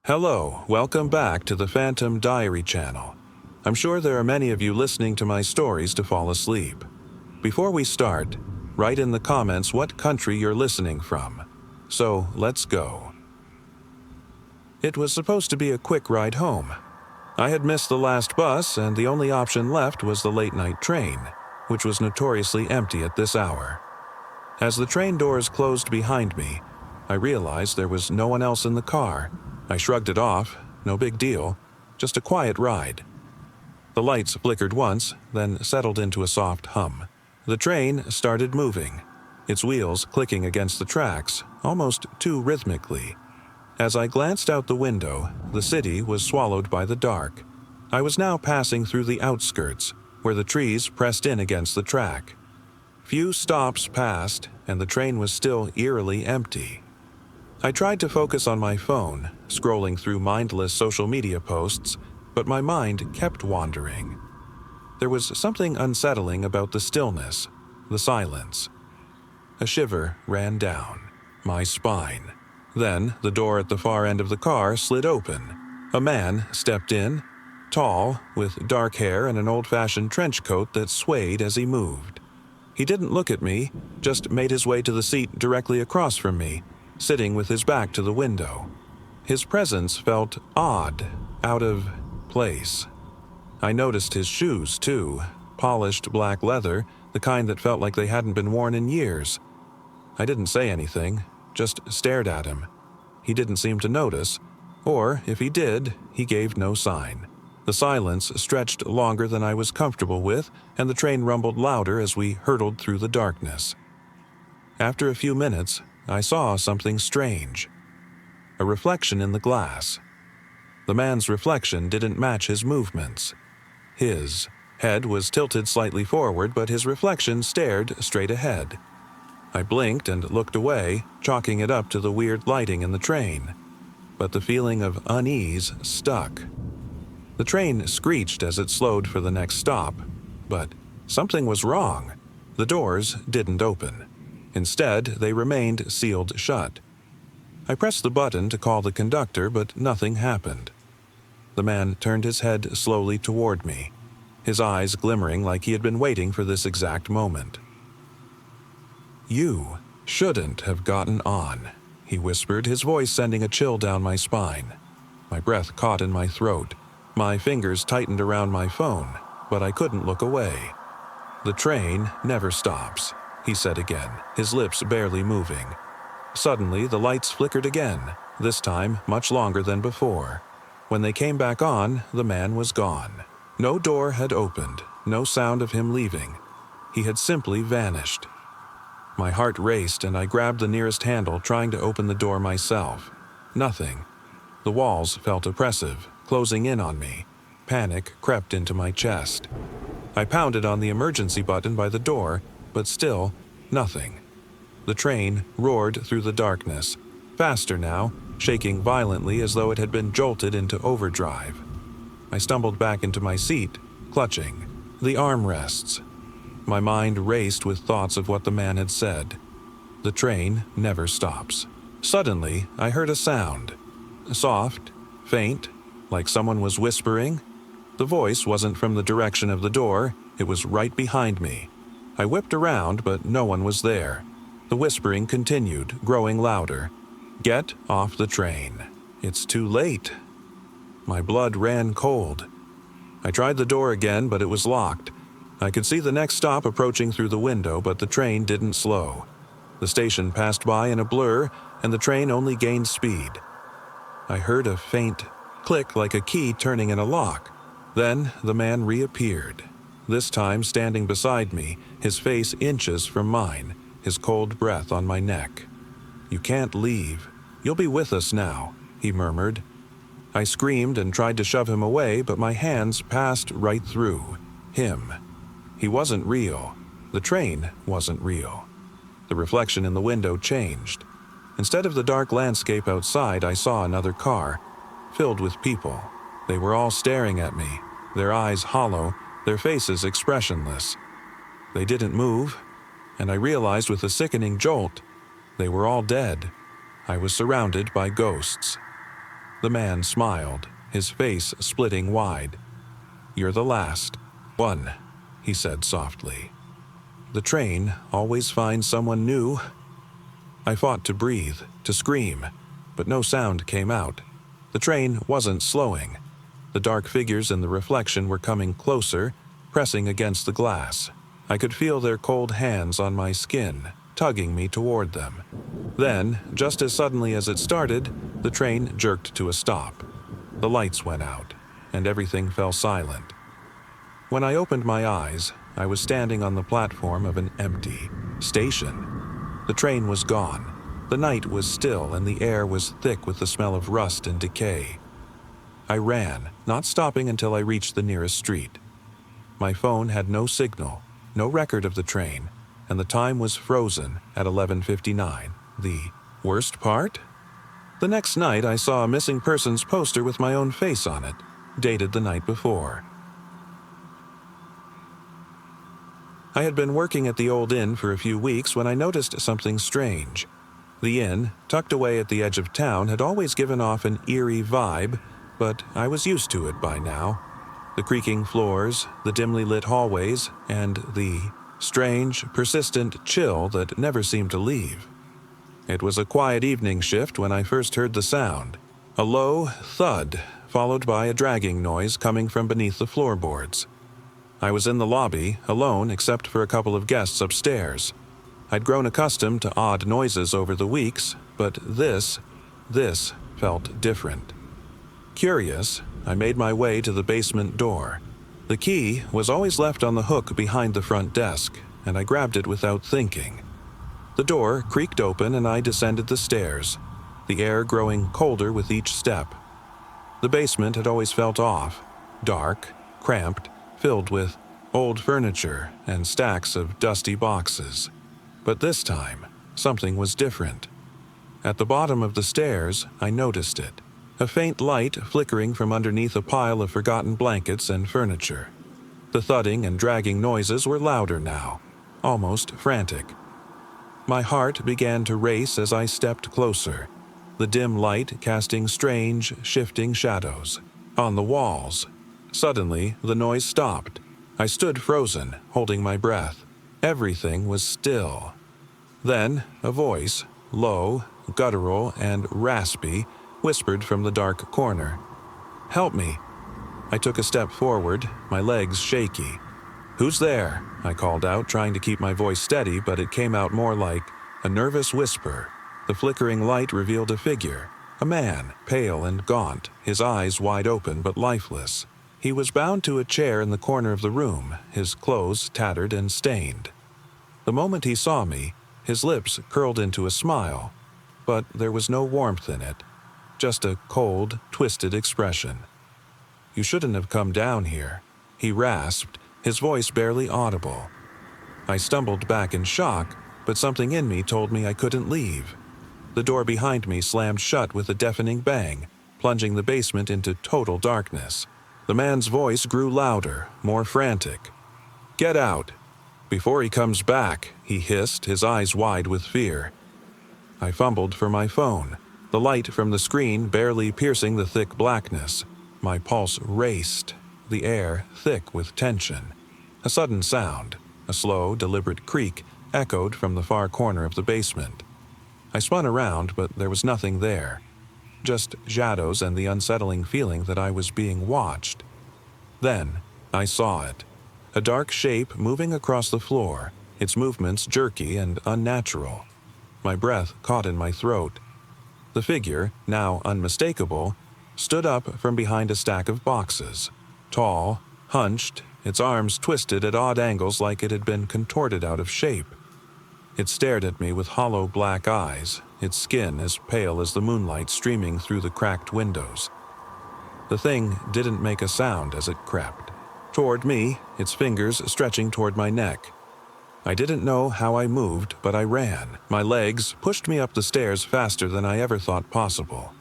Hello, welcome back to the Phantom Diary channel. I'm sure there are many of you listening to my stories to fall asleep. Before we start, write in the comments what country you're listening from. So, let's go. It was supposed to be a quick ride home. I had missed the last bus, and the only option left was the late-night train, which was notoriously empty at this hour. As the train doors closed behind me, I realized there was no one else in the car. I shrugged it off, no big deal, just a quiet ride. The lights flickered once, then settled into a soft hum. The train started moving, its wheels clicking against the tracks, almost too rhythmically. As I glanced out the window, the city was swallowed by the dark. I was now passing through the outskirts, where the trees pressed in against the track. Few stops passed, and the train was still eerily empty. I tried to focus on my phone, scrolling through mindless social media posts, but my mind kept wandering. There was something unsettling about the stillness, the silence. A shiver ran down my spine. Then, the door at the far end of the car slid open. A man stepped in, tall, with dark hair and an old-fashioned trench coat that swayed as he moved. He didn't look at me, just made his way to the seat directly across from me, sitting with his back to the window. His presence felt odd, out of place. I noticed his shoes, too, polished black leather, the kind that felt like they hadn't been worn in years. I didn't say anything, just stared at him. He didn't seem to notice, or if he did, he gave no sign. The silence stretched longer than I was comfortable with, and the train rumbled louder as we hurtled through the darkness. After a few minutes, I saw something strange. A reflection in the glass. The man's reflection didn't match his movements. His head was tilted slightly forward, but his reflection stared straight ahead. I blinked and looked away, chalking it up to the weird lighting in the train. But the feeling of unease stuck. The train screeched as it slowed for the next stop, but something was wrong. The doors didn't open. Instead, they remained sealed shut. I pressed the button to call the conductor, but nothing happened. The man turned his head slowly toward me, his eyes glimmering like he had been waiting for this exact moment. "You shouldn't have gotten on," he whispered, his voice sending a chill down my spine. My breath caught in my throat. My fingers tightened around my phone, but I couldn't look away. "The train never stops," he said again, his lips barely moving. Suddenly, the lights flickered again, this time much longer than before. When they came back on, the man was gone. No door had opened, no sound of him leaving. He had simply vanished. My heart raced and I grabbed the nearest handle, trying to open the door myself. Nothing. The walls felt oppressive, closing in on me. Panic crept into my chest. I pounded on the emergency button by the door, but still, nothing. The train roared through the darkness, faster now, shaking violently as though it had been jolted into overdrive. I stumbled back into my seat, clutching the armrests. My mind raced with thoughts of what the man had said. The train never stops. Suddenly, I heard a sound. Soft, faint, like someone was whispering. The voice wasn't from the direction of the door, it was right behind me. I whipped around, but no one was there. The whispering continued, growing louder. "Get off the train. It's too late." My blood ran cold. I tried the door again, but it was locked. I could see the next stop approaching through the window, but the train didn't slow. The station passed by in a blur, and the train only gained speed. I heard a faint click like a key turning in a lock. Then the man reappeared, this time standing beside me, his face inches from mine, his cold breath on my neck. "You can't leave. You'll be with us now," he murmured. I screamed and tried to shove him away, but my hands passed right through him. He wasn't real. The train wasn't real. The reflection in the window changed. Instead of the dark landscape outside, I saw another car, filled with people. They were all staring at me, their eyes hollow, their faces expressionless. They didn't move, and I realized with a sickening jolt, they were all dead. I was surrounded by ghosts. The man smiled, his face splitting wide. "You're the last one," he said softly. "The train always finds someone new." I fought to breathe, to scream, but no sound came out. The train wasn't slowing. The dark figures in the reflection were coming closer, pressing against the glass. I could feel their cold hands on my skin, tugging me toward them. Then, just as suddenly as it started, the train jerked to a stop. The lights went out, and everything fell silent. When I opened my eyes, I was standing on the platform of an empty station. The train was gone. The night was still, and the air was thick with the smell of rust and decay. I ran, not stopping until I reached the nearest street. My phone had no signal, no record of the train, and the time was frozen at 11:59. The worst part? The next night I saw a missing persons poster with my own face on it, dated the night before. I had been working at the old inn for a few weeks when I noticed something strange. The inn, tucked away at the edge of town, had always given off an eerie vibe, but I was used to it by now. The creaking floors, the dimly lit hallways, and the strange, persistent chill that never seemed to leave. It was a quiet evening shift when I first heard the sound. A low thud, followed by a dragging noise coming from beneath the floorboards. I was in the lobby, alone except for a couple of guests upstairs. I'd grown accustomed to odd noises over the weeks, but this felt different. Curious, I made my way to the basement door. The key was always left on the hook behind the front desk, and I grabbed it without thinking. The door creaked open and I descended the stairs, the air growing colder with each step. The basement had always felt off, dark, cramped, filled with old furniture and stacks of dusty boxes. But this time, something was different. At the bottom of the stairs, I noticed it. A faint light flickering from underneath a pile of forgotten blankets and furniture. The thudding and dragging noises were louder now, almost frantic. My heart began to race as I stepped closer, the dim light casting strange, shifting shadows on the walls. Suddenly, the noise stopped. I stood frozen, holding my breath. Everything was still. Then, a voice, low, guttural, and raspy, whispered from the dark corner. "Help me." I took a step forward, my legs shaky. "Who's there?" I called out, trying to keep my voice steady, but it came out more like a nervous whisper. The flickering light revealed a figure, a man, pale and gaunt, his eyes wide open but lifeless. He was bound to a chair in the corner of the room, his clothes tattered and stained. The moment he saw me, his lips curled into a smile, but there was no warmth in it, just a cold, twisted expression. "You shouldn't have come down here," he rasped, his voice barely audible. I stumbled back in shock, but something in me told me I couldn't leave. The door behind me slammed shut with a deafening bang, plunging the basement into total darkness. The man's voice grew louder, more frantic. "Get out! Before he comes back," he hissed, his eyes wide with fear. I fumbled for my phone, the light from the screen barely piercing the thick blackness. My pulse raced, the air thick with tension. A sudden sound, a slow, deliberate creak, echoed from the far corner of the basement. I spun around, but there was nothing there. Just shadows and the unsettling feeling that I was being watched. Then, I saw it. A dark shape moving across the floor, its movements jerky and unnatural. My breath caught in my throat. The figure, now unmistakable, stood up from behind a stack of boxes. Tall, hunched, its arms twisted at odd angles like it had been contorted out of shape. It stared at me with hollow black eyes, its skin as pale as the moonlight streaming through the cracked windows. The thing didn't make a sound as it crept toward me, its fingers stretching toward my neck. I didn't know how I moved, but I ran. My legs pushed me up the stairs faster than I ever thought possible.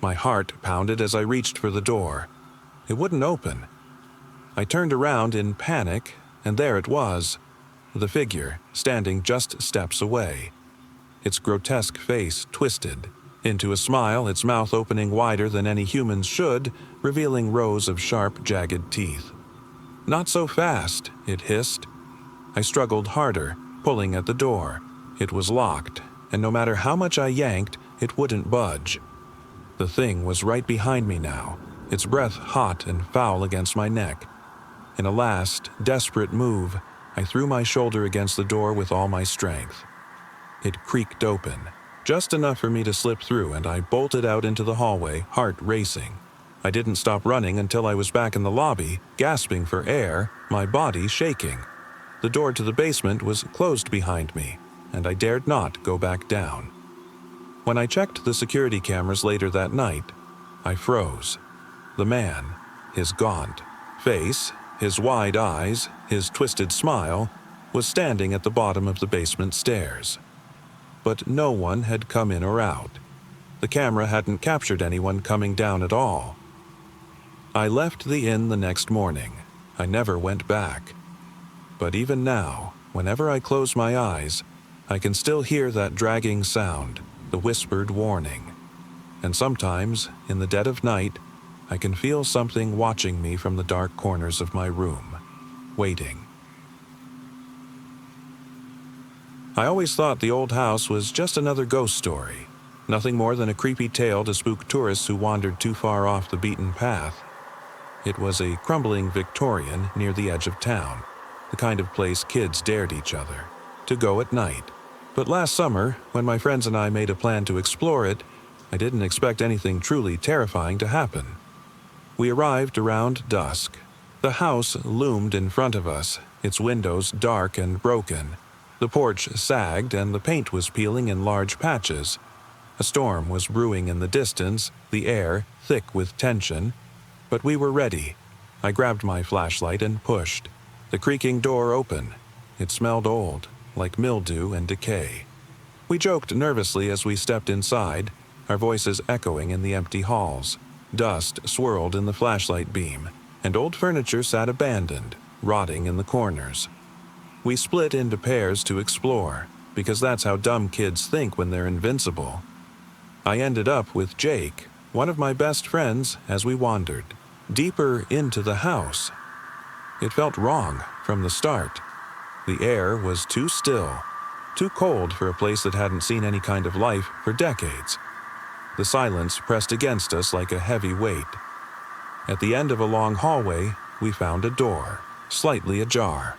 My heart pounded as I reached for the door. It wouldn't open. I turned around in panic, and there it was, the figure standing just steps away. Its grotesque face twisted, into a smile, its mouth opening wider than any human's should, revealing rows of sharp, jagged teeth. "Not so fast," it hissed. I struggled harder, pulling at the door. It was locked, and no matter how much I yanked, it wouldn't budge. The thing was right behind me now, its breath hot and foul against my neck. In a last, desperate move, I threw my shoulder against the door with all my strength. It creaked open, just enough for me to slip through, and I bolted out into the hallway, heart racing. I didn't stop running until I was back in the lobby, gasping for air, my body shaking. The door to the basement was closed behind me, and I dared not go back down. When I checked the security cameras later that night, I froze. The man, his gaunt face, his wide eyes, his twisted smile, was standing at the bottom of the basement stairs. But no one had come in or out. The camera hadn't captured anyone coming down at all. I left the inn the next morning. I never went back. But even now, whenever I close my eyes, I can still hear that dragging sound, the whispered warning. And sometimes, in the dead of night, I can feel something watching me from the dark corners of my room, waiting. I always thought the old house was just another ghost story, nothing more than a creepy tale to spook tourists who wandered too far off the beaten path. It was a crumbling Victorian near the edge of town, the kind of place kids dared each other to go at night. But last summer, when my friends and I made a plan to explore it, I didn't expect anything truly terrifying to happen. We arrived around dusk. The house loomed in front of us, its windows dark and broken. The porch sagged and the paint was peeling in large patches. A storm was brewing in the distance, the air thick with tension. But we were ready. I grabbed my flashlight and pushed. The creaking door opened. It smelled old, like mildew and decay. We joked nervously as we stepped inside, our voices echoing in the empty halls. Dust swirled in the flashlight beam, and old furniture sat abandoned, rotting in the corners. We split into pairs to explore, because that's how dumb kids think when they're invincible. I ended up with Jake, one of my best friends, as we wandered deeper into the house. It felt wrong from the start. The air was too still, too cold for a place that hadn't seen any kind of life for decades. The silence pressed against us like a heavy weight. At the end of a long hallway, we found a door, slightly ajar.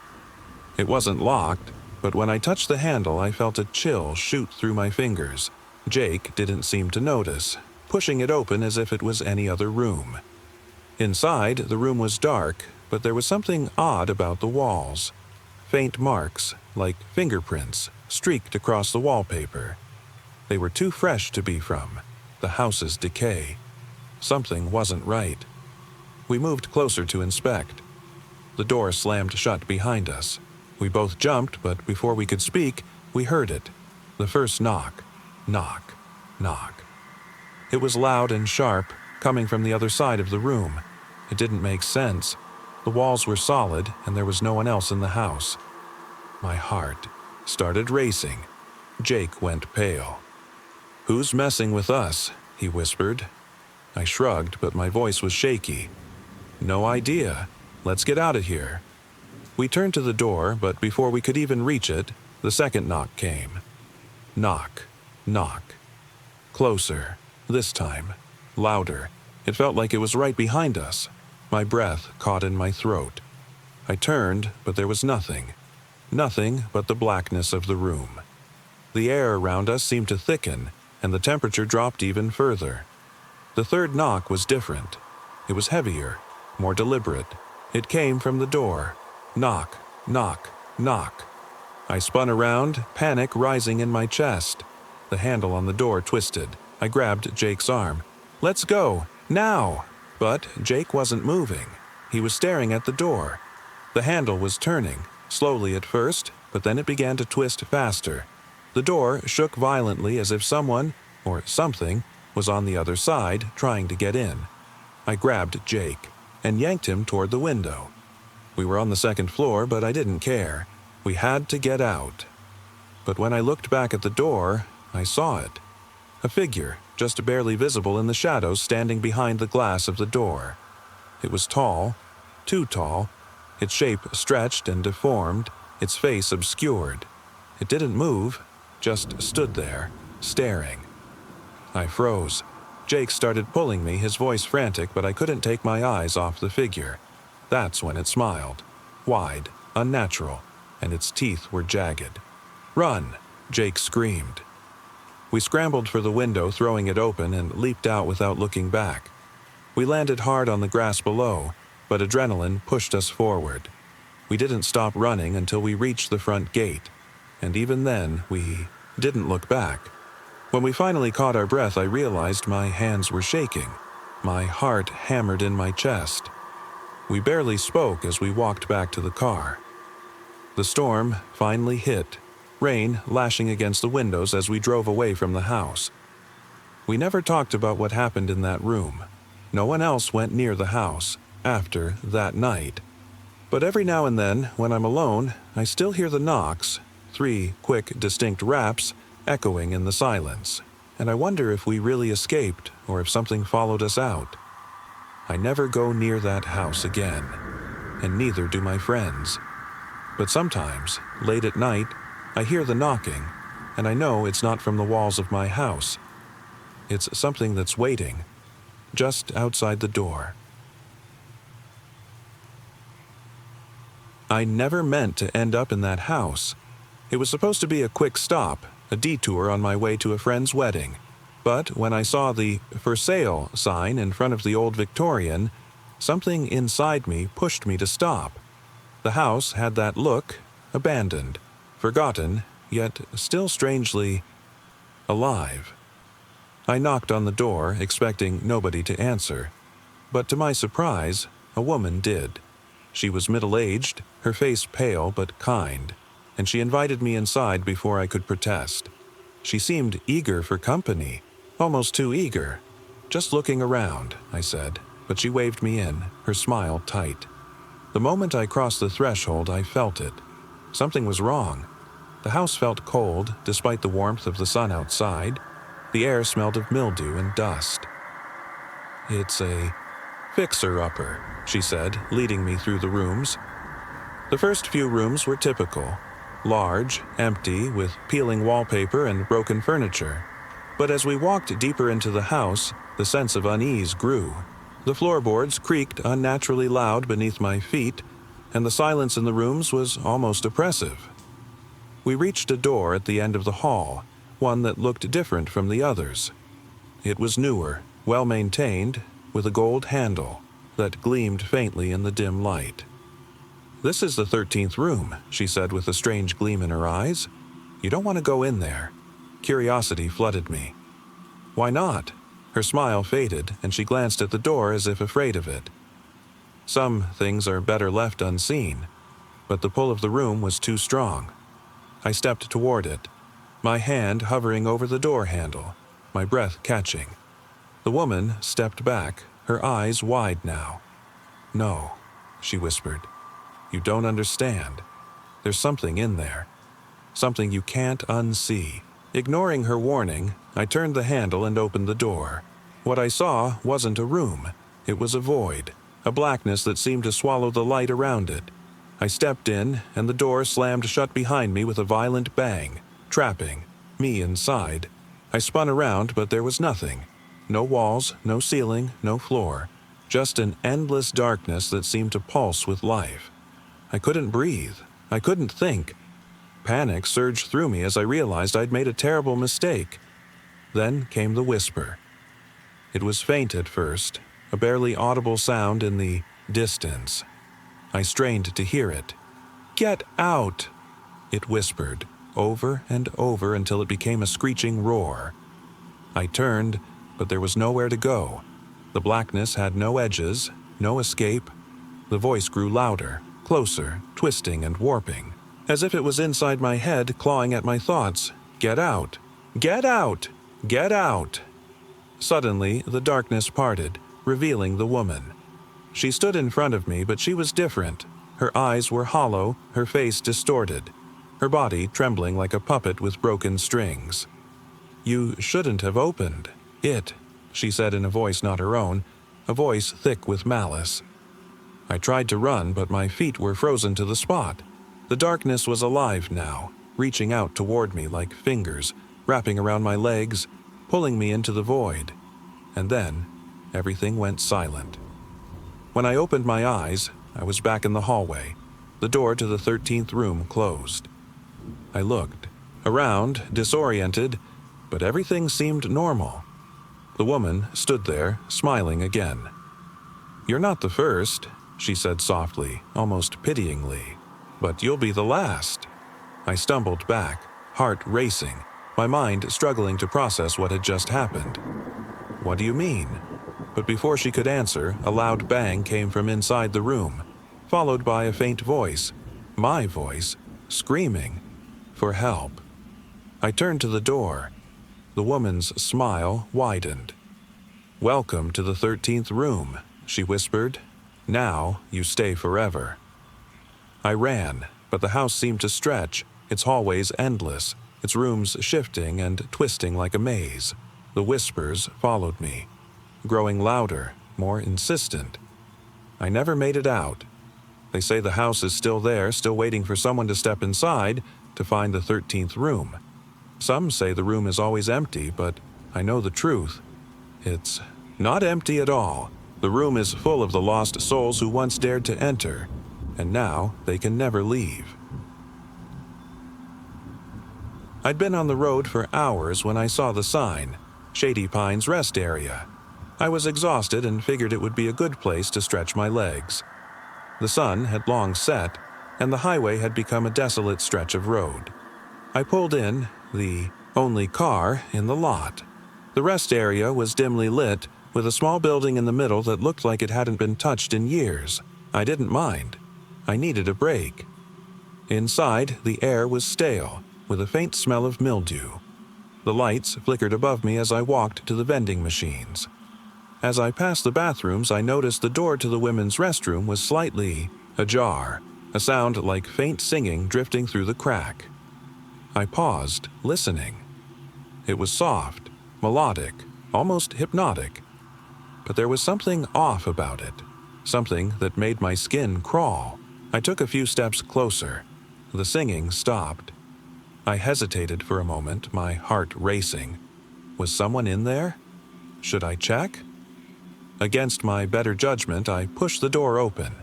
It wasn't locked, but when I touched the handle, I felt a chill shoot through my fingers. Jake didn't seem to notice, pushing it open as if it was any other room. Inside, the room was dark, but there was something odd about the walls. Faint marks, like fingerprints, streaked across the wallpaper. They were too fresh to be from the house's decay. Something wasn't right. We moved closer to inspect. The door slammed shut behind us. We both jumped, but before we could speak, we heard it. The first knock. Knock. Knock. It was loud and sharp, coming from the other side of the room. It didn't make sense. The walls were solid, and there was no one else in the house. My heart started racing. Jake went pale. "Who's messing with us?" he whispered. I shrugged, but my voice was shaky. "No idea. Let's get out of here." We turned to the door, but before we could even reach it, the second knock came. Knock. Knock. Closer. This time. Louder. It felt like it was right behind us. My breath caught in my throat. I turned, but there was nothing. Nothing but the blackness of the room. The air around us seemed to thicken, and the temperature dropped even further. The third knock was different. It was heavier, more deliberate. It came from the door. Knock, knock, knock. I spun around, panic rising in my chest. The handle on the door twisted. I grabbed Jake's arm. "Let's go, now!" But Jake wasn't moving. He was staring at the door. The handle was turning, slowly at first, but then it began to twist faster. The door shook violently as if someone, or something, was on the other side trying to get in. I grabbed Jake and yanked him toward the window. We were on the second floor, but I didn't care. We had to get out. But when I looked back at the door, I saw it. A figure, just barely visible in the shadows, standing behind the glass of the door. It was tall, too tall, its shape stretched and deformed, its face obscured. It didn't move, just stood there, staring. I froze. Jake started pulling me, his voice frantic, but I couldn't take my eyes off the figure. That's when it smiled. Wide, unnatural, and its teeth were jagged. "Run!" Jake screamed. We scrambled for the window, throwing it open, and leaped out without looking back. We landed hard on the grass below, but adrenaline pushed us forward. We didn't stop running until we reached the front gate, and even then, we didn't look back. When we finally caught our breath, I realized my hands were shaking. My heart hammered in my chest. We barely spoke as we walked back to the car. The storm finally hit, rain lashing against the windows as we drove away from the house. We never talked about what happened in that room. No one else went near the house after that night. But every now and then, when I'm alone, I still hear the knocks, 3 quick, distinct raps, echoing in the silence, and I wonder if we really escaped or if something followed us out. I never go near that house again, and neither do my friends. But sometimes, late at night, I hear the knocking, and I know it's not from the walls of my house. It's something that's waiting, just outside the door. I never meant to end up in that house. It was supposed to be a quick stop, a detour on my way to a friend's wedding. But when I saw the "For Sale" sign in front of the old Victorian, something inside me pushed me to stop. The house had that look, abandoned, forgotten, yet still strangely alive. I knocked on the door, expecting nobody to answer. But to my surprise, a woman did. She was middle-aged, her face pale but kind, and she invited me inside before I could protest. She seemed eager for company, almost too eager. "Just looking around," I said, but she waved me in, her smile tight. The moment I crossed the threshold, I felt it. Something was wrong. The house felt cold, despite the warmth of the sun outside. The air smelled of mildew and dust. "It's a fixer-upper," she said, leading me through the rooms. The first few rooms were typical. Large, empty, with peeling wallpaper and broken furniture. But as we walked deeper into the house, the sense of unease grew. The floorboards creaked unnaturally loud beneath my feet, and the silence in the rooms was almost oppressive. We reached a door at the end of the hall, one that looked different from the others. It was newer, well-maintained, with a gold handle that gleamed faintly in the dim light. "This is the 13th room," she said with a strange gleam in her eyes. "You don't want to go in there." Curiosity flooded me. "Why not?" Her smile faded, and she glanced at the door as if afraid of it. Some things are better left unseen, but the pull of the room was too strong. I stepped toward it, my hand hovering over the door handle, my breath catching. The woman stepped back, her eyes wide now. "No," she whispered. "You don't understand. There's something in there. Something you can't unsee." Ignoring her warning, I turned the handle and opened the door. What I saw wasn't a room. It was a void, a blackness that seemed to swallow the light around it. I stepped in, and the door slammed shut behind me with a violent bang, trapping me inside. I spun around, but there was nothing. No walls, no ceiling, no floor. Just an endless darkness that seemed to pulse with life. I couldn't breathe. I couldn't think. Panic surged through me as I realized I'd made a terrible mistake. Then came the whisper. It was faint at first, a barely audible sound in the distance. I strained to hear it. "Get out!" it whispered, over and over until it became a screeching roar. I turned, but there was nowhere to go. The blackness had no edges, no escape. The voice grew louder, closer, twisting and warping, as if it was inside my head, clawing at my thoughts. "Get out! Get out! Get out!" Suddenly, the darkness parted, revealing the woman. She stood in front of me, but she was different. Her eyes were hollow, her face distorted, her body trembling like a puppet with broken strings. "You shouldn't have opened it," she said in a voice not her own, a voice thick with malice. I tried to run, but my feet were frozen to the spot. The darkness was alive now, reaching out toward me like fingers, wrapping around my legs, pulling me into the void. And then, everything went silent. When I opened my eyes, I was back in the hallway, the door to the 13th room closed. I looked around, disoriented, but everything seemed normal. The woman stood there, smiling again. "You're not the first," she said softly, almost pityingly, "but you'll be the last." I stumbled back, heart racing, my mind struggling to process what had just happened. "What do you mean?" But before she could answer, a loud bang came from inside the room, followed by a faint voice, my voice, screaming for help. I turned to the door. The woman's smile widened. "Welcome to the 13th room," she whispered. "Now you stay forever." I ran, but the house seemed to stretch, its hallways endless, its rooms shifting and twisting like a maze. The whispers followed me, growing louder, more insistent. I never made it out. They say the house is still there, still waiting for someone to step inside to find the 13th room. Some say the room is always empty, but I know the truth. It's not empty at all. The room is full of the lost souls who once dared to enter, and now they can never leave. I'd been on the road for hours when I saw the sign, Shady Pines Rest Area. I was exhausted and figured it would be a good place to stretch my legs. The sun had long set, and the highway had become a desolate stretch of road. I pulled in, the only car in the lot. The rest area was dimly lit, with a small building in the middle that looked like it hadn't been touched in years. I didn't mind. I needed a break. Inside, the air was stale, with a faint smell of mildew. The lights flickered above me as I walked to the vending machines. As I passed the bathrooms, I noticed the door to the women's restroom was slightly ajar, a sound like faint singing drifting through the crack. I paused, listening. It was soft, melodic, almost hypnotic. But there was something off about it, something that made my skin crawl. I took a few steps closer. The singing stopped. I hesitated for a moment, my heart racing. Was someone in there? Should I check? Against my better judgment, I pushed the door open.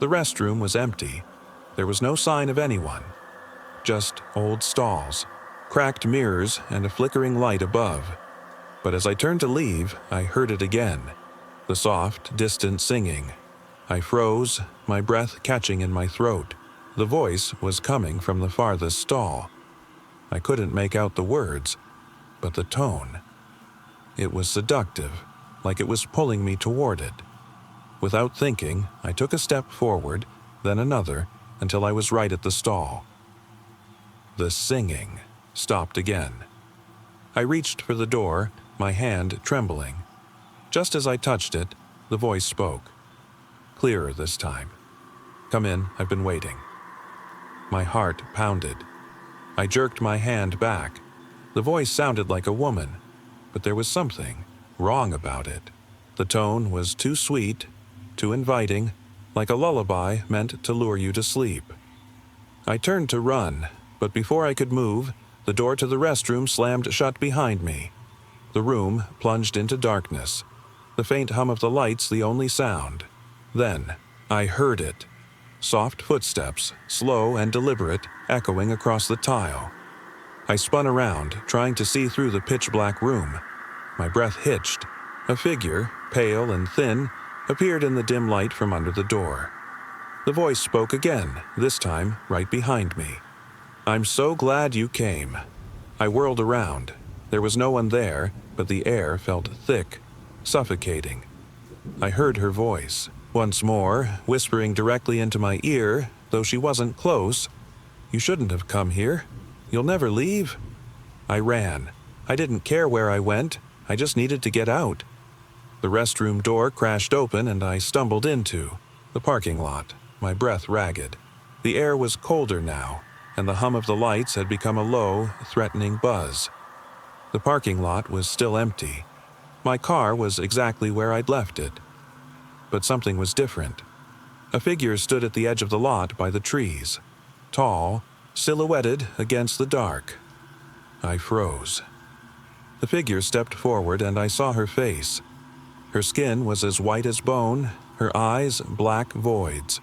The restroom was empty. There was no sign of anyone. Just old stalls, cracked mirrors, and a flickering light above. But as I turned to leave, I heard it again. The soft, distant singing. I froze, my breath catching in my throat. The voice was coming from the farthest stall. I couldn't make out the words, but the tone. It was seductive, like it was pulling me toward it. Without thinking, I took a step forward, then another, until I was right at the stall. The singing stopped again. I reached for the door, my hand trembling. Just as I touched it, the voice spoke. Clearer this time. "Come in, I've been waiting." My heart pounded. I jerked my hand back. The voice sounded like a woman, but there was something wrong about it. The tone was too sweet, too inviting, like a lullaby meant to lure you to sleep. I turned to run, but before I could move, the door to the restroom slammed shut behind me. The room plunged into darkness, the faint hum of the lights the only sound. Then, I heard it. Soft footsteps, slow and deliberate, echoing across the tile. I spun around, trying to see through the pitch-black room. My breath hitched. A figure, pale and thin, appeared in the dim light from under the door. The voice spoke again, this time right behind me. "I'm so glad you came." I whirled around. There was no one there, but the air felt thick, suffocating. I heard her voice, once more, whispering directly into my ear, though she wasn't close. "You shouldn't have come here. You'll never leave." I ran. I didn't care where I went. I just needed to get out. The restroom door crashed open and I stumbled into the parking lot, my breath ragged. The air was colder now, and the hum of the lights had become a low, threatening buzz. The parking lot was still empty. My car was exactly where I'd left it. But something was different. A figure stood at the edge of the lot by the trees, tall, silhouetted against the dark. I froze. The figure stepped forward and I saw her face. Her skin was as white as bone, her eyes black voids.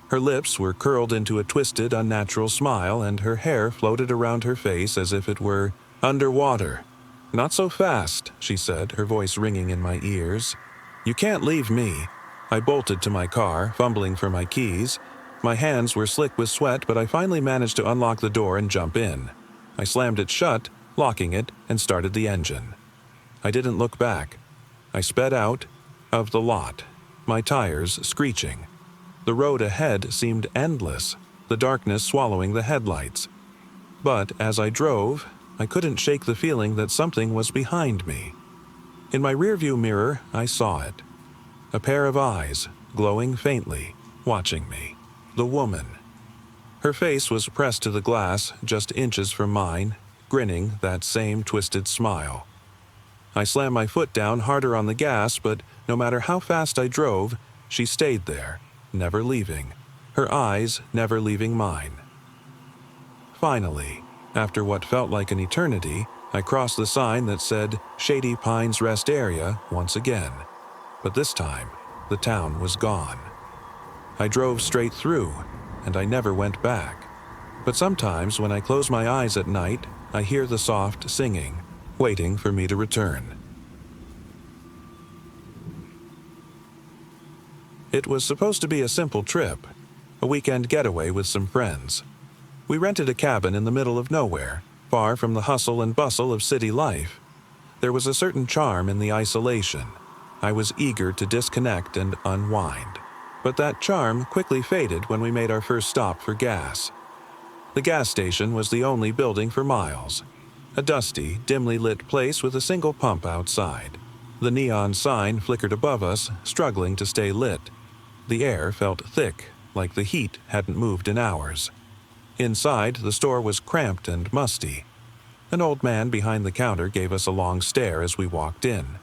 Her lips were curled into a twisted, unnatural smile, and her hair floated around her face as if it were underwater. "Not so fast," she said, her voice ringing in my ears. "You can't leave me." I bolted to my car, fumbling for my keys. My hands were slick with sweat, but I finally managed to unlock the door and jump in. I slammed it shut, locking it, and started the engine. I didn't look back. I sped out of the lot, my tires screeching. The road ahead seemed endless, the darkness swallowing the headlights. But as I drove, I couldn't shake the feeling that something was behind me. In my rearview mirror, I saw it. A pair of eyes, glowing faintly, watching me. The woman. Her face was pressed to the glass just inches from mine, grinning that same twisted smile. I slammed my foot down harder on the gas, but no matter how fast I drove, she stayed there, never leaving, her eyes never leaving mine. Finally, after what felt like an eternity, I crossed the sign that said Shady Pines Rest Area once again. But this time, the town was gone. I drove straight through, and I never went back. But sometimes when I close my eyes at night, I hear the soft singing, waiting for me to return. It was supposed to be a simple trip, a weekend getaway with some friends. We rented a cabin in the middle of nowhere, far from the hustle and bustle of city life. There was a certain charm in the isolation. I was eager to disconnect and unwind. But that charm quickly faded when we made our first stop for gas. The gas station was the only building for miles. A dusty, dimly lit place with a single pump outside. The neon sign flickered above us, struggling to stay lit. The air felt thick, like the heat hadn't moved in hours. Inside, the store was cramped and musty. An old man behind the counter gave us a long stare as we walked in.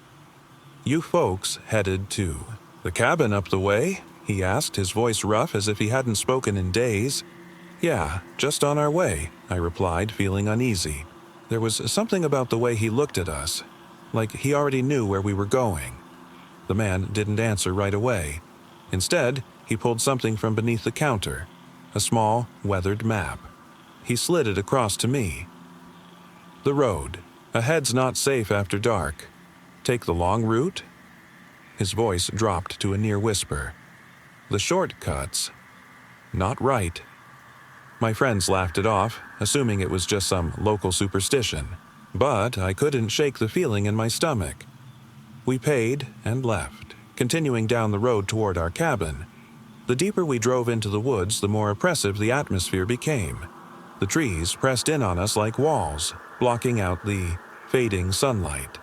"You folks headed to the cabin up the way?" he asked, his voice rough as if he hadn't spoken in days. "Yeah, just on our way," I replied, feeling uneasy. There was something about the way he looked at us, like he already knew where we were going. The man didn't answer right away. Instead, he pulled something from beneath the counter, a small, weathered map. He slid it across to me. "The road. Ahead's not safe after dark. Take the long route?" His voice dropped to a near whisper. "The shortcuts. Not right." My friends laughed it off, assuming it was just some local superstition. But I couldn't shake the feeling in my stomach. We paid and left, continuing down the road toward our cabin. The deeper we drove into the woods, the more oppressive the atmosphere became. The trees pressed in on us like walls, blocking out the fading sunlight.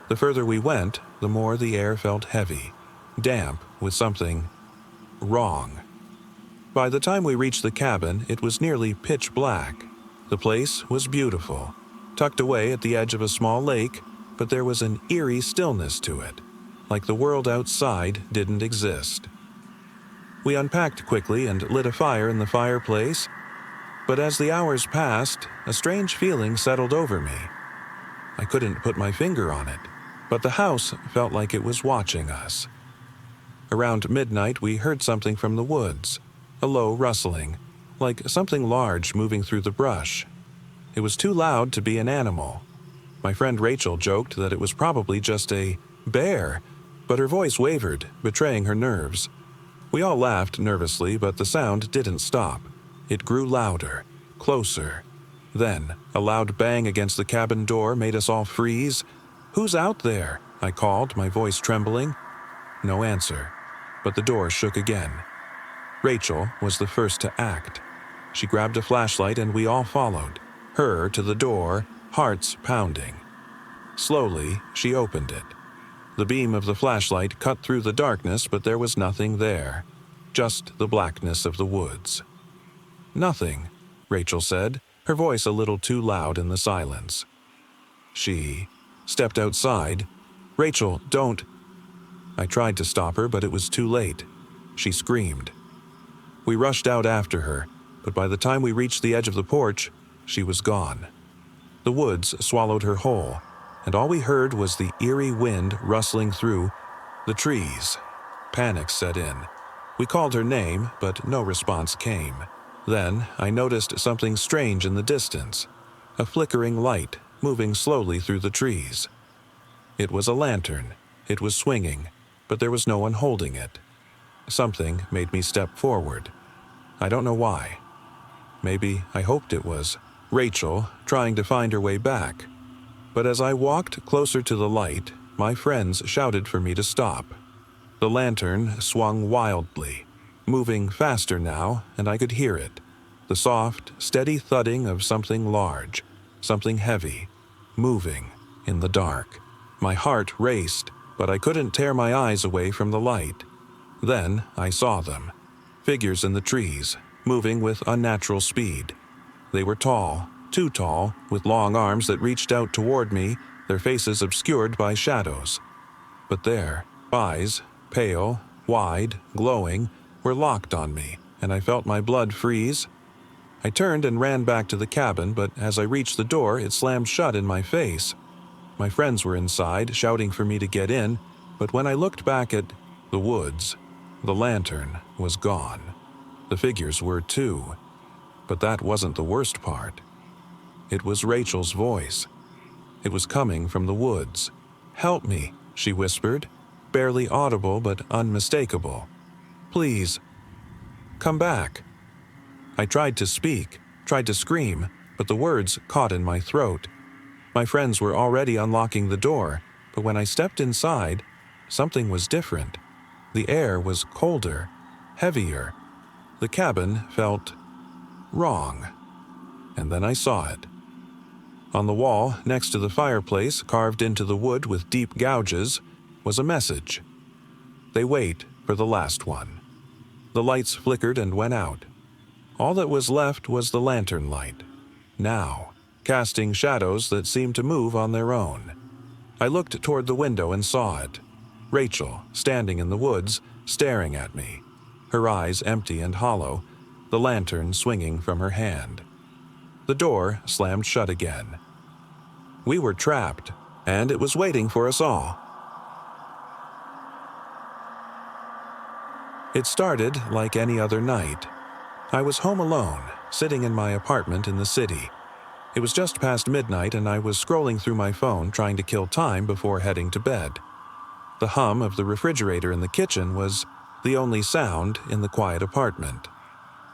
The further we went, the more the air felt heavy, damp with something wrong. By the time we reached the cabin, it was nearly pitch black. The place was beautiful, tucked away at the edge of a small lake, but there was an eerie stillness to it, like the world outside didn't exist. We unpacked quickly and lit a fire in the fireplace, but as the hours passed, a strange feeling settled over me. I couldn't put my finger on it, but the house felt like it was watching us. Around midnight, we heard something from the woods, a low rustling, like something large moving through the brush. It was too loud to be an animal. My friend Rachel joked that it was probably just a bear, but her voice wavered, betraying her nerves. We all laughed nervously, but the sound didn't stop. It grew louder, closer. Then, a loud bang against the cabin door made us all freeze. "Who's out there?" I called, my voice trembling. No answer, but the door shook again. Rachel was the first to act. She grabbed a flashlight and we all followed, her to the door, hearts pounding. Slowly, she opened it. The beam of the flashlight cut through the darkness, but there was nothing there, just the blackness of the woods. "Nothing," Rachel said, her voice a little too loud in the silence. She stepped outside. "Rachel, don't." I tried to stop her, but it was too late. She screamed. We rushed out after her, but by the time we reached the edge of the porch, she was gone. The woods swallowed her whole, and all we heard was the eerie wind rustling through the trees. Panic set in. We called her name, but no response came. Then I noticed something strange in the distance, a flickering light moving slowly through the trees. It was a lantern. It was swinging, but there was no one holding it. Something made me step forward. I don't know why. Maybe I hoped it was Rachel trying to find her way back. But as I walked closer to the light, my friends shouted for me to stop. The lantern swung wildly, moving faster now, and I could hear it. The soft, steady thudding of something large, something heavy, moving in the dark. My heart raced, but I couldn't tear my eyes away from the light. Then I saw them. Figures in the trees, moving with unnatural speed. They were tall, too tall, with long arms that reached out toward me, their faces obscured by shadows. But their eyes, pale, wide, glowing, were locked on me, and I felt my blood freeze. I turned and ran back to the cabin, but as I reached the door, it slammed shut in my face. My friends were inside, shouting for me to get in, but when I looked back at the woods, the lantern was gone. The figures were too. But that wasn't the worst part. It was Rachel's voice. It was coming from the woods. "Help me," she whispered, barely audible but unmistakable. "Please, come back." I tried to speak, tried to scream, but the words caught in my throat. My friends were already unlocking the door, but when I stepped inside, something was different. The air was colder, heavier. The cabin felt wrong. And then I saw it. On the wall, next to the fireplace, carved into the wood with deep gouges, was a message. "They wait for the last one." The lights flickered and went out. All that was left was the lantern light, now casting shadows that seemed to move on their own. I looked toward the window and saw it. Rachel, standing in the woods, staring at me, her eyes empty and hollow, the lantern swinging from her hand. The door slammed shut again. We were trapped, and it was waiting for us all. It started like any other night. I was home alone, sitting in my apartment in the city. It was just past midnight, and I was scrolling through my phone trying to kill time before heading to bed. The hum of the refrigerator in the kitchen was the only sound in the quiet apartment.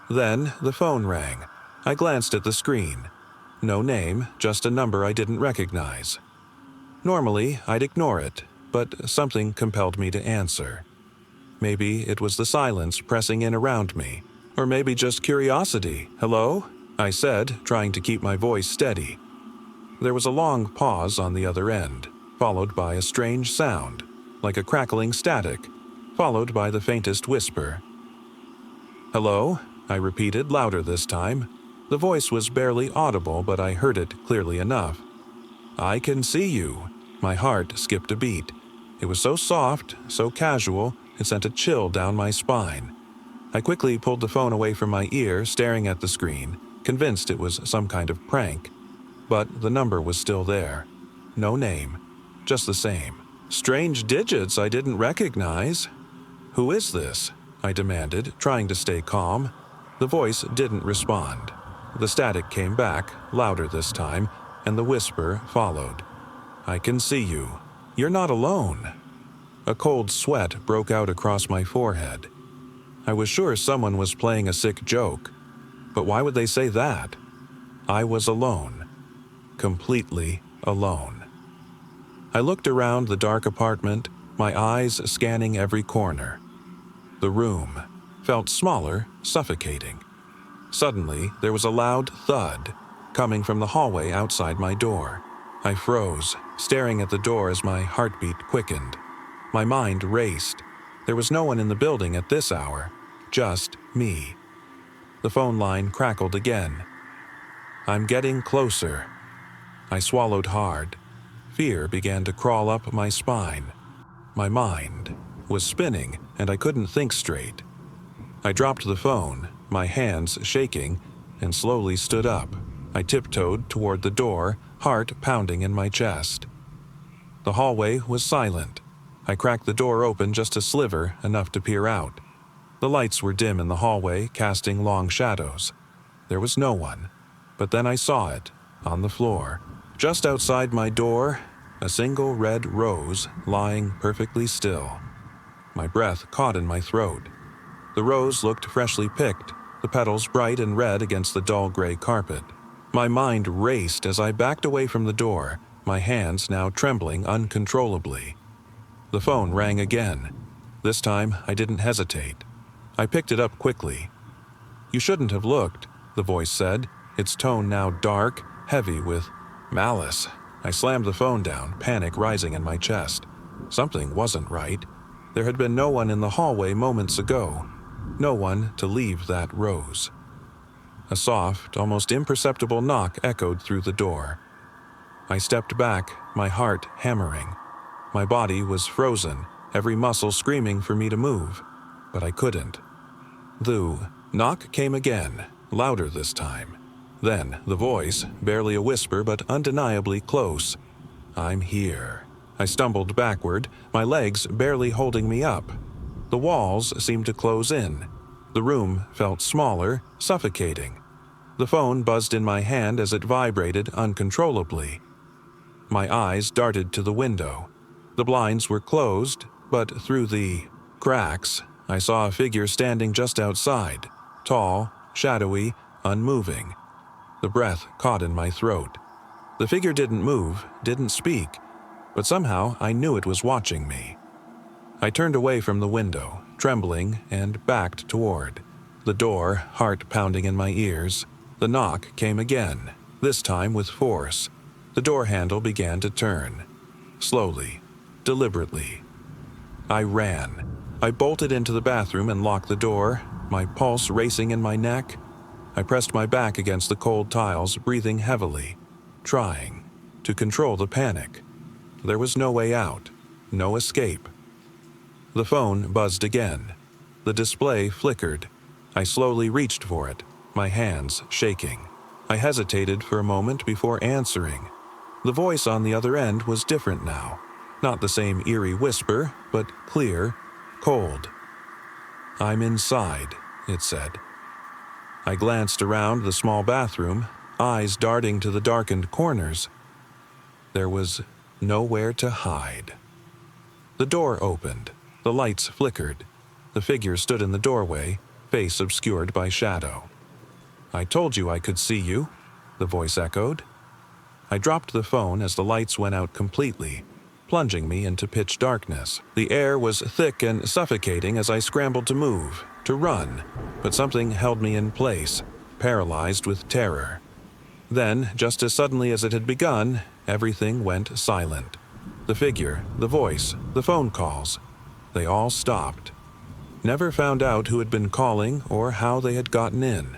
Then the phone rang. I glanced at the screen. No name, just a number I didn't recognize. Normally, I'd ignore it, but something compelled me to answer. Maybe it was the silence pressing in around me, or maybe just curiosity. "Hello?" I said, trying to keep my voice steady. There was a long pause on the other end, followed by a strange sound, like a crackling static, followed by the faintest whisper. "Hello?" I repeated, louder this time. The voice was barely audible, but I heard it clearly enough. "I can see you." My heart skipped a beat. It was so soft, so casual, it sent a chill down my spine. I quickly pulled the phone away from my ear, staring at the screen, convinced it was some kind of prank. But the number was still there. No name, just the same. Strange digits I didn't recognize. "Who is this?" I demanded, trying to stay calm. The voice didn't respond. The static came back, louder this time, and the whisper followed. "I can see you. You're not alone." A cold sweat broke out across my forehead. I was sure someone was playing a sick joke. But why would they say that? I was alone. Completely alone. I looked around the dark apartment, my eyes scanning every corner. The room felt smaller, suffocating. Suddenly, there was a loud thud coming from the hallway outside my door. I froze, staring at the door as my heartbeat quickened. My mind raced. There was no one in the building at this hour, just me. The phone line crackled again. "I'm getting closer." I swallowed hard. fear began to crawl up my spine. My mind was spinning, and I couldn't think straight. I dropped the phone, my hands shaking, and slowly stood up. I tiptoed toward the door, heart pounding in my chest. The hallway was silent. I cracked the door open just a sliver, enough to peer out. The lights were dim in the hallway, casting long shadows. There was no one, but then I saw it, on the floor. Just outside my door, a single red rose lying perfectly still. My breath caught in my throat. The rose looked freshly picked, the petals bright and red against the dull gray carpet. My mind raced as I backed away from the door, my hands now trembling uncontrollably. The phone rang again. This time, I didn't hesitate. I picked it up quickly. "You shouldn't have looked," the voice said, its tone now dark, heavy with malice. I slammed the phone down, panic rising in my chest. Something wasn't right. There had been no one in the hallway moments ago. No one to leave that rose. A soft, almost imperceptible knock echoed through the door. I stepped back, my heart hammering. My body was frozen, every muscle screaming for me to move, but I couldn't. The knock came again, louder this time. Then the voice, barely a whisper but undeniably close. "I'm here." I stumbled backward, my legs barely holding me up. The walls seemed to close in. The room felt smaller, suffocating. The phone buzzed in my hand as it vibrated uncontrollably. My eyes darted to the window. The blinds were closed, but through the cracks, I saw a figure standing just outside, tall, shadowy, unmoving. The breath caught in my throat. The figure didn't move, didn't speak, but somehow I knew it was watching me. I turned away from the window, trembling, and backed toward the door, heart pounding in my ears. The knock came again, this time with force. The door handle began to turn. Slowly, deliberately. I ran. I bolted into the bathroom and locked the door, my pulse racing in my neck. I pressed my back against the cold tiles, breathing heavily, trying to control the panic. There was no way out, no escape. The phone buzzed again. The display flickered. I slowly reached for it, my hands shaking. I hesitated for a moment before answering. The voice on the other end was different now. Not the same eerie whisper, but clear, cold. "I'm inside," it said. I glanced around the small bathroom, eyes darting to the darkened corners. There was nowhere to hide. The door opened. The lights flickered. The figure stood in the doorway, face obscured by shadow. "I told you I could see you," the voice echoed. I dropped the phone as the lights went out completely, plunging me into pitch darkness. The air was thick and suffocating as I scrambled to move, to run, but something held me in place, paralyzed with terror. Then, just as suddenly as it had begun, everything went silent. The figure, the voice, the phone calls, they all stopped. Never found out who had been calling or how they had gotten in.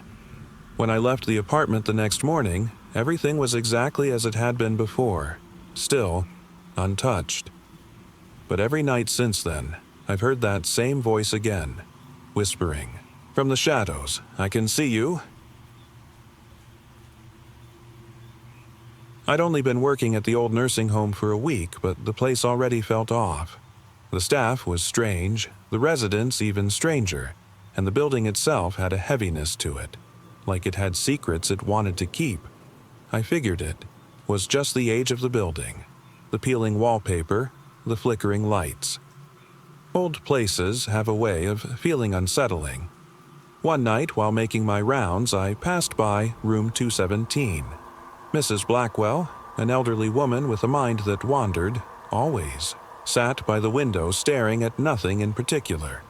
When I left the apartment the next morning, everything was exactly as it had been before, still untouched. But every night since then, I've heard that same voice again, whispering, "From the shadows, I can see you." I'd only been working at the old nursing home for a week, but the place already felt off. The staff was strange, the residents even stranger, and the building itself had a heaviness to it, like it had secrets it wanted to keep. I figured it was just the age of the building, the peeling wallpaper, the flickering lights. Old places have a way of feeling unsettling. One night, while making my rounds, I passed by room 217. Mrs. Blackwell, an elderly woman with a mind that wandered, always, sat by the window staring at nothing in particular.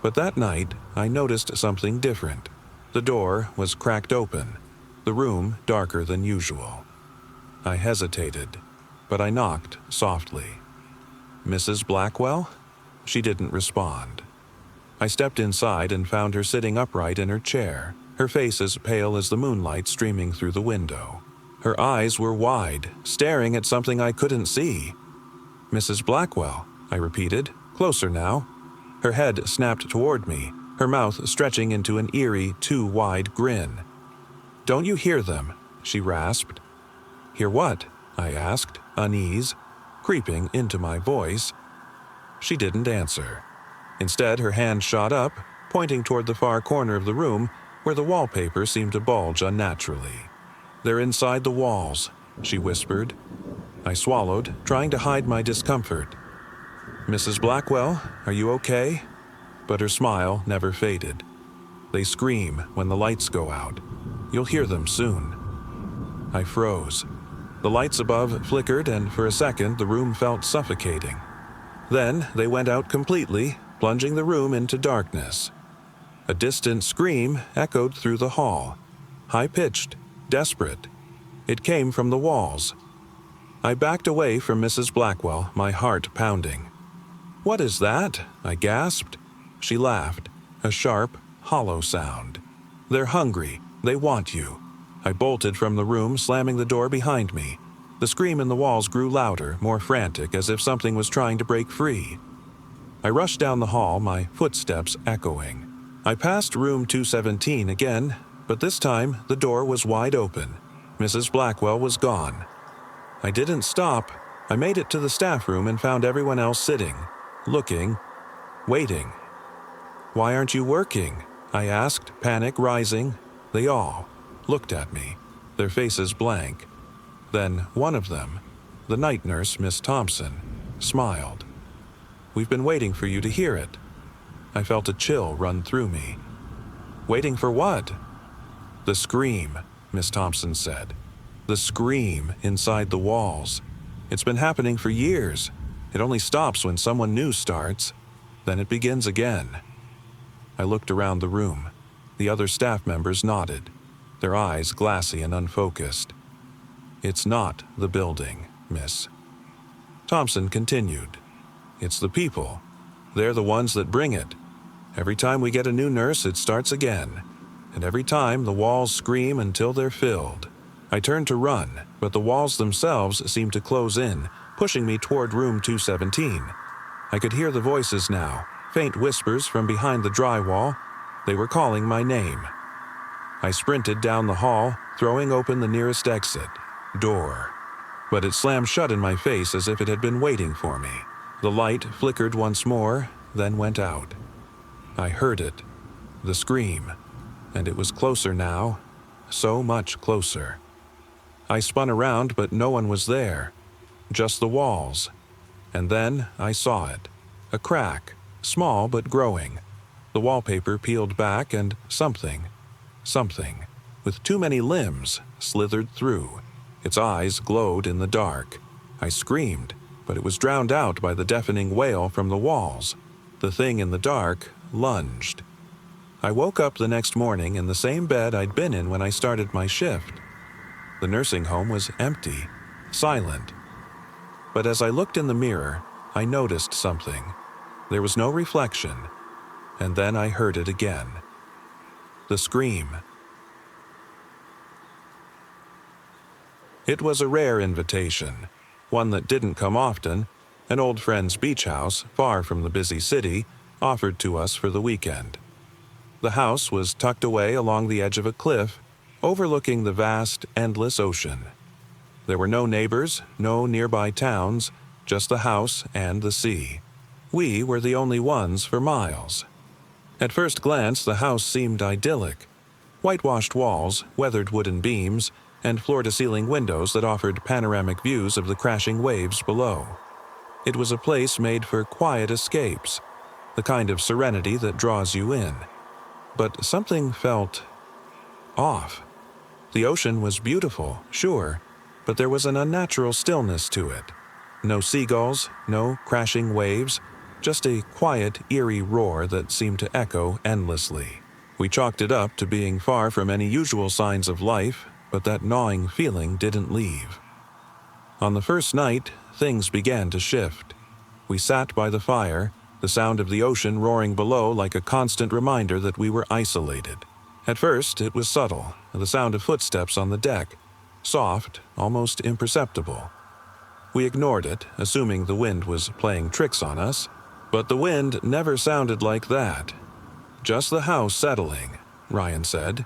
But that night, I noticed something different. The door was cracked open, the room darker than usual. I hesitated, but I knocked softly. "Mrs. Blackwell?" She didn't respond. I stepped inside and found her sitting upright in her chair, her face as pale as the moonlight streaming through the window. Her eyes were wide, staring at something I couldn't see. "Mrs. Blackwell," I repeated, closer now. Her head snapped toward me, her mouth stretching into an eerie, too-wide grin. "Don't you hear them?" she rasped. "Hear what?" I asked, unease creeping into my voice. She didn't answer. Instead, her hand shot up, pointing toward the far corner of the room where the wallpaper seemed to bulge unnaturally. "They're inside the walls," she whispered. I swallowed, trying to hide my discomfort. "Mrs. Blackwell, are you okay?" But her smile never faded. "They scream when the lights go out. You'll hear them soon." I froze. The lights above flickered, and for a second the room felt suffocating. Then they went out completely, plunging the room into darkness. A distant scream echoed through the hall, high-pitched, desperate. It came from the walls. I backed away from Mrs. Blackwell, my heart pounding. "What is that?" I gasped. She laughed, a sharp, hollow sound. "They're hungry. They want you." I bolted from the room, slamming the door behind me. The scream in the walls grew louder, more frantic, as if something was trying to break free. I rushed down the hall, my footsteps echoing. I passed room 217 again, but this time the door was wide open. Mrs. Blackwell was gone. I didn't stop. I made it to the staff room and found everyone else sitting, looking, waiting. "Why aren't you working?" I asked, panic rising. They all looked at me, their faces blank. Then one of them, the night nurse, Miss Thompson, smiled. "We've been waiting for you to hear it." I felt a chill run through me. "Waiting for what?" "The scream," Miss Thompson said. "The scream inside the walls. It's been happening for years. It only stops when someone new starts. Then it begins again." I looked around the room. The other staff members nodded, their eyes glassy and unfocused. "It's not the building, Miss." Thompson continued. "It's the people. They're the ones that bring it. Every time we get a new nurse, it starts again. And every time the walls scream until they're filled." I turned to run, but the walls themselves seemed to close in, pushing me toward room 217. I could hear the voices now, faint whispers from behind the drywall. They were calling my name. I sprinted down the hall, throwing open the nearest exit door. But it slammed shut in my face as if it had been waiting for me. The light flickered once more, then went out. I heard it, the scream, and it was closer now, so much closer. I spun around, but no one was there, just the walls. And then I saw it, a crack, small but growing. The wallpaper peeled back and something, with too many limbs, slithered through. Its eyes glowed in the dark. I screamed, but it was drowned out by the deafening wail from the walls. The thing in the dark lunged. I woke up the next morning in the same bed I'd been in when I started my shift. The nursing home was empty, silent. But as I looked in the mirror, I noticed something. There was no reflection, and then I heard it again. The scream. It was a rare invitation, one that didn't come often. An old friend's beach house, far from the busy city, offered to us for the weekend. The house was tucked away along the edge of a cliff, overlooking the vast, endless ocean. There were no neighbors, no nearby towns, just the house and the sea. We were the only ones for miles. At first glance, the house seemed idyllic. Whitewashed walls, weathered wooden beams, and floor-to-ceiling windows that offered panoramic views of the crashing waves below. It was a place made for quiet escapes, the kind of serenity that draws you in. But something felt off. The ocean was beautiful, sure, but there was an unnatural stillness to it. No seagulls, no crashing waves, just a quiet, eerie roar that seemed to echo endlessly. We chalked it up to being far from any usual signs of life, but that gnawing feeling didn't leave. On the first night, things began to shift. We sat by the fire, the sound of the ocean roaring below like a constant reminder that we were isolated. At first, it was subtle, the sound of footsteps on the deck. soft, almost imperceptible. We ignored it, assuming the wind was playing tricks on us, but the wind never sounded like that. Just the house settling, Ryan said.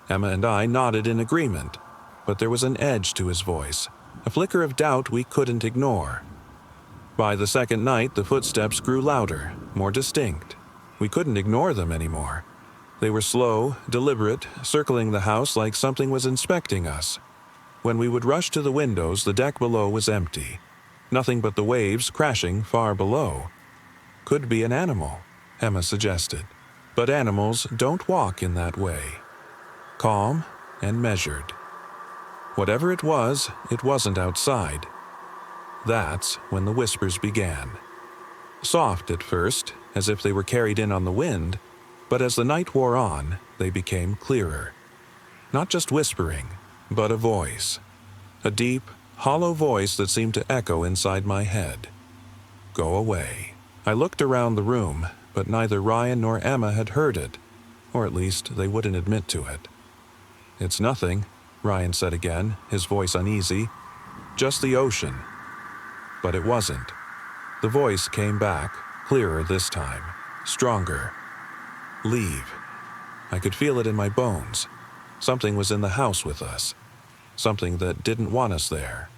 Emma and I nodded in agreement, but there was an edge to his voice, a flicker of doubt we couldn't ignore. By the second night, the footsteps grew louder, more distinct. We couldn't ignore them anymore. They were slow, deliberate, circling the house like something was inspecting us. When we would rush to the windows, the deck below was empty. Nothing but the waves crashing far below. Could be an animal, Emma suggested. But animals don't walk in that way. Calm and measured. Whatever it wasn't outside. That's when the whispers began. Soft at first, as if they were carried in on the wind, but as the night wore on, they became clearer. Not just whispering, but a voice. A deep, hollow voice that seemed to echo inside my head. Go away. I looked around the room, but neither Ryan nor Emma had heard it, or at least they wouldn't admit to it. It's nothing, Ryan said again, his voice uneasy. Just the ocean. But it wasn't. The voice came back, clearer this time, stronger. Leave. I could feel it in my bones. Something was in the house with us. Something that didn't want us there.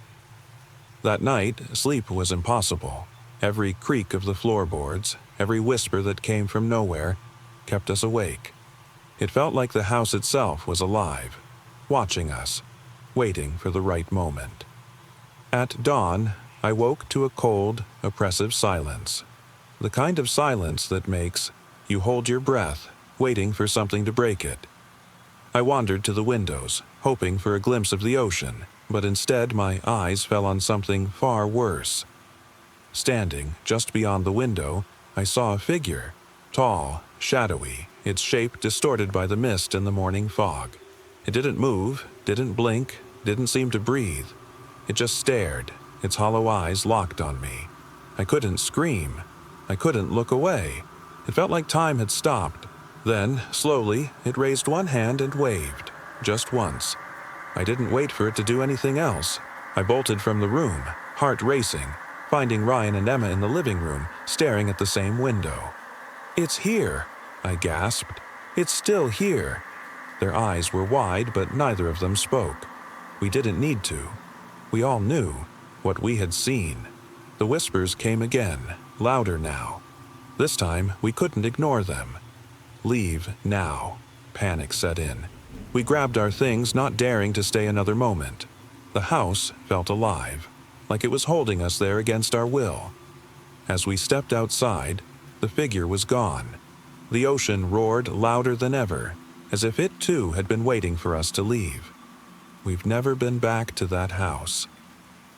That night, sleep was impossible. Every creak of the floorboards, every whisper that came from nowhere, kept us awake. It felt like the house itself was alive, watching us, waiting for the right moment. At dawn, I woke to a cold, oppressive silence. The kind of silence that makes you hold your breath, waiting for something to break it. I wandered to the windows, hoping for a glimpse of the ocean, but instead my eyes fell on something far worse. Standing just beyond the window, I saw a figure, tall, shadowy, its shape distorted by the mist and the morning fog. It didn't move, didn't blink, didn't seem to breathe. It just stared, its hollow eyes locked on me. I couldn't scream. I couldn't look away. It felt like time had stopped. Then, slowly, it raised one hand and waved, just once. I didn't wait for it to do anything else. I bolted from the room, heart racing, finding Ryan and Emma in the living room, staring at the same window. It's here, I gasped. It's still here. Their eyes were wide, but neither of them spoke. We didn't need to. We all knew what we had seen. The whispers came again, louder now. This time, we couldn't ignore them. Leave now. Panic set in. We grabbed our things, not daring to stay another moment. The house felt alive, like it was holding us there against our will. As we stepped outside, the figure was gone. The ocean roared louder than ever, as if it too had been waiting for us to leave. We've never been back to that house.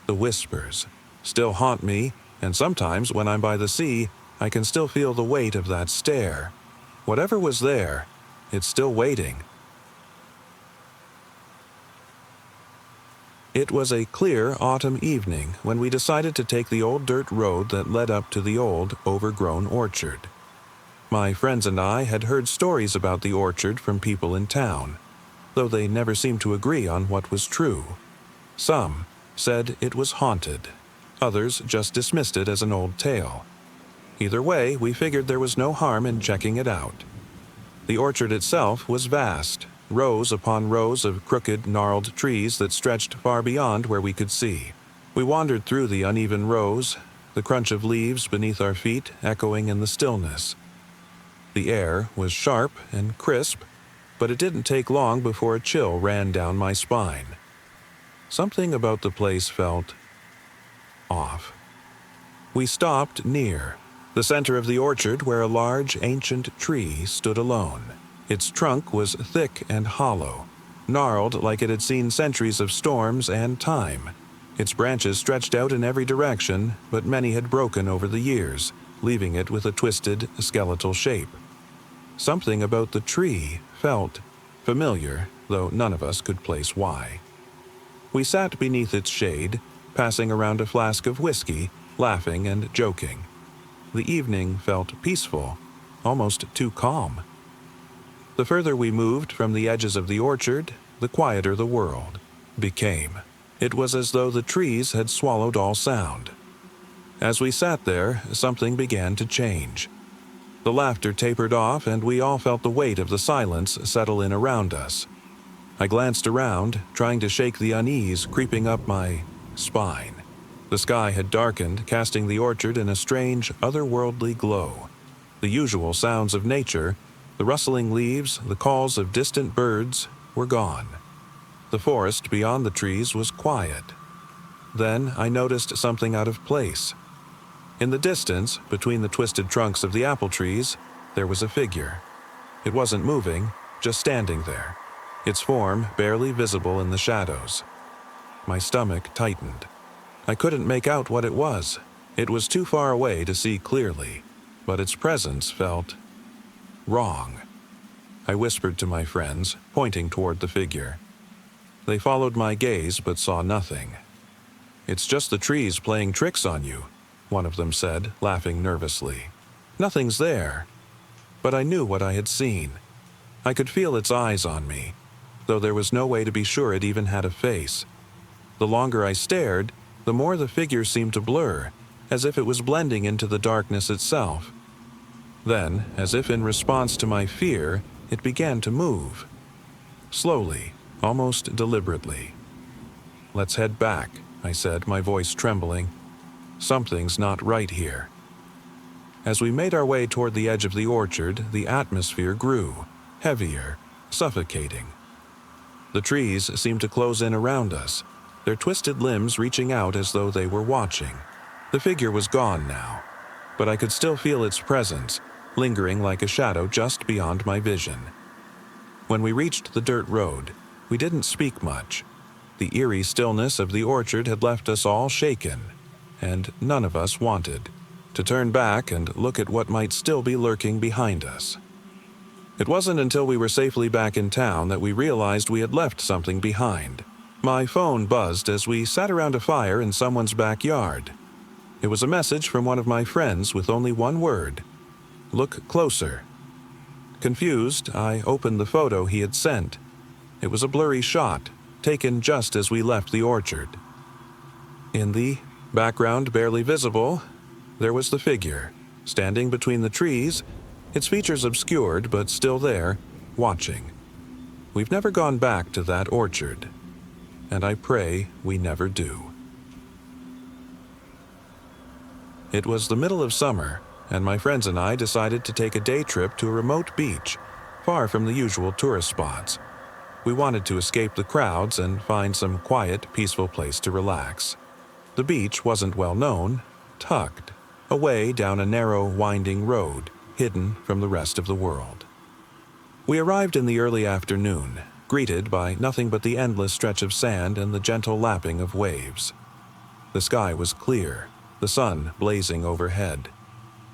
The whispers still haunt me, and sometimes when I'm by the sea, I can still feel the weight of that stare. Whatever was there, it's still waiting. It was a clear autumn evening when we decided to take the old dirt road that led up to the old, overgrown orchard. My friends and I had heard stories about the orchard from people in town, though they never seemed to agree on what was true. Some said it was haunted. Others just dismissed it as an old tale. Either way, we figured there was no harm in checking it out. The orchard itself was vast, rows upon rows of crooked, gnarled trees that stretched far beyond where we could see. We wandered through the uneven rows, the crunch of leaves beneath our feet echoing in the stillness. The air was sharp and crisp, but it didn't take long before a chill ran down my spine. Something about the place felt off. We stopped near the center of the orchard where a large, ancient tree stood alone. Its trunk was thick and hollow, gnarled like it had seen centuries of storms and time. Its branches stretched out in every direction, but many had broken over the years, leaving it with a twisted, skeletal shape. Something about the tree felt familiar, though none of us could place why. We sat beneath its shade, passing around a flask of whiskey, laughing and joking. The evening felt peaceful, almost too calm. The further we moved from the edges of the orchard, the quieter the world. became. It was as though the trees had swallowed all sound. As we sat there, something began to change. The laughter tapered off, and we all felt the weight of the silence settle in around us. I glanced around, trying to shake the unease creeping up my spine. The sky had darkened, casting the orchard in a strange, otherworldly glow. The usual sounds of nature, the rustling leaves, the calls of distant birds, were gone. The forest beyond the trees was quiet. Then I noticed something out of place. In the distance, between the twisted trunks of the apple trees, there was a figure. It wasn't moving, just standing there, its form barely visible in the shadows. My stomach tightened. I couldn't make out what it was. It was too far away to see clearly, but its presence felt wrong. I whispered to my friends, pointing toward the figure. They followed my gaze but saw nothing. "It's just the trees playing tricks on you," one of them said, laughing nervously. "Nothing's there." But I knew what I had seen. I could feel its eyes on me, though there was no way to be sure it even had a face. The longer I stared, the more the figure seemed to blur, as if it was blending into the darkness itself. Then, as if in response to my fear, it began to move. Slowly, almost deliberately. "Let's head back," I said, my voice trembling. "Something's not right here." As we made our way toward the edge of the orchard, the atmosphere grew, heavier, suffocating. The trees seemed to close in around us, their twisted limbs reaching out as though they were watching. The figure was gone now, but I could still feel its presence, lingering like a shadow just beyond my vision. When we reached the dirt road, we didn't speak much. The eerie stillness of the orchard had left us all shaken, and none of us wanted to turn back and look at what might still be lurking behind us. It wasn't until we were safely back in town that we realized we had left something behind. My phone buzzed as we sat around a fire in someone's backyard. It was a message from one of my friends with only one word: "Look closer." Confused, I opened the photo he had sent. It was a blurry shot, taken just as we left the orchard. In the background, barely visible, there was the figure, standing between the trees, its features obscured but still there, watching. We've never gone back to that orchard, and I pray we never do. It was the middle of summer, and my friends and I decided to take a day trip to a remote beach, far from the usual tourist spots. We wanted to escape the crowds and find some quiet, peaceful place to relax. The beach wasn't well known, tucked away down a narrow, winding road, hidden from the rest of the world. We arrived in the early afternoon, greeted by nothing but the endless stretch of sand and the gentle lapping of waves. The sky was clear, the sun blazing overhead.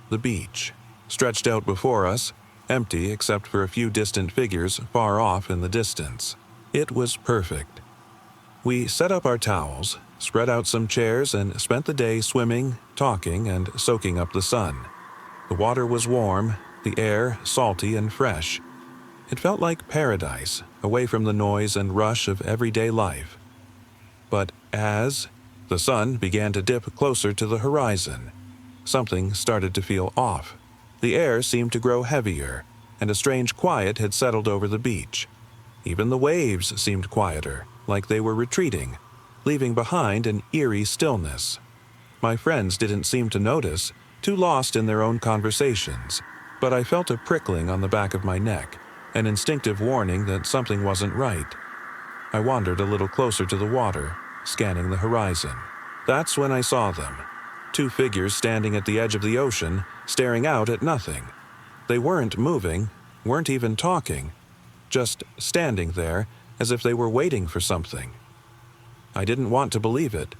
The beach, stretched out before us, empty except for a few distant figures far off in the distance. It was perfect. We set up our towels, spread out some chairs, and spent the day swimming, talking, and soaking up the sun. The water was warm, the air salty and fresh. It felt like paradise, away from the noise and rush of everyday life. But as the sun began to dip closer to the horizon, something started to feel off. The air seemed to grow heavier, and a strange quiet had settled over the beach. Even the waves seemed quieter, like they were retreating, leaving behind an eerie stillness. My friends didn't seem to notice, too lost in their own conversations, but I felt a prickling on the back of my neck, an instinctive warning that something wasn't right. I wandered a little closer to the water, scanning the horizon. That's when I saw them. Two figures standing at the edge of the ocean, staring out at nothing. They weren't moving, weren't even talking, just standing there as if they were waiting for something. I didn't want to believe it,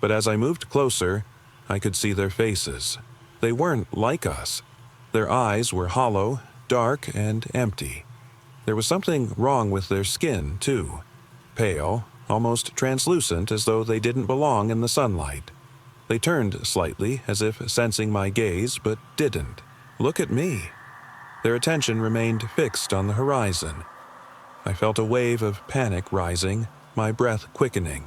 but as I moved closer, I could see their faces. They weren't like us. Their eyes were hollow, dark, and empty. There was something wrong with their skin, too. Pale, almost translucent, as though they didn't belong in the sunlight. They turned slightly, as if sensing my gaze, but didn't. Look at me. Their attention remained fixed on the horizon. I felt a wave of panic rising, my breath quickening.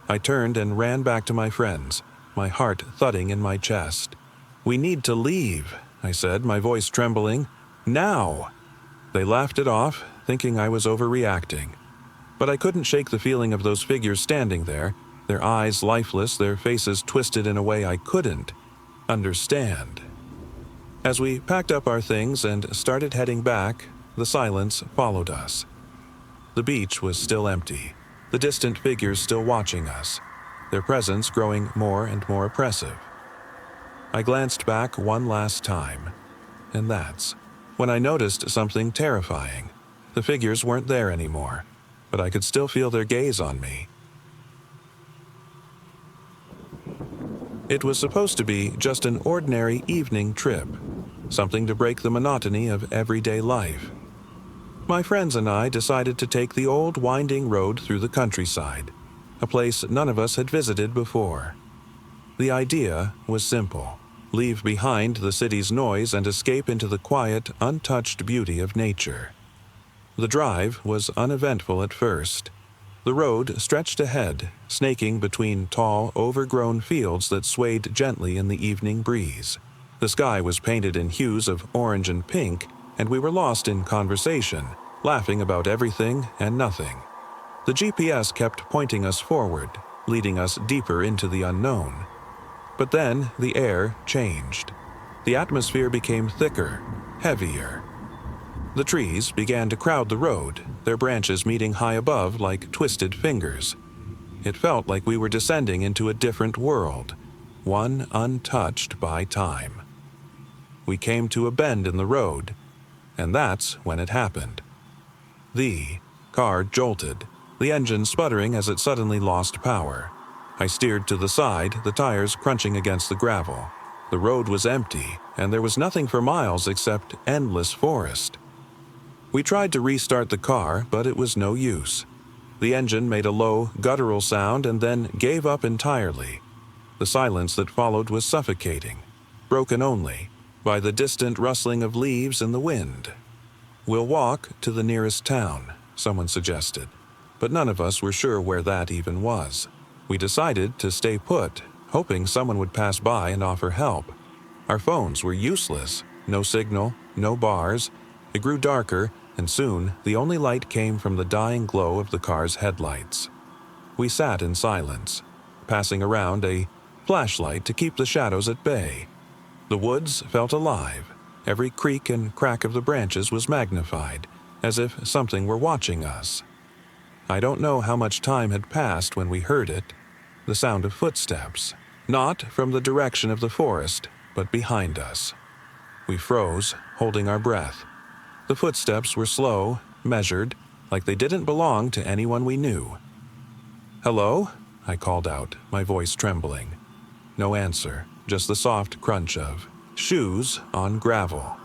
I turned and ran back to my friends, my heart thudding in my chest. "We need to leave," I said, my voice trembling. "Now!" They laughed it off, thinking I was overreacting. But I couldn't shake the feeling of those figures standing there, their eyes lifeless, their faces twisted in a way I couldn't understand. As we packed up our things and started heading back, the silence followed us. The beach was still empty, the distant figures still watching us, their presence growing more and more oppressive. I glanced back one last time, and that's when I noticed something terrifying. The figures weren't there anymore, but I could still feel their gaze on me. It was supposed to be just an ordinary evening trip, something to break the monotony of everyday life. My friends and I decided to take the old winding road through the countryside, a place none of us had visited before. The idea was simple: leave behind the city's noise and escape into the quiet, untouched beauty of nature. The drive was uneventful at first. The road stretched ahead, snaking between tall, overgrown fields that swayed gently in the evening breeze. The sky was painted in hues of orange and pink, and we were lost in conversation, laughing about everything and nothing. The GPS kept pointing us forward, leading us deeper into the unknown. But then the air changed. The atmosphere became thicker, heavier. The trees began to crowd the road, their branches meeting high above like twisted fingers. It felt like we were descending into a different world, one untouched by time. We came to a bend in the road, and that's when it happened. The car jolted, the engine sputtering as it suddenly lost power. I steered to the side, the tires crunching against the gravel. The road was empty, and there was nothing for miles except endless forest. We tried to restart the car, but it was no use. The engine made a low, guttural sound and then gave up entirely. The silence that followed was suffocating, broken only by the distant rustling of leaves in the wind. "We'll walk to the nearest town," someone suggested, but none of us were sure where that even was. We decided to stay put, hoping someone would pass by and offer help. Our phones were useless, no signal, no bars. It grew darker, and soon the only light came from the dying glow of the car's headlights. We sat in silence, passing around a flashlight to keep the shadows at bay. The woods felt alive. Every creak and crack of the branches was magnified, as if something were watching us. I don't know how much time had passed when we heard it, the sound of footsteps, not from the direction of the forest, but behind us. We froze, holding our breath. The footsteps were slow, measured, like they didn't belong to anyone we knew. "Hello?" I called out, my voice trembling. No answer, just the soft crunch of shoes on gravel.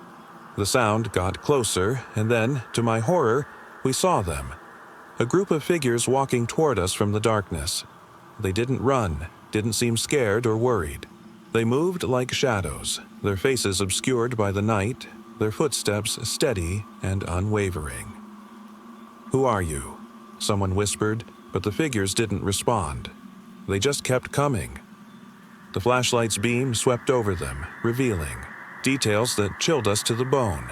The sound got closer, and then, to my horror, we saw them. A group of figures walking toward us from the darkness. They didn't run, didn't seem scared or worried. They moved like shadows, their faces obscured by the night, their footsteps steady and unwavering. "Who are you?" someone whispered, but the figures didn't respond. They just kept coming. The flashlight's beam swept over them, revealing details that chilled us to the bone.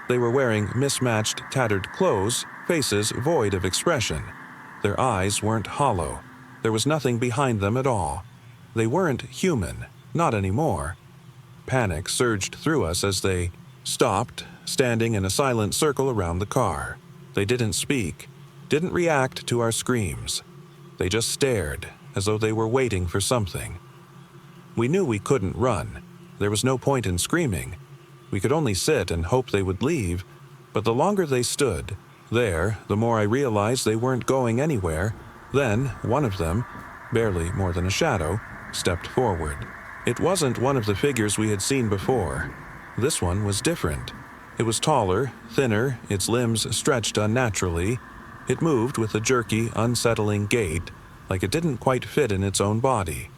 They were wearing mismatched, tattered clothes, faces void of expression. Their eyes weren't hollow. There was nothing behind them at all. They weren't human, not anymore. Panic surged through us as they stopped, standing in a silent circle around the car. They didn't speak, didn't react to our screams. They just stared, as though they were waiting for something. We knew we couldn't run. There was no point in screaming. We could only sit and hope they would leave, but the longer they stood there, the more I realized they weren't going anywhere. Then, one of them, barely more than a shadow, stepped forward. It wasn't one of the figures we had seen before. This one was different. It was taller, thinner, its limbs stretched unnaturally. It moved with a jerky, unsettling gait, like it didn't quite fit in its own body.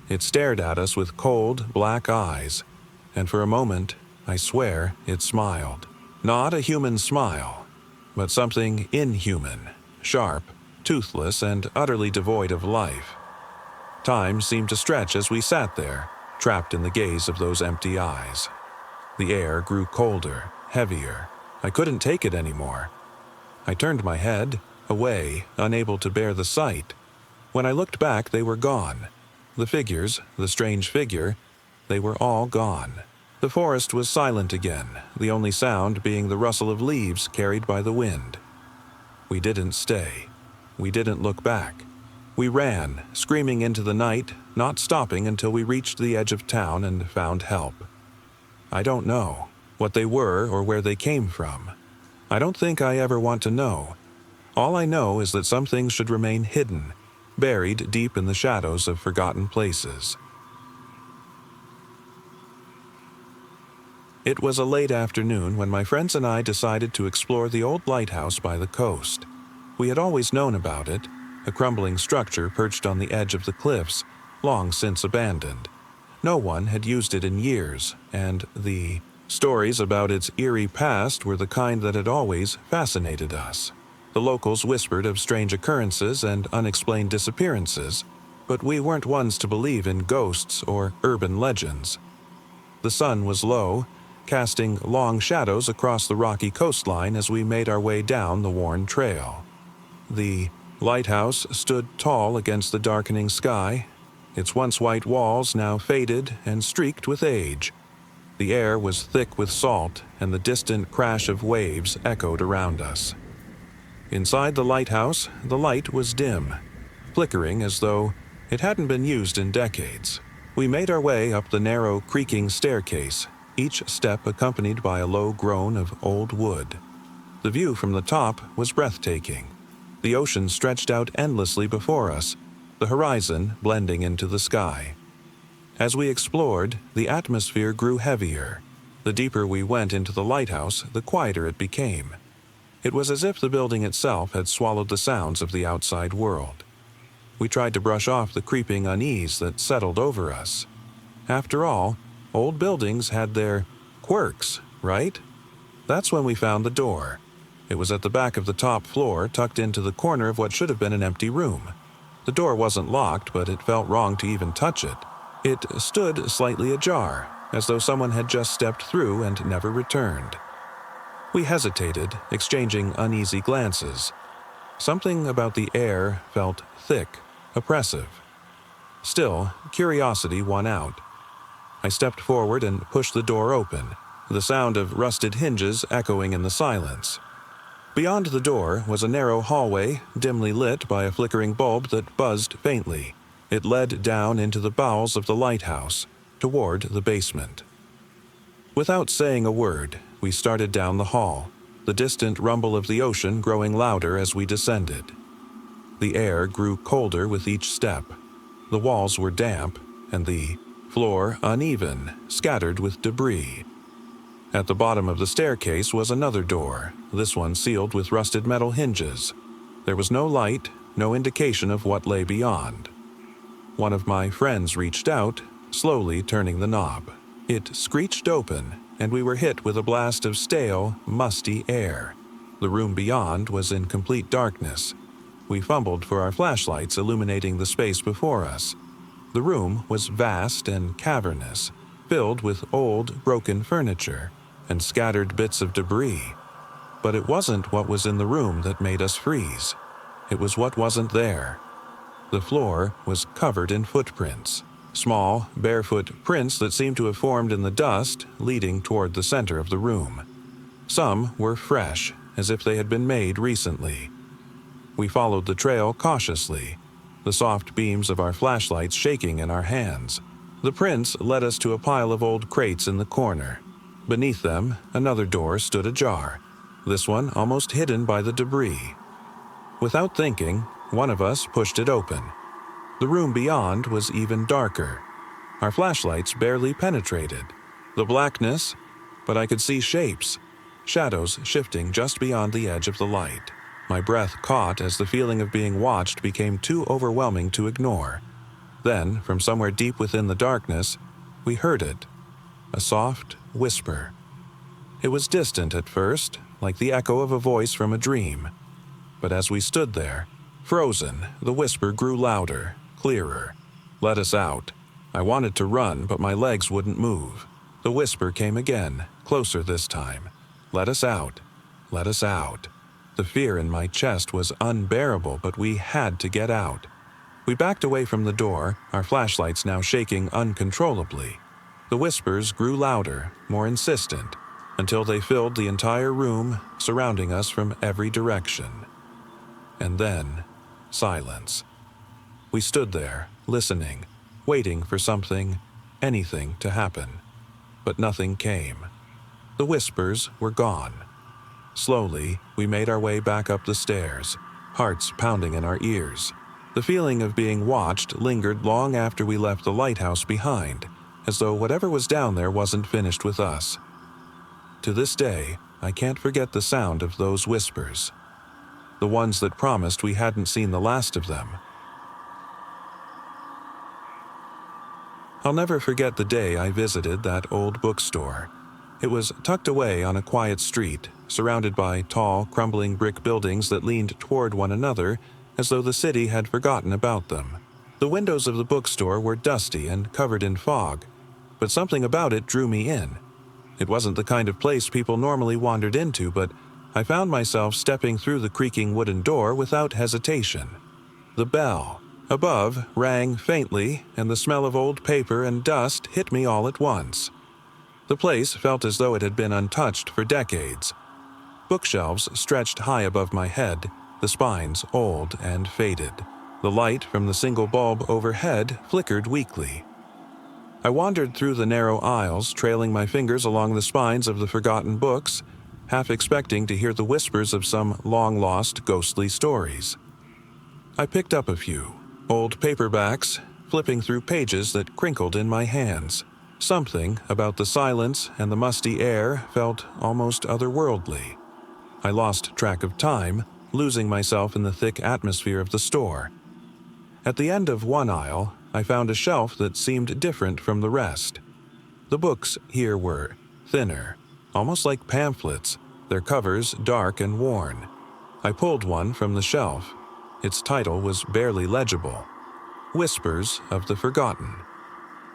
It stared at us with cold, black eyes, and for a moment, I swear, it smiled. Not a human smile, but something inhuman, sharp, toothless and utterly devoid of life. Time seemed to stretch as we sat there, trapped in the gaze of those empty eyes. The air grew colder, heavier. I couldn't take it anymore. I turned my head, away, unable to bear the sight. When I looked back, they were gone. The figures, the strange figure, they were all gone. The forest was silent again, the only sound being the rustle of leaves carried by the wind. We didn't stay. We didn't look back. We ran, screaming into the night, not stopping until we reached the edge of town and found help. I don't know what they were or where they came from. I don't think I ever want to know. All I know is that some things should remain hidden, buried deep in the shadows of forgotten places. It was a late afternoon when my friends and I decided to explore the old lighthouse by the coast. We had always known about it, a crumbling structure perched on the edge of the cliffs, long since abandoned. No one had used it in years, and the stories about its eerie past were the kind that had always fascinated us. The locals whispered of strange occurrences and unexplained disappearances, but we weren't ones to believe in ghosts or urban legends. The sun was low, casting long shadows across the rocky coastline as we made our way down the worn trail. The lighthouse stood tall against the darkening sky, its once white walls now faded and streaked with age. The air was thick with salt, and the distant crash of waves echoed around us. Inside the lighthouse, the light was dim, flickering as though it hadn't been used in decades. We made our way up the narrow, creaking staircase, each step accompanied by a low groan of old wood. The view from the top was breathtaking. The ocean stretched out endlessly before us, the horizon blending into the sky. As we explored, the atmosphere grew heavier. The deeper we went into the lighthouse, the quieter it became. It was as if the building itself had swallowed the sounds of the outside world. We tried to brush off the creeping unease that settled over us. After all, old buildings had their quirks, right? That's when we found the door. It was at the back of the top floor, tucked into the corner of what should have been an empty room. The door wasn't locked, but it felt wrong to even touch it. It stood slightly ajar, as though someone had just stepped through and never returned. We hesitated, exchanging uneasy glances. Something about the air felt thick, oppressive. Still, curiosity won out. I stepped forward and pushed the door open, the sound of rusted hinges echoing in the silence. Beyond the door was a narrow hallway, dimly lit by a flickering bulb that buzzed faintly. It led down into the bowels of the lighthouse, toward the basement. Without saying a word, we started down the hall, the distant rumble of the ocean growing louder as we descended. The air grew colder with each step. The walls were damp, and the floor uneven, scattered with debris. At the bottom of the staircase was another door, this one sealed with rusted metal hinges. There was no light, no indication of what lay beyond. One of my friends reached out, slowly turning the knob. It screeched open, and we were hit with a blast of stale, musty air. The room beyond was in complete darkness. We fumbled for our flashlights illuminating the space before us. The room was vast and cavernous, filled with old, broken furniture and scattered bits of debris. But it wasn't what was in the room that made us freeze. It was what wasn't there. The floor was covered in footprints, small, barefoot prints that seemed to have formed in the dust, leading toward the center of the room. Some were fresh, as if they had been made recently. We followed the trail cautiously, the soft beams of our flashlights shaking in our hands. The prints led us to a pile of old crates in the corner. Beneath them, another door stood ajar, this one almost hidden by the debris. Without thinking, one of us pushed it open. The room beyond was even darker. Our flashlights barely penetrated the blackness, but I could see shapes, shadows shifting just beyond the edge of the light. My breath caught as the feeling of being watched became too overwhelming to ignore. Then, from somewhere deep within the darkness, we heard it, a soft whisper. It was distant at first, like the echo of a voice from a dream. But as we stood there, Frozen, the whisper grew louder, clearer. "Let us out." I wanted to run, but my legs wouldn't move. The whisper came again, closer this time. "Let us out. Let us out." The fear in my chest was unbearable, but we had to get out. We backed away from the door, our flashlights now shaking uncontrollably. The whispers grew louder, more insistent, until they filled the entire room, surrounding us from every direction. And then, silence. We stood there, listening, waiting for something, anything to happen. But nothing came. The whispers were gone. Slowly, we made our way back up the stairs, hearts pounding in our ears. The feeling of being watched lingered long after we left the lighthouse behind, as though whatever was down there wasn't finished with us. To this day, I can't forget the sound of those whispers. The ones that promised we hadn't seen the last of them. I'll never forget the day I visited that old bookstore. It was tucked away on a quiet street, surrounded by tall, crumbling brick buildings that leaned toward one another as though the city had forgotten about them. The windows of the bookstore were dusty and covered in fog, but something about it drew me in. It wasn't the kind of place people normally wandered into, but I found myself stepping through the creaking wooden door without hesitation. The bell above rang faintly, and the smell of old paper and dust hit me all at once. The place felt as though it had been untouched for decades. Bookshelves stretched high above my head, the spines old and faded. The light from the single bulb overhead flickered weakly. I wandered through the narrow aisles, trailing my fingers along the spines of the forgotten books, half expecting to hear the whispers of some long-lost ghostly stories. I picked up a few, old paperbacks, flipping through pages that crinkled in my hands. Something about the silence and the musty air felt almost otherworldly. I lost track of time, losing myself in the thick atmosphere of the store. At the end of one aisle, I found a shelf that seemed different from the rest. The books here were thinner, almost like pamphlets, their covers dark and worn. I pulled one from the shelf. Its title was barely legible. Whispers of the Forgotten.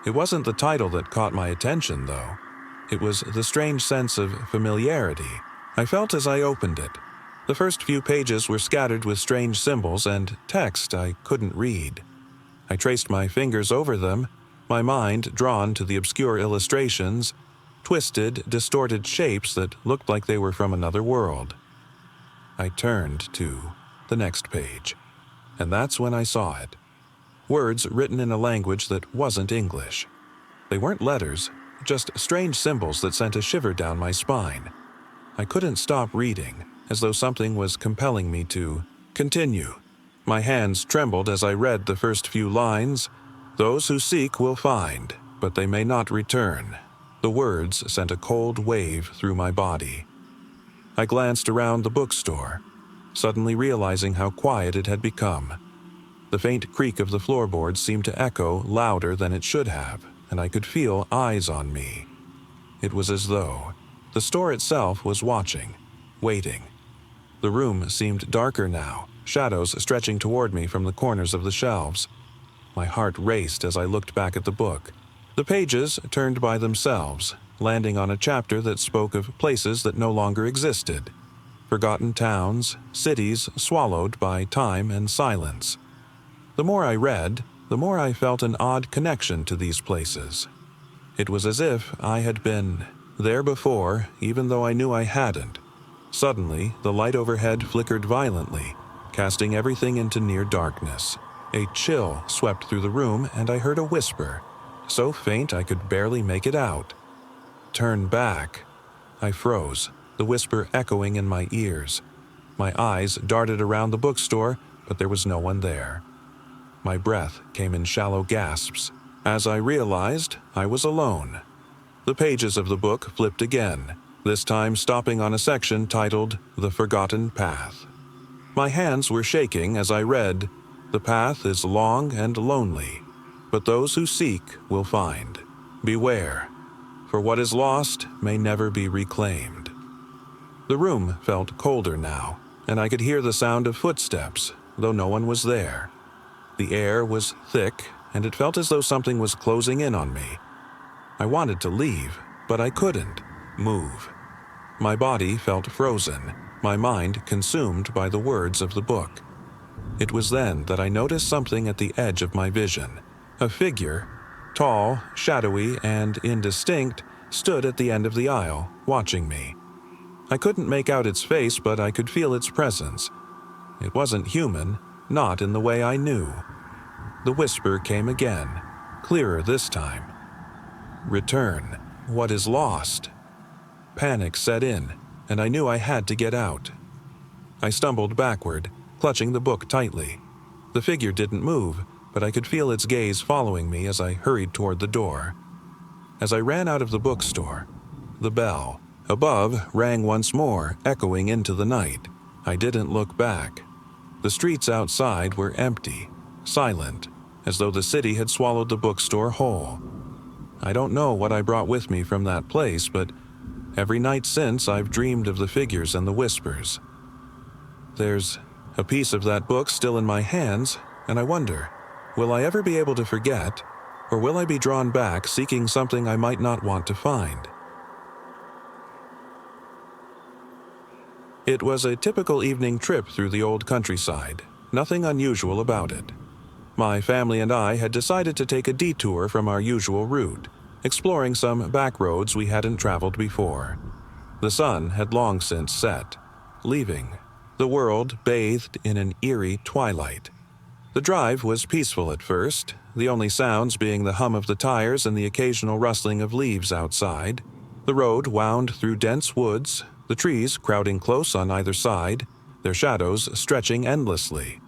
It wasn't the title that caught my attention, though. It was the strange sense of familiarity I felt as I opened it. The first few pages were scattered with strange symbols and text I couldn't read. I traced my fingers over them, my mind drawn to the obscure illustrations, twisted, distorted shapes that looked like they were from another world. I turned to the next page, and that's when I saw it. Words written in a language that wasn't English. They weren't letters, just strange symbols that sent a shiver down my spine. I couldn't stop reading, as though something was compelling me to continue. My hands trembled as I read the first few lines. "Those who seek will find, but they may not return." The words sent a cold wave through my body. I glanced around the bookstore, suddenly realizing how quiet it had become. The faint creak of the floorboards seemed to echo louder than it should have, and I could feel eyes on me. It was as though the store itself was watching, waiting. The room seemed darker now, shadows stretching toward me from the corners of the shelves. My heart raced as I looked back at the book. The pages turned by themselves, landing on a chapter that spoke of places that no longer existed. Forgotten towns, cities swallowed by time and silence. The more I read, the more I felt an odd connection to these places. It was as if I had been there before, even though I knew I hadn't. Suddenly, the light overhead flickered violently, casting everything into near darkness. A chill swept through the room, and I heard a whisper, so faint I could barely make it out. "Turn back." I froze, the whisper echoing in my ears. My eyes darted around the bookstore, but there was no one there. My breath came in shallow gasps. As I realized, I was alone. The pages of the book flipped again, this time stopping on a section titled "The Forgotten Path." My hands were shaking as I read, "The path is long and lonely, but those who seek will find. Beware, for what is lost may never be reclaimed." The room felt colder now, and I could hear the sound of footsteps, though no one was there. The air was thick, and it felt as though something was closing in on me. I wanted to leave, but I couldn't move. My body felt frozen, my mind consumed by the words of the book. It was then that I noticed something at the edge of my vision. A figure, tall, shadowy, and indistinct, stood at the end of the aisle, watching me. I couldn't make out its face, but I could feel its presence. It wasn't human, not in the way I knew. The whisper came again, clearer this time. "Return. What is lost?" Panic set in, and I knew I had to get out. I stumbled backward, clutching the book tightly. The figure didn't move, but I could feel its gaze following me as I hurried toward the door. As I ran out of the bookstore, the bell above rang once more, echoing into the night. I didn't look back. The streets outside were empty, silent, as though the city had swallowed the bookstore whole. I don't know what I brought with me from that place, but every night since I've dreamed of the figures and the whispers. There's a piece of that book still in my hands, and I wonder, will I ever be able to forget, or will I be drawn back seeking something I might not want to find? It was a typical evening trip through the old countryside, nothing unusual about it. My family and I had decided to take a detour from our usual route, exploring some back roads we hadn't traveled before. The sun had long since set, leaving the world bathed in an eerie twilight. The drive was peaceful at first, the only sounds being the hum of the tires and the occasional rustling of leaves outside. The road wound through dense woods, the trees crowding close on either side, their shadows stretching endlessly.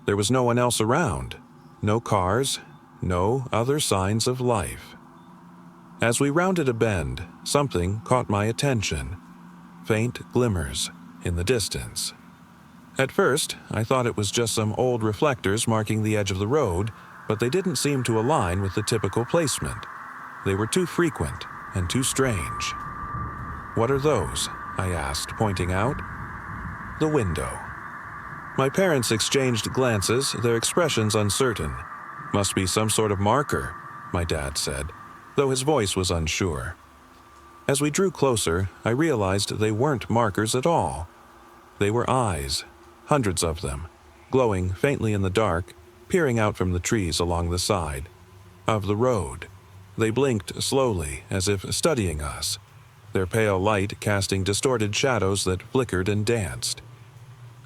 There was no one else around, no cars, no other signs of life. As we rounded a bend, something caught my attention. Faint glimmers in the distance. At first, I thought it was just some old reflectors marking the edge of the road, but they didn't seem to align with the typical placement. They were too frequent and too strange. "What are those?" I asked, pointing out. "The window." My parents exchanged glances, their expressions uncertain. "Must be some sort of marker," my dad said, though his voice was unsure. As we drew closer, I realized they weren't markers at all. They were eyes, hundreds of them, glowing faintly in the dark, peering out from the trees along the side of the road. They blinked slowly, as if studying us, their pale light casting distorted shadows that flickered and danced.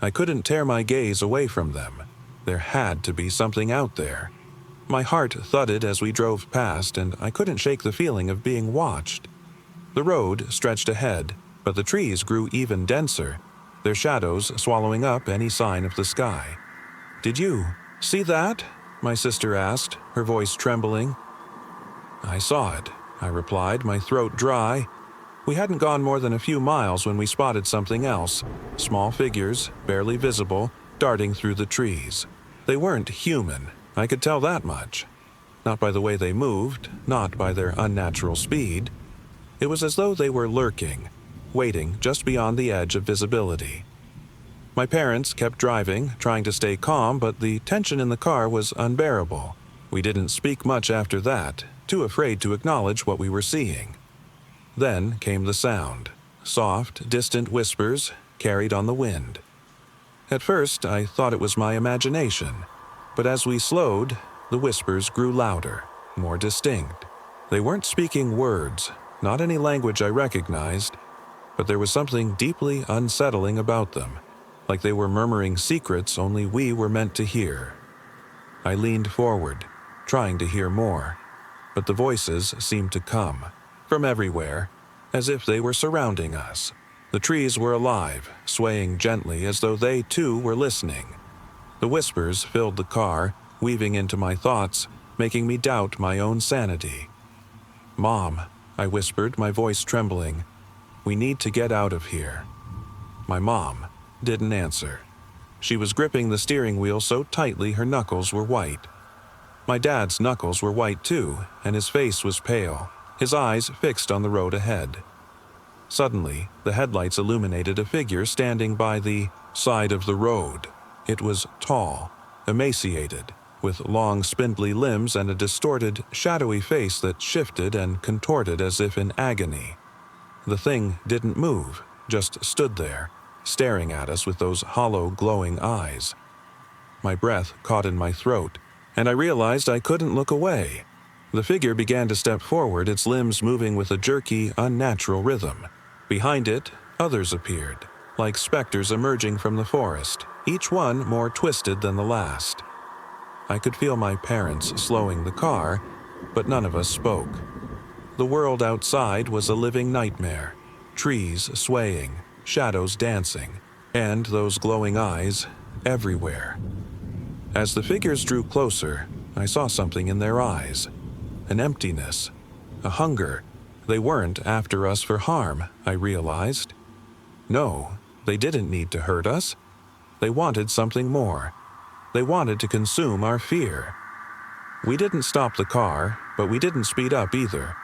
I couldn't tear my gaze away from them. There had to be something out there. My heart thudded as we drove past, and I couldn't shake the feeling of being watched. The road stretched ahead, but the trees grew even denser, their shadows swallowing up any sign of the sky. "Did you see that?" my sister asked, her voice trembling. "I saw it," I replied, my throat dry. We hadn't gone more than a few miles when we spotted something else, small figures, barely visible, darting through the trees. They weren't human, I could tell that much. Not by the way they moved, not by their unnatural speed. It was as though they were lurking, waiting just beyond the edge of visibility. My parents kept driving, trying to stay calm, but the tension in the car was unbearable. We didn't speak much after that, too afraid to acknowledge what we were seeing. Then came the sound, soft, distant whispers carried on the wind. At first, I thought it was my imagination, but as we slowed, the whispers grew louder, more distinct. They weren't speaking words, not any language I recognized, but there was something deeply unsettling about them, like they were murmuring secrets only we were meant to hear. I leaned forward, trying to hear more, but the voices seemed to come from everywhere, as if they were surrounding us. The trees were alive, swaying gently as though they too were listening. The whispers filled the car, weaving into my thoughts, making me doubt my own sanity. "Mom," I whispered, my voice trembling, "we need to get out of here." My mom didn't answer. She was gripping the steering wheel so tightly her knuckles were white. My dad's knuckles were white too, and his face was pale, his eyes fixed on the road ahead. Suddenly, the headlights illuminated a figure standing by the side of the road. It was tall, emaciated, with long spindly limbs and a distorted, shadowy face that shifted and contorted as if in agony. The thing didn't move, just stood there, staring at us with those hollow, glowing eyes. My breath caught in my throat, and I realized I couldn't look away. The figure began to step forward, its limbs moving with a jerky, unnatural rhythm. Behind it, others appeared, like specters emerging from the forest, each one more twisted than the last. I could feel my parents slowing the car, but none of us spoke. The world outside was a living nightmare, trees swaying, shadows dancing, and those glowing eyes everywhere. As the figures drew closer, I saw something in their eyes. An emptiness, a hunger. They weren't after us for harm, I realized. No, they didn't need to hurt us. They wanted something more. They wanted to consume our fear. We didn't stop the car, but we didn't speed up either.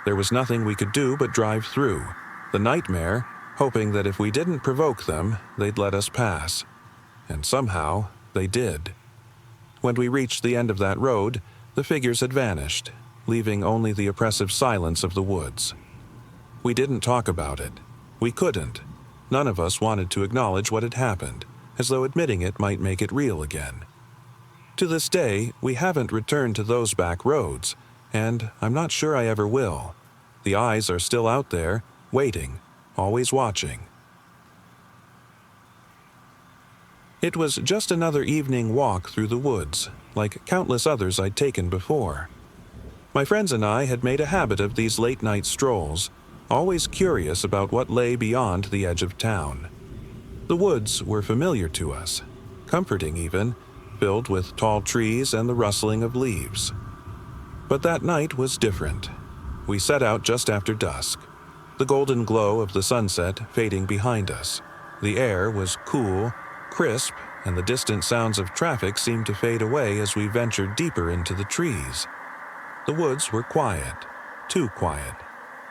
There was nothing we could do but drive through, the nightmare, hoping that if we didn't provoke them, they'd let us pass. And somehow, they did. When we reached the end of that road, the figures had vanished, leaving only the oppressive silence of the woods. We didn't talk about it. We couldn't. None of us wanted to acknowledge what had happened, as though admitting it might make it real again. To this day, we haven't returned to those back roads, and I'm not sure I ever will. The eyes are still out there, waiting, always watching. It was just another evening walk through the woods, like countless others I'd taken before. My friends and I had made a habit of these late-night strolls, always curious about what lay beyond the edge of town. The woods were familiar to us, comforting even, filled with tall trees and the rustling of leaves. But that night was different. We set out just after dusk, the golden glow of the sunset fading behind us. The air was cool, crisp, and the distant sounds of traffic seemed to fade away as we ventured deeper into the trees. The woods were quiet, too quiet.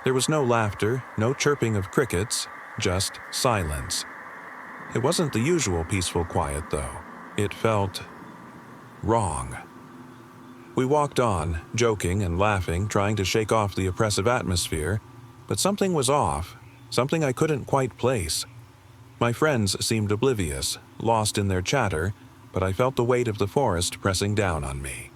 There was no laughter, no chirping of crickets, just silence. It wasn't the usual peaceful quiet, though. It felt wrong. We walked on, joking and laughing, trying to shake off the oppressive atmosphere, but something was off, something I couldn't quite place. My friends seemed oblivious, lost in their chatter, but I felt the weight of the forest pressing down on me.